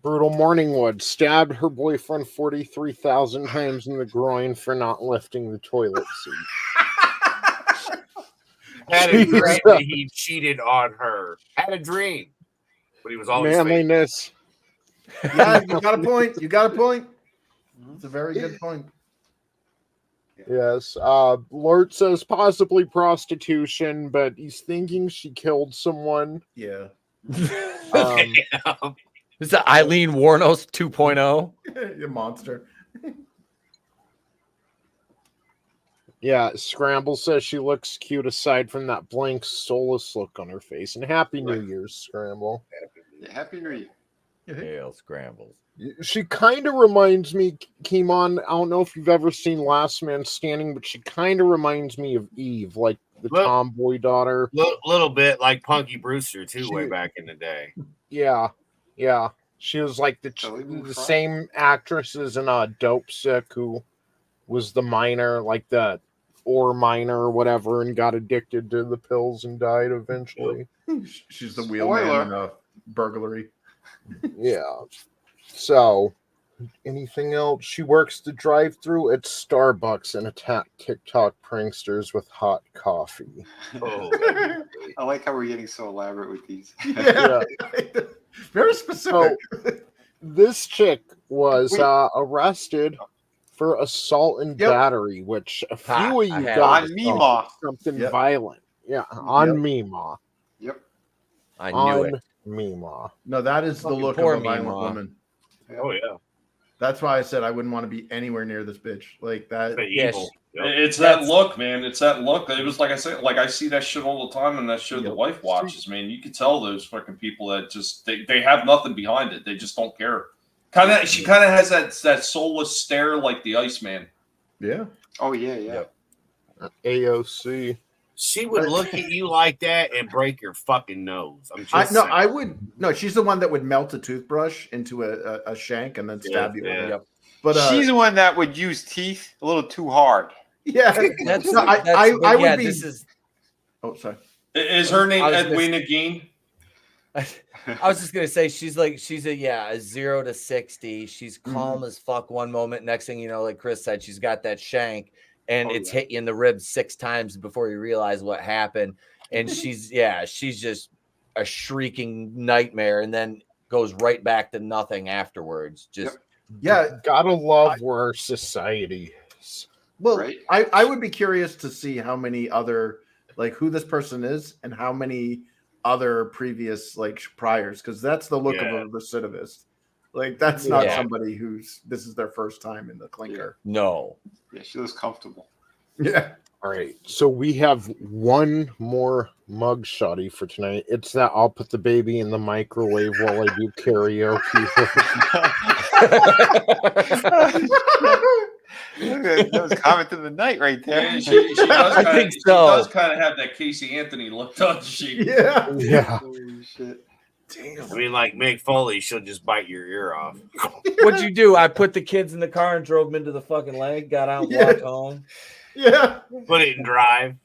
Brutal Morningwood stabbed her boyfriend 43,000 times in the groin for not lifting the toilet seat. Had a dream that he cheated on her. Had a dream, but he was always Manliness. Yeah, you got a point. You got a point. It's a very good point. Yes. Lord says possibly prostitution, but he's thinking she killed someone. Yeah. Is that Eileen Warnos 2.0? You monster. Yeah, Scramble says she looks cute aside from that blank, soulless look on her face. And Happy New Year, Scramble. Yeah, Happy New Year. Hail Scrambles. She kind of reminds me, Kimon, I don't know if you've ever seen Last Man Standing, but she kind of reminds me of Eve, like the tomboy daughter. Little bit like Punky Brewster, too, way back in the day. Yeah. She was like the same actress as in Dope Sick, who was the miner, like the ore miner or whatever, and got addicted to the pills and died eventually. She's the wheelman in a burglary. Yeah. So, anything else? She works the drive-thru at Starbucks and attack TikTok pranksters with hot coffee. Oh, I like how we're getting so elaborate with these. Yeah. Very specific. So, this chick was arrested for assault and battery, which a few of you got on Meemaw. Something violent. Yeah, on Meemaw. Yep. I knew it. Meemaw. No, that is the look of a violent woman. Oh, yeah. That's why I said I wouldn't want to be anywhere near this bitch. Like that. It's that look, man. It's that look. It was like I said, like I see that shit all the time, and that show the wife watches, man. You can tell those fucking people that just they have nothing behind it. They just don't care. She kind of has that soulless stare like the Iceman. Yeah. Oh yeah. AOC. She would look at you like that and break your fucking nose. I'm just saying. I would. No, she's the one that would melt a toothbrush into a shank and then stab you with it. Yep. But she's the one that would use teeth a little too hard. Yeah, I would be. This is. Oh, sorry. Is her name Edwina Geen? I was just gonna say she's a 0 to 60. She's calm as fuck one moment. Next thing you know, like Chris said, she's got that shank and it's hit you in the ribs 6 times before you realize what happened. And she's just a shrieking nightmare, and then goes right back to nothing afterwards. Just gotta love where our society is. Well, I would be curious to see how many other, like, who this person is and how many other previous priors, because that's the look of a recidivist. Like, that's not somebody this is their first time in the clinker. No. Yeah, she looks comfortable. Yeah. All right, so we have one more mug shotty for tonight. It's that I'll put the baby in the microwave while I do karaoke. That was comment of the night right there. Yeah, she does kind of have that Casey Anthony look, doesn't she? Yeah. Yeah. Holy shit. I mean, like Mick Foley, she'll just bite your ear off. What'd you do? I put the kids in the car and drove them into the fucking lake, got out and walked home. Yeah. Put it in drive.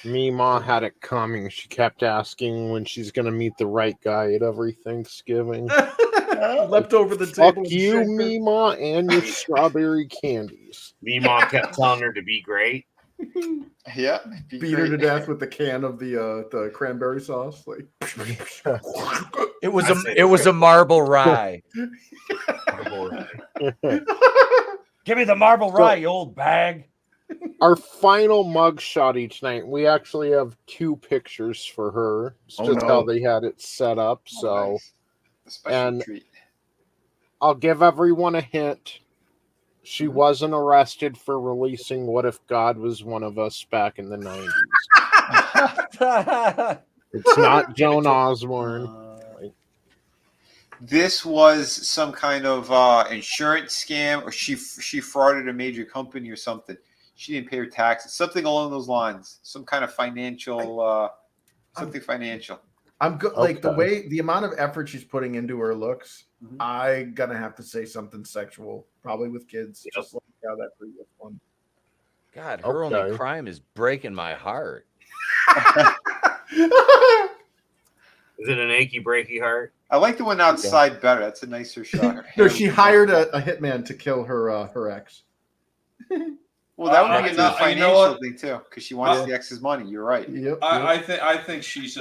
Me ma had it coming. She kept asking when she's gonna meet the right guy at every Thanksgiving. Left over the Fuck table. you, me ma, and your strawberry candies. Me mom kept telling her to be great. Yeah. Beat her to death with the can of the cranberry sauce. Like It was a marble rye. Give me the marble rye, you old bag. Our final mugshot each night. We actually have 2 pictures for her. It's just how they had it set up. So, nice. A special treat. I'll give everyone a hint. She wasn't arrested for releasing "What If God Was One of Us" back in the 90s. It's not Joan Osborne. This was some kind of insurance scam, or she frauded a major company or something. She didn't pay her taxes, something along those lines. Some kind of financial, something financial. I'm good. Like the amount of effort she's putting into her looks, I'm gonna have to say something sexual, probably with kids, just like how that previous one. God, her only crime is breaking my heart. Is it an achy breaky heart? I like the one outside better. That's a nicer shot. No, she hired a hitman to kill her ex. Well, that would be another financial thing too, because she wants the ex's money. You're right. Yep. I think she's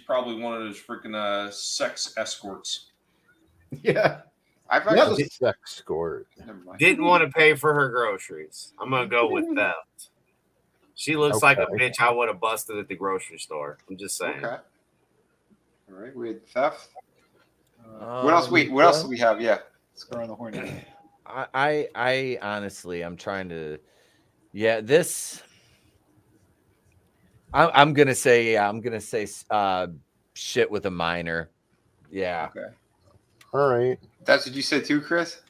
probably one of those freaking sex escorts. Yeah. I've actually sex escort. Didn't want to pay for her groceries. I'm gonna go with theft. She looks like a bitch I would have busted at the grocery store. I'm just saying. Okay. All right, we had theft. What else? What else do we have? Yeah, let's go around the horn. I honestly, I'm trying to. Yeah, this. I'm gonna say shit with a minor. Yeah. Okay. All right. That's what you said too, Chris.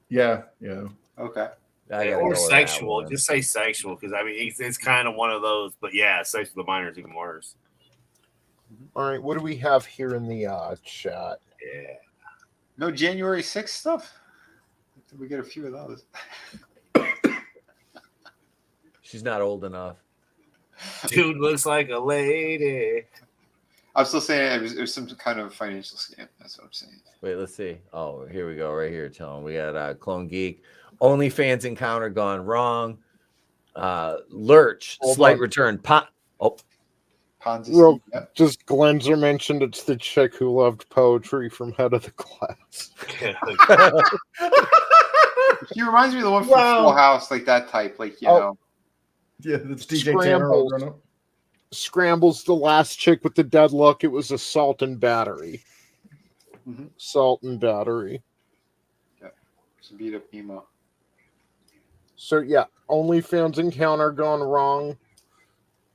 Yeah. Okay. Or sexual. Just say sexual, because I mean it's kind of one of those. But yeah, sex with a minor is even worse. All right. What do we have here in the chat? Yeah. No January 6th stuff. We get a few of those. She's not old enough. Dude looks like a lady. I'm still saying it was some kind of financial scam. That's what I'm saying. Wait, let's see. Oh, here we go. Right here, tell him we got Clone Geek. OnlyFans encounter gone wrong. Lurch, slight return. Ponzi. Just Glenzer mentioned it's the chick who loved poetry from Head of the Class. She reminds me of the one from Full House, like that type, like you know. Yeah, that's DJ Tanner. Scrambles, the last chick with the dead look. It was assault and battery. Assault and battery. Yeah, some beat up emo. So yeah, OnlyFans encounter gone wrong.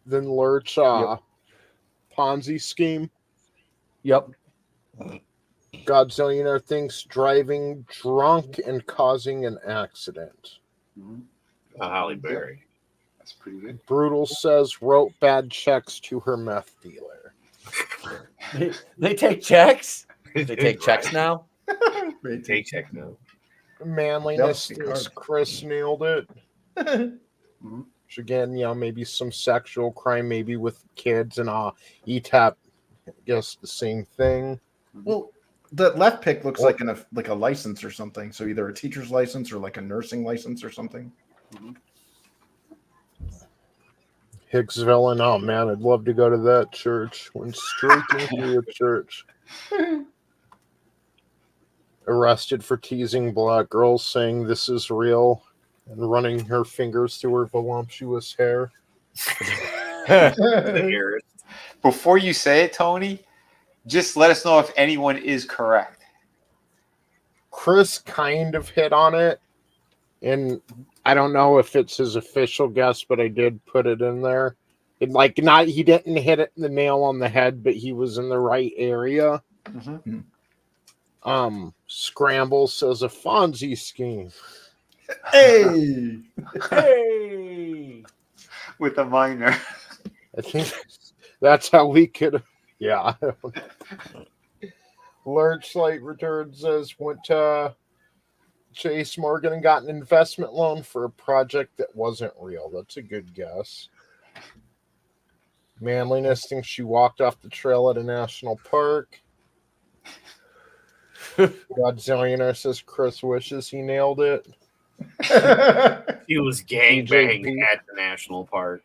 Then Lurch, Ponzi scheme. Yep. Godzillionaire thinks driving drunk and causing an accident. Holly Berry. That's pretty good. Brutal says wrote bad checks to her meth dealer. They take checks? They take checks now? They take checks now. Manliness thinks Chris nailed it. Which again, maybe some sexual crime, maybe with kids, and Etep, I guess the same thing. Well, the left pick looks like a license or something. So either a teacher's license or like a nursing license or something. Hicksville, and oh man, I'd love to go to that church. Went straight into a church. Arrested for teasing black girls, saying this is real, and running her fingers through her voluptuous hair. Before you say it, Tony, just let us know if anyone is correct. Chris kind of hit on it, and I don't know if it's his official guess, but I did put it in there. He didn't hit the nail on the head, but he was in the right area. Scramble says a Fonzie scheme. Hey, with a minor. I think That's how we could. Yeah. Large Slate Return says went to Chase Morgan and got an investment loan for a project that wasn't real. That's a good guess. Manliness thinks she walked off the trail at a national park. Godzillionaire says Chris wishes he nailed it. He was gangbanging at the national park.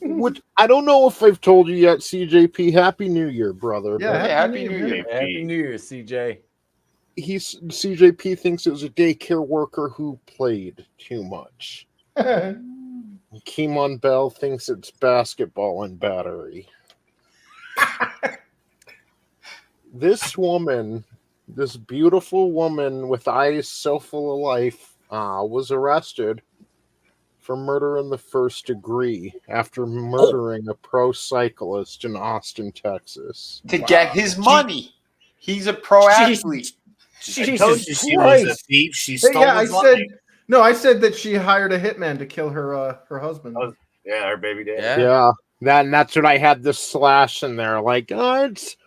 Which I don't know if I've told you yet, CJP. Happy New Year, brother. Yeah, Happy New Year. Happy New Year, CJ. CJP thinks it was a daycare worker who played too much. Keemon Bell thinks it's basketball and battery. This woman, this beautiful woman with eyes so full of life, was arrested for murder in the first degree after murdering a pro cyclist in Austin, Texas. To get his money. He's a pro athlete. I told you she was a thief. She stole his money. I said that she hired a hitman to kill her husband. Oh, yeah, her baby dad. Yeah. That's what I had the slash in there. Like, it's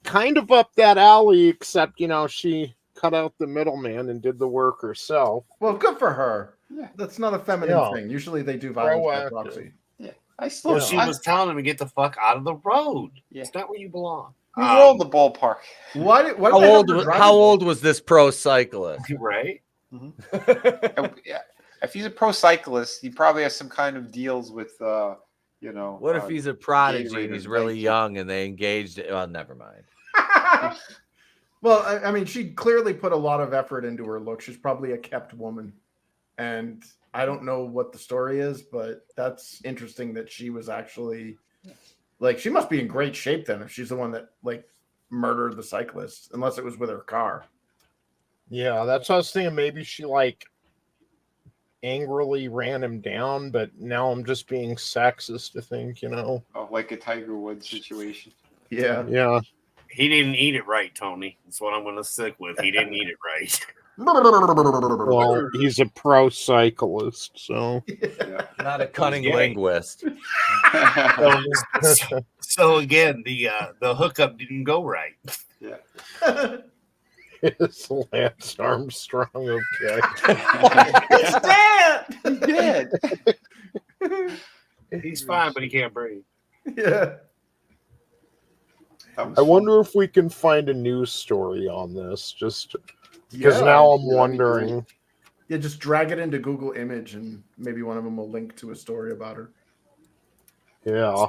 kind of up that alley, except, she cut out the middleman and did the work herself. Well, good for her. Yeah. That's not a feminine thing. Usually they do violence by proxy. Yeah. She was telling him to get the fuck out of the road. Yeah. It's not where you belong. We rolled the ballpark. How old was this pro cyclist? Right? Mm-hmm. Yeah. If he's a pro cyclist, he probably has some kind of deals with, What if he's a prodigy and he's really young and they engaged? Well, never mind. Well, I mean, she clearly put a lot of effort into her look. She's probably a kept woman. And I don't know what the story is, but that's interesting that she was actually she must be in great shape then if she's the one that murdered the cyclist, unless it was with her car. Yeah, that's what I was thinking. Maybe she angrily ran him down, but now I'm just being sexist to think, Oh, like a Tiger Woods situation. Yeah. Yeah. He didn't eat it right, Tony. That's what I'm going to stick with. He didn't eat it right. Well, he's a pro cyclist, so not a cunning linguist. So again, the hookup didn't go right. Yeah. It's Lance Armstrong. Okay. He's dead. He's dead. He's fine, but he can't breathe. Yeah. I wonder if we can find a news story on this, just because now I'm wondering. Yeah, just drag it into Google Image, and maybe one of them will link to a story about her. Yeah.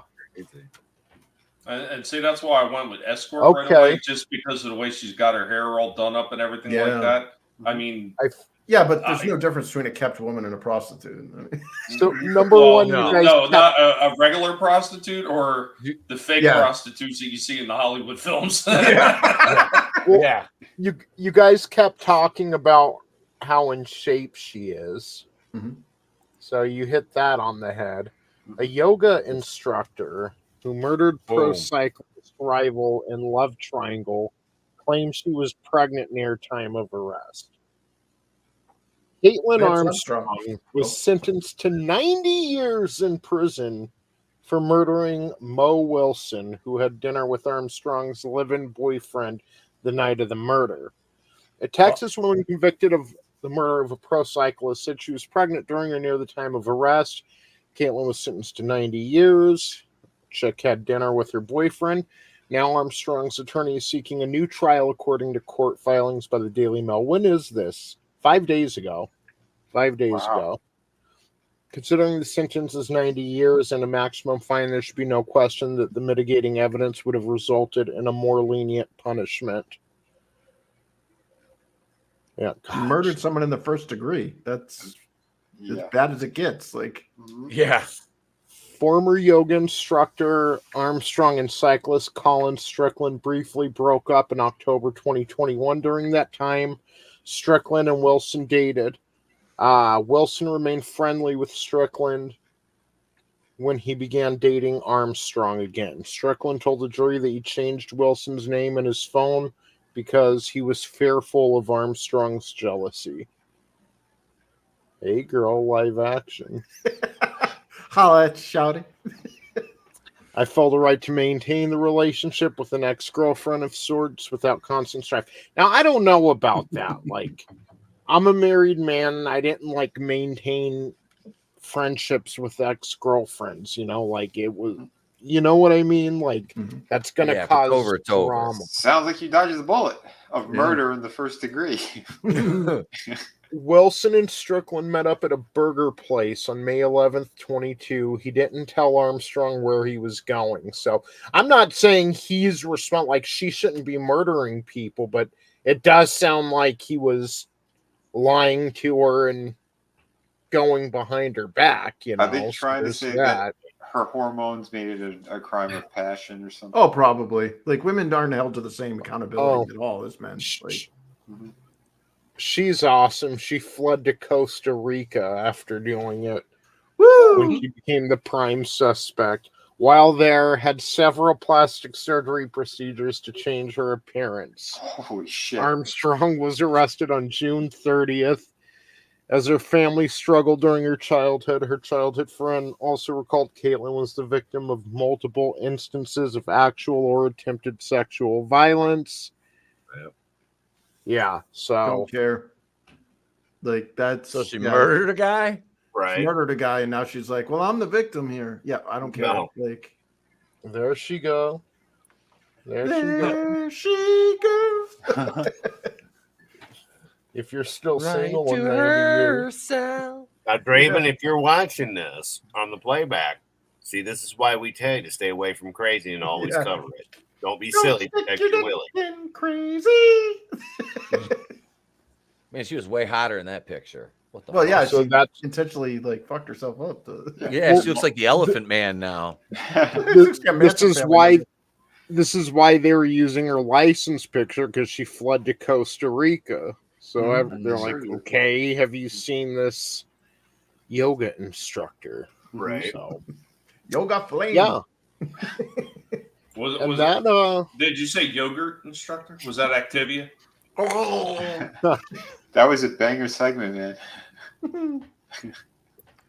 And see, that's why I went with escort right away, just because of the way she's got her hair all done up and everything like that. I mean, but there's no difference between a kept woman and a prostitute. So number one, not a regular prostitute or the fake prostitutes that you see in the Hollywood films. You guys kept talking about how in shape she is. Mm-hmm. So you hit that on the head. A yoga instructor who murdered pro cyclist rival in love triangle claims she was pregnant near time of arrest. Caitlin Armstrong was sentenced to 90 years in prison for murdering Mo Wilson, who had dinner with Armstrong's live-in boyfriend the night of the murder. A Texas woman convicted of the murder of a pro cyclist said she was pregnant during or near the time of arrest. Caitlin was sentenced to 90 years. Chick had dinner with her boyfriend. Now Armstrong's attorney is seeking a new trial according to court filings by the Daily Mail. When is this? 5 days ago. 5 days ago. Considering the sentence is 90 years and a maximum fine, there should be no question that the mitigating evidence would have resulted in a more lenient punishment. Yeah, She murdered someone in the first degree. That's as bad as it gets. Former yoga instructor Armstrong and cyclist Colin Strickland briefly broke up in October 2021. During that time, Strickland and Wilson dated. Wilson remained friendly with Strickland when he began dating Armstrong again. Strickland told the jury that he changed Wilson's name in his phone because he was fearful of Armstrong's jealousy. Hey, girl, live action. Holla at shouting. I felt the right to maintain the relationship with an ex-girlfriend of sorts without constant strife. Now, I don't know about that. Like, I'm a married man, and I didn't, like, maintain friendships with ex-girlfriends, like, it was, you know what I mean? Like, that's going to cause drama. Sounds like you dodged the bullet of murder in the first degree. Wilson and Strickland met up at a burger place on May 11th, 22. He didn't tell Armstrong where he was going. So I'm not saying he's responsible, like she shouldn't be murdering people, but it does sound like he was lying to her and going behind her back. Are they trying to say that her hormones made it a crime of passion or something? Oh, probably. Like, women aren't held to the same accountability at all as men. Like, she's awesome. She fled to Costa Rica after doing it. Woo! When she became the prime suspect. While there, had several plastic surgery procedures to change her appearance. Holy shit. Armstrong was arrested on June 30th. As her family struggled during her childhood friend also recalled Caitlin was the victim of multiple instances of actual or attempted sexual violence. Yeah, so don't care. Like, that's so she murdered a guy, right? She murdered a guy, and now she's like, "Well, I'm the victim here." Yeah, I don't care. No. Like, there she go. There she goes. If you're still single, to herself. Now, Draven, if you're watching this on the playback, see, this is why we tell you to stay away from crazy and always cover it. Don't be silly. Protect your willy. Crazy. Man, she was way hotter in that picture. What the? Well, fuck? yeah, So she that's intentionally like fucked herself up. Yeah, she looks like the Elephant Man now. This is why they were using her license picture, because she fled to Costa Rica. So they're like, okay, have you seen this yoga instructor? Right. So, yoga flame. Yeah. Did you say yogurt instructor? Was that Activia? That was a banger segment, man.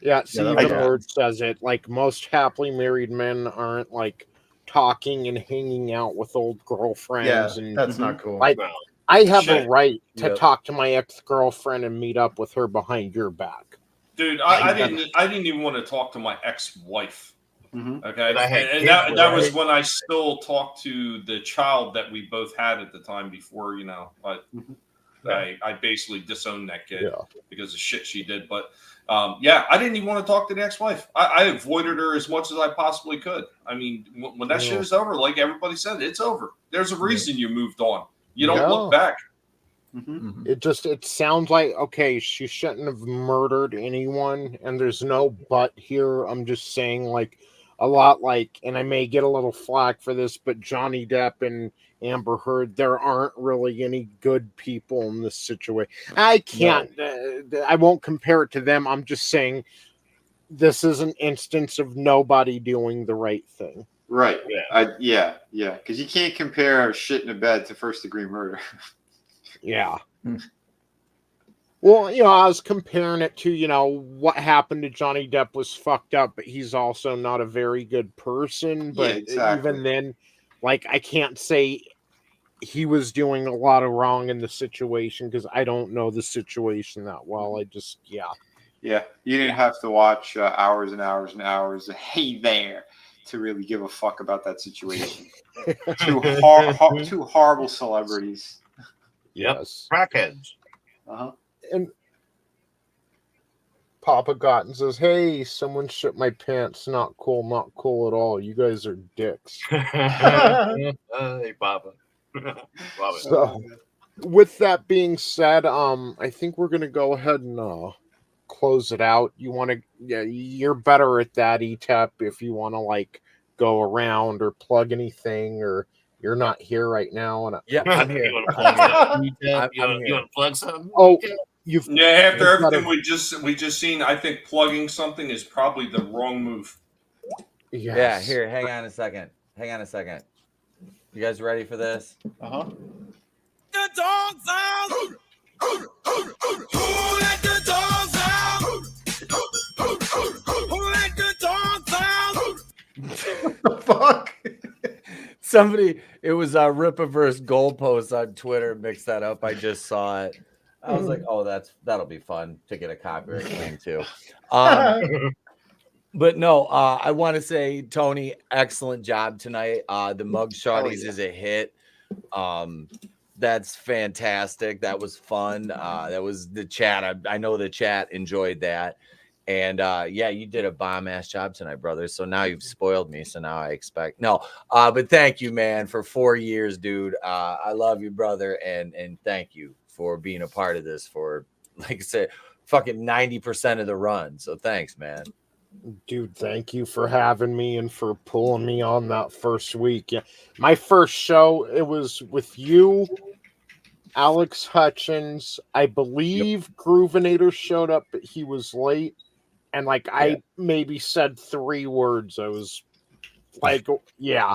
Yeah, see, the word says it. Like, most happily married men aren't like talking and hanging out with old girlfriends. Yeah, and that's not cool. Like, I have a right to talk to my ex-girlfriend and meet up with her behind your back. Dude, I didn't even want to talk to my ex-wife. Okay, and that was when I still talked to the child that we both had at the time before, I basically disowned that kid because of shit she did. But I didn't even want to talk to the ex-wife. I avoided her as much as I possibly could. I mean, when that shit is over, like everybody said, it's over. There's a reason you moved on. You don't look back. It sounds like, okay, she shouldn't have murdered anyone, and there's no but here. I'm just saying, like, a lot like, and I may get a little flack for this, but Johnny Depp and Amber Heard, there aren't really any good people in this situation. I can't, I won't compare it to them. I'm just saying this is an instance of nobody doing the right thing. Right. Yeah. Because you can't compare shit in a bed to first-degree murder. Yeah. Well, I was comparing it to, what happened to Johnny Depp was fucked up, but he's also not a very good person. But even then, like, I can't say he was doing a lot of wrong in the situation because I don't know the situation that well. I just, Yeah, you didn't have to watch hours and hours and hours of Hey There to really give a fuck about that situation. Two horrible celebrities. Yes. Crackheads. And Papa Gotten says, hey, someone shit my pants. Not cool at all. You guys are dicks. Hey, Papa. So, with that being said, I think we're going to go ahead and close it out. You want to, you're better at that, Etep, if you want to, like, go around or plug anything, or you're not here right now. And I'm here. You want to plug you want to plug something? Oh, after everything we just seen, I think plugging something is probably the wrong move. Yes. Yeah, here, hang on a second. You guys ready for this? The dogs out. Who let the dogs out? Who let the dogs out? What the fuck? Somebody, it was Ripaverse Goalpost on Twitter. Mixed that up. I just saw it. I was like, oh, that'll be fun to get a copyright claim too. But no, I want to say, Tony, excellent job tonight. The Mug Shawties is a hit. That's fantastic. That was fun. That was the chat. I know the chat enjoyed that. And yeah, you did a bomb-ass job tonight, brother. So now you've spoiled me. So now I expect but thank you, man, for 4 years, dude. I love you, brother, and thank you for being a part of this for, like I said, fucking 90% of the run. So thanks, man. Dude, thank you for having me and for pulling me on that first week. Yeah, my first show, it was with you, Alex Hutchins. I believe Groovinator showed up, but he was late. And I maybe said 3 words. I was like, yeah,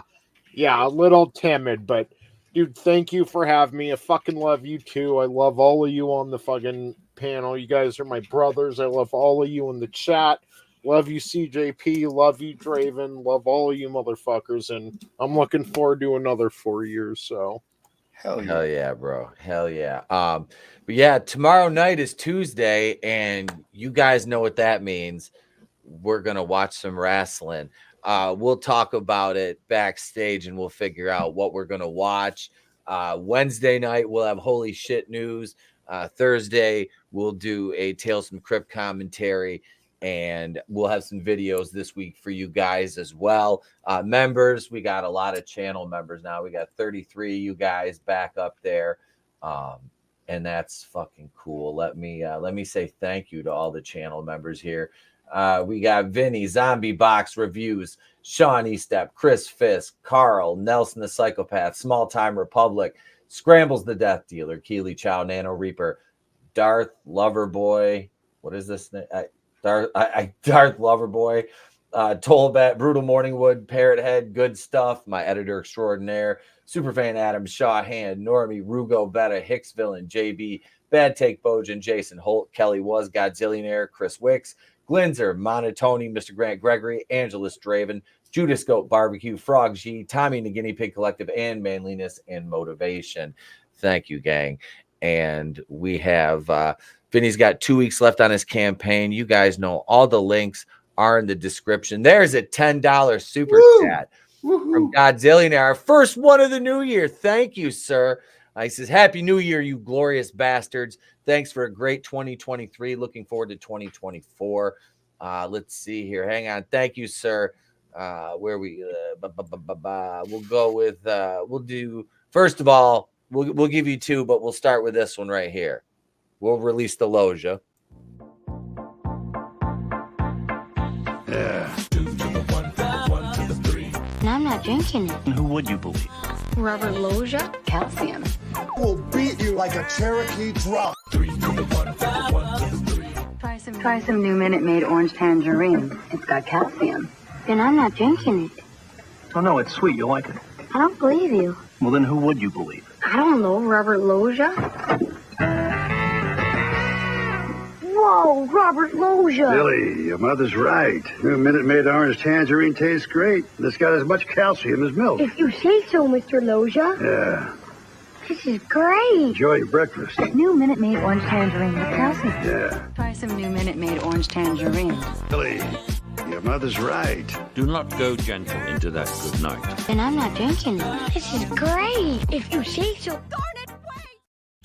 a little timid, but dude, thank you for having me. I fucking love you too. I love all of you on the fucking panel. You guys are my brothers. I love all of you in the chat. Love you, CJP. Love you, Draven. Love all of you motherfuckers. And I'm looking forward to another 4 years. So Hell yeah, bro. Hell yeah. But yeah, tomorrow night is Tuesday, and you guys know what that means. We're gonna watch some wrestling. We'll talk about it backstage, and we'll figure out what we're gonna watch. Wednesday night we'll have holy shit news. Thursday we'll do a Tales from Crypt commentary, and we'll have some videos this week for you guys as well. Members, we got a lot of channel members now. We got 33 you guys back up there, and that's fucking cool. Let me say thank you to all the channel members here. We got Vinny, Zombie Box Reviews, Sean Estep, Chris Fisk, Carl, Nelson the Psychopath, Small Time Republic, Scrambles the Death Dealer, Keely Chow, Nano Reaper, Darth Loverboy. What is this name? Darth Loverboy, Tollbat, Brutal Morningwood, Parrot Head, Good Stuff, my editor extraordinaire, Superfan Adam, Shawhand, Normie, Rugo, Beta, Hicksville, and JB, Bad Take Bojan, Jason Holt, Kelly Was, Godzillionaire, Chris Wicks, Glinzer, monoTony, Mr. Grant Gregory, AngelousDraven, Judas Goat Barbecue, Frog G, Tommy and the Guinea Pig Collective, and Manliness and Motivation. Thank you, gang. And we have Vinny's got 2 weeks left on his campaign. You guys know all the links are in the description. There's a $10 super chat from Godzillionaire, our first one of the new year. Thank you, sir. He says, Happy New Year, you glorious bastards. Thanks for a great 2023. Looking forward to 2024. Let's see here. Hang on. Thank you, sir. Where we we'll go with we'll do, first of all, we'll give you 2, but we'll start with this one right here. We'll release the Loja. Yeah. 2 to the 1 to the 3. And I'm not drinking it. Who would you believe? Robert Loja? Calcium. We'll beat you like a Cherokee drop. 3 to the 1 to the 3. Try some new Minute Maid orange tangerine. It's got calcium. Then I'm not drinking it. Oh, no, it's sweet. You'll like it. I don't believe you. Well, then who would you believe? I don't know. Robert Loja? Whoa, Robert Loja. Billy, your mother's right. New Minute Maid orange tangerine tastes great. It's got as much calcium as milk. If you say so, Mr. Loja. Yeah. This is great. Enjoy your breakfast. New Minute Maid orange tangerine with calcium. Yeah. Try some new Minute Maid orange tangerine. Billy, your mother's right. Do not go gentle into that good night. Then I'm not drinking it. This is great. If you say so. Darn it, wait.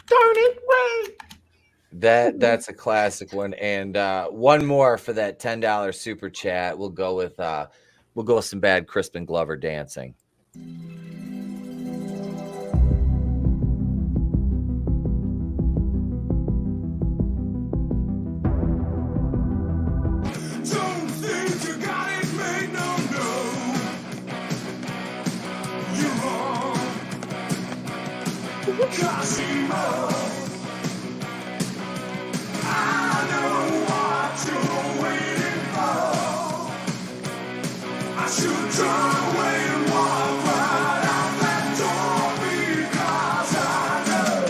Darn it, wait. That's a classic one. And one more for that $10 super chat. We'll go with some bad Crispin Glover dancing. Don't think you got it made, no. You're wrong. Cosimo. I know what you're waiting for. I should turn away and walk right out that door because I know.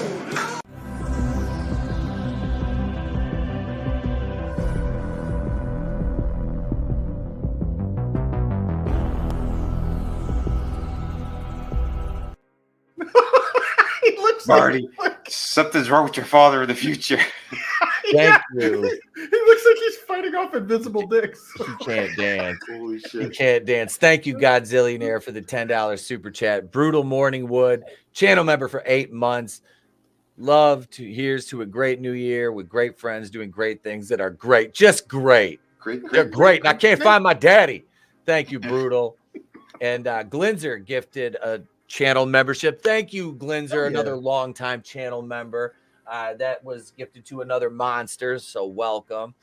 Marty, something's wrong with your father in the future. Thank you. He looks like he's fighting off invisible dicks. He can't dance. Holy shit. He can't dance. Thank you, Godzillionaire, for the $10 super chat. Brutal Morningwood, channel member for 8 months. Here's to a great new year with great friends doing great things that are great. Just great. They're great. And I can't find my daddy. Thank you, Brutal. And Glinzer gifted a channel membership. Thank you, Glinzer, another longtime channel member. That was gifted to another monster, so welcome.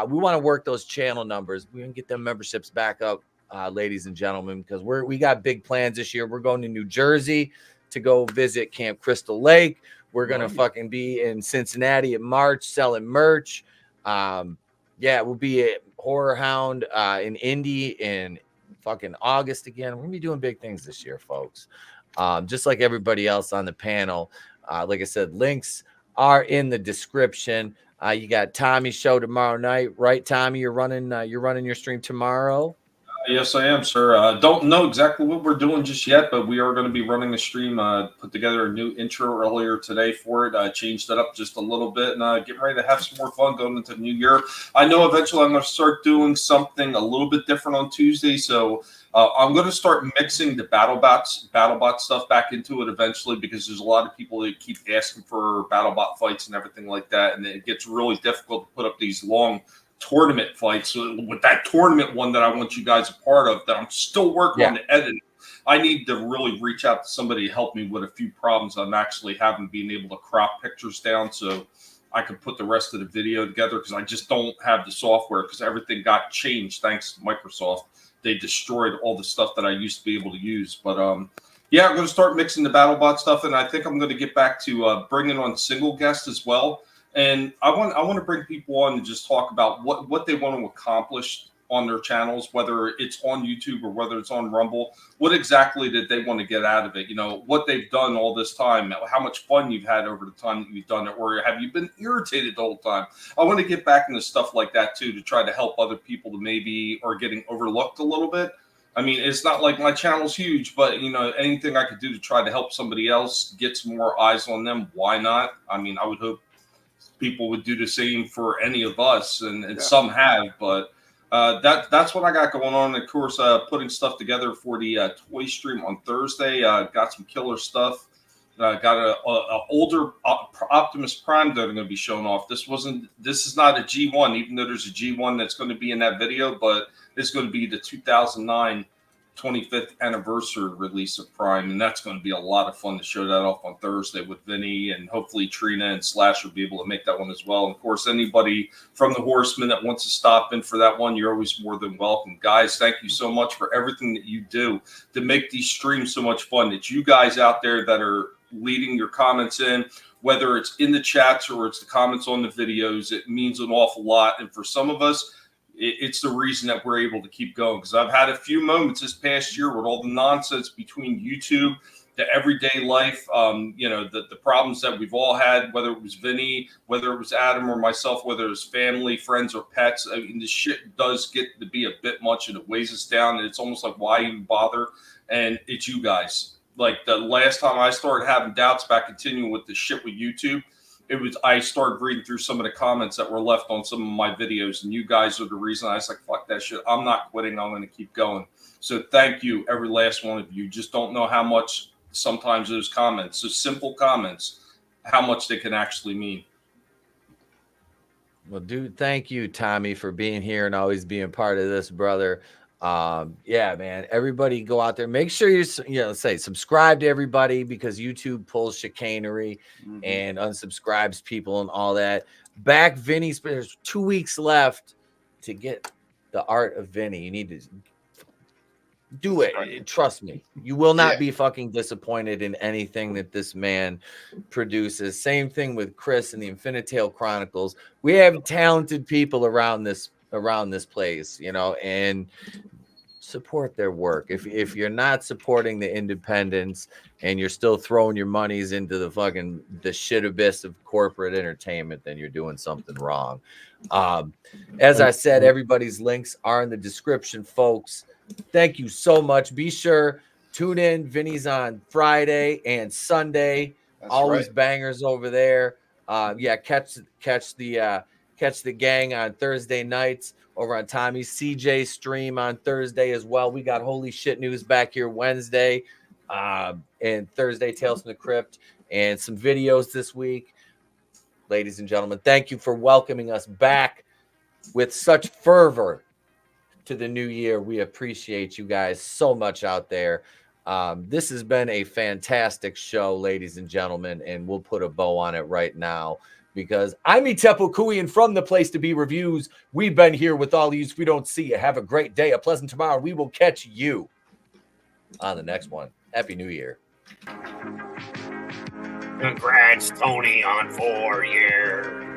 We want to work those channel numbers. We can get them memberships back up, ladies and gentlemen, because we got big plans this year. We're going to New Jersey to go visit Camp Crystal Lake. We're gonna fucking be in Cincinnati in March selling merch. We'll be at Horror Hound in Indy in fucking August again. We're gonna be doing big things this year, folks. Just like everybody else on the panel. Like I said, links are in the description. You got Tommy's show tomorrow night, right? Tommy, you're running your stream tomorrow. Yes, I am, sir. Don't know exactly what we're doing just yet, but we are going to be running a stream. Put together a new intro earlier today for it. Changed it up just a little bit, and getting ready to have some more fun going into the new year. I know eventually I'm going to start doing something a little bit different on Tuesday, so I'm going to start mixing the BattleBot stuff back into it eventually, because there's a lot of people that keep asking for BattleBot fights and everything like that, and it gets really difficult to put up these long tournament fights. So with that tournament one that I want you guys a part of, that I'm still working on the editing, I need to really reach out to somebody to help me with a few problems I'm actually having, being able to crop pictures down so I can put the rest of the video together, because I just don't have the software, because everything got changed thanks to Microsoft. They destroyed all the stuff that I used to be able to use. But I'm going to start mixing the BattleBot stuff, and I think I'm going to get back to bringing on single guests as well. And I want to bring people on and just talk about what they want to accomplish on their channels, whether it's on YouTube or whether it's on Rumble. What exactly did they want to get out of it? You know, what they've done all this time, how much fun you've had over the time that you've done it, or have you been irritated the whole time? I want to get back into stuff like that too, to try to help other people that maybe are getting overlooked a little bit. I mean, it's not like my channel's huge, but, you know, anything I could do to try to help somebody else get some more eyes on them, why not? I mean, I would hope people would do the same for any of us, and some have, but that's what I got going on. Of course, putting stuff together for the toy stream on Thursday. Got some killer stuff. Got a older Optimus Prime that are going to be showing off. This is not a G1, even though there's a G1 that's going to be in that video, but it's going to be the 2009 25th anniversary release of Prime, and that's going to be a lot of fun to show that off on Thursday with Vinny, and hopefully Trina and Slash will be able to make that one as well. And of course, anybody from the Horsemen that wants to stop in for that one, you're always more than welcome. Guys, thank you so much for everything that you do to make these streams so much fun. It's you guys out there that are leading your comments in, whether it's in the chats or it's the comments on the videos. It means an awful lot, and for some of us, it's the reason that we're able to keep going, because I've had a few moments this past year with all the nonsense between YouTube, the everyday life, the problems that we've all had, whether it was Vinny, whether it was Adam or myself, whether it was family, friends, or pets. I mean, this shit does get to be a bit much, and it weighs us down, and it's almost like, why even bother? And it's you guys. Like the last time I started having doubts about continuing with the shit with YouTube, I started reading through some of the comments that were left on some of my videos, and you guys are the reason. I was like, fuck that shit. I'm not quitting. I'm going to keep going. So thank you, every last one of you. You just don't know how much sometimes those comments, those simple comments, how much they can actually mean. Well, dude, thank you, Tommy, for being here and always being part of this, brother. Yeah, man, everybody go out there, make sure subscribe to everybody, because YouTube pulls chicanery and unsubscribes people and all that. Back Vinny's, there's 2 weeks left to get the art of Vinny. You need to do it. Trust me, you will not be fucking disappointed in anything that this man produces. Same thing with Chris and the Infinitale Chronicles. We have talented people around this place, and support their work. If you're not supporting the independents and you're still throwing your monies into the shit abyss of corporate entertainment, then you're doing something wrong. As I said, everybody's links are in the description, folks. Thank you so much. Be sure tune in. Vinny's on Friday and Sunday Always bangers over there. Catch the gang on Thursday nights over on Tommy's CJ stream on Thursday as well. We got Holy Shit News back here Wednesday and Thursday, Tales from the Crypt, and some videos this week. Ladies and gentlemen, thank you for welcoming us back with such fervor to the new year. We appreciate you guys so much out there. This has been a fantastic show, ladies and gentlemen, and we'll put a bow on it right now because I'm Etep Okuian from the Place to Be Reviews. We've been here with all of you. We don't see you. Have a great day, a pleasant tomorrow. We will catch you on the next one. Happy New Year. Congrats, Tony, on 4 years.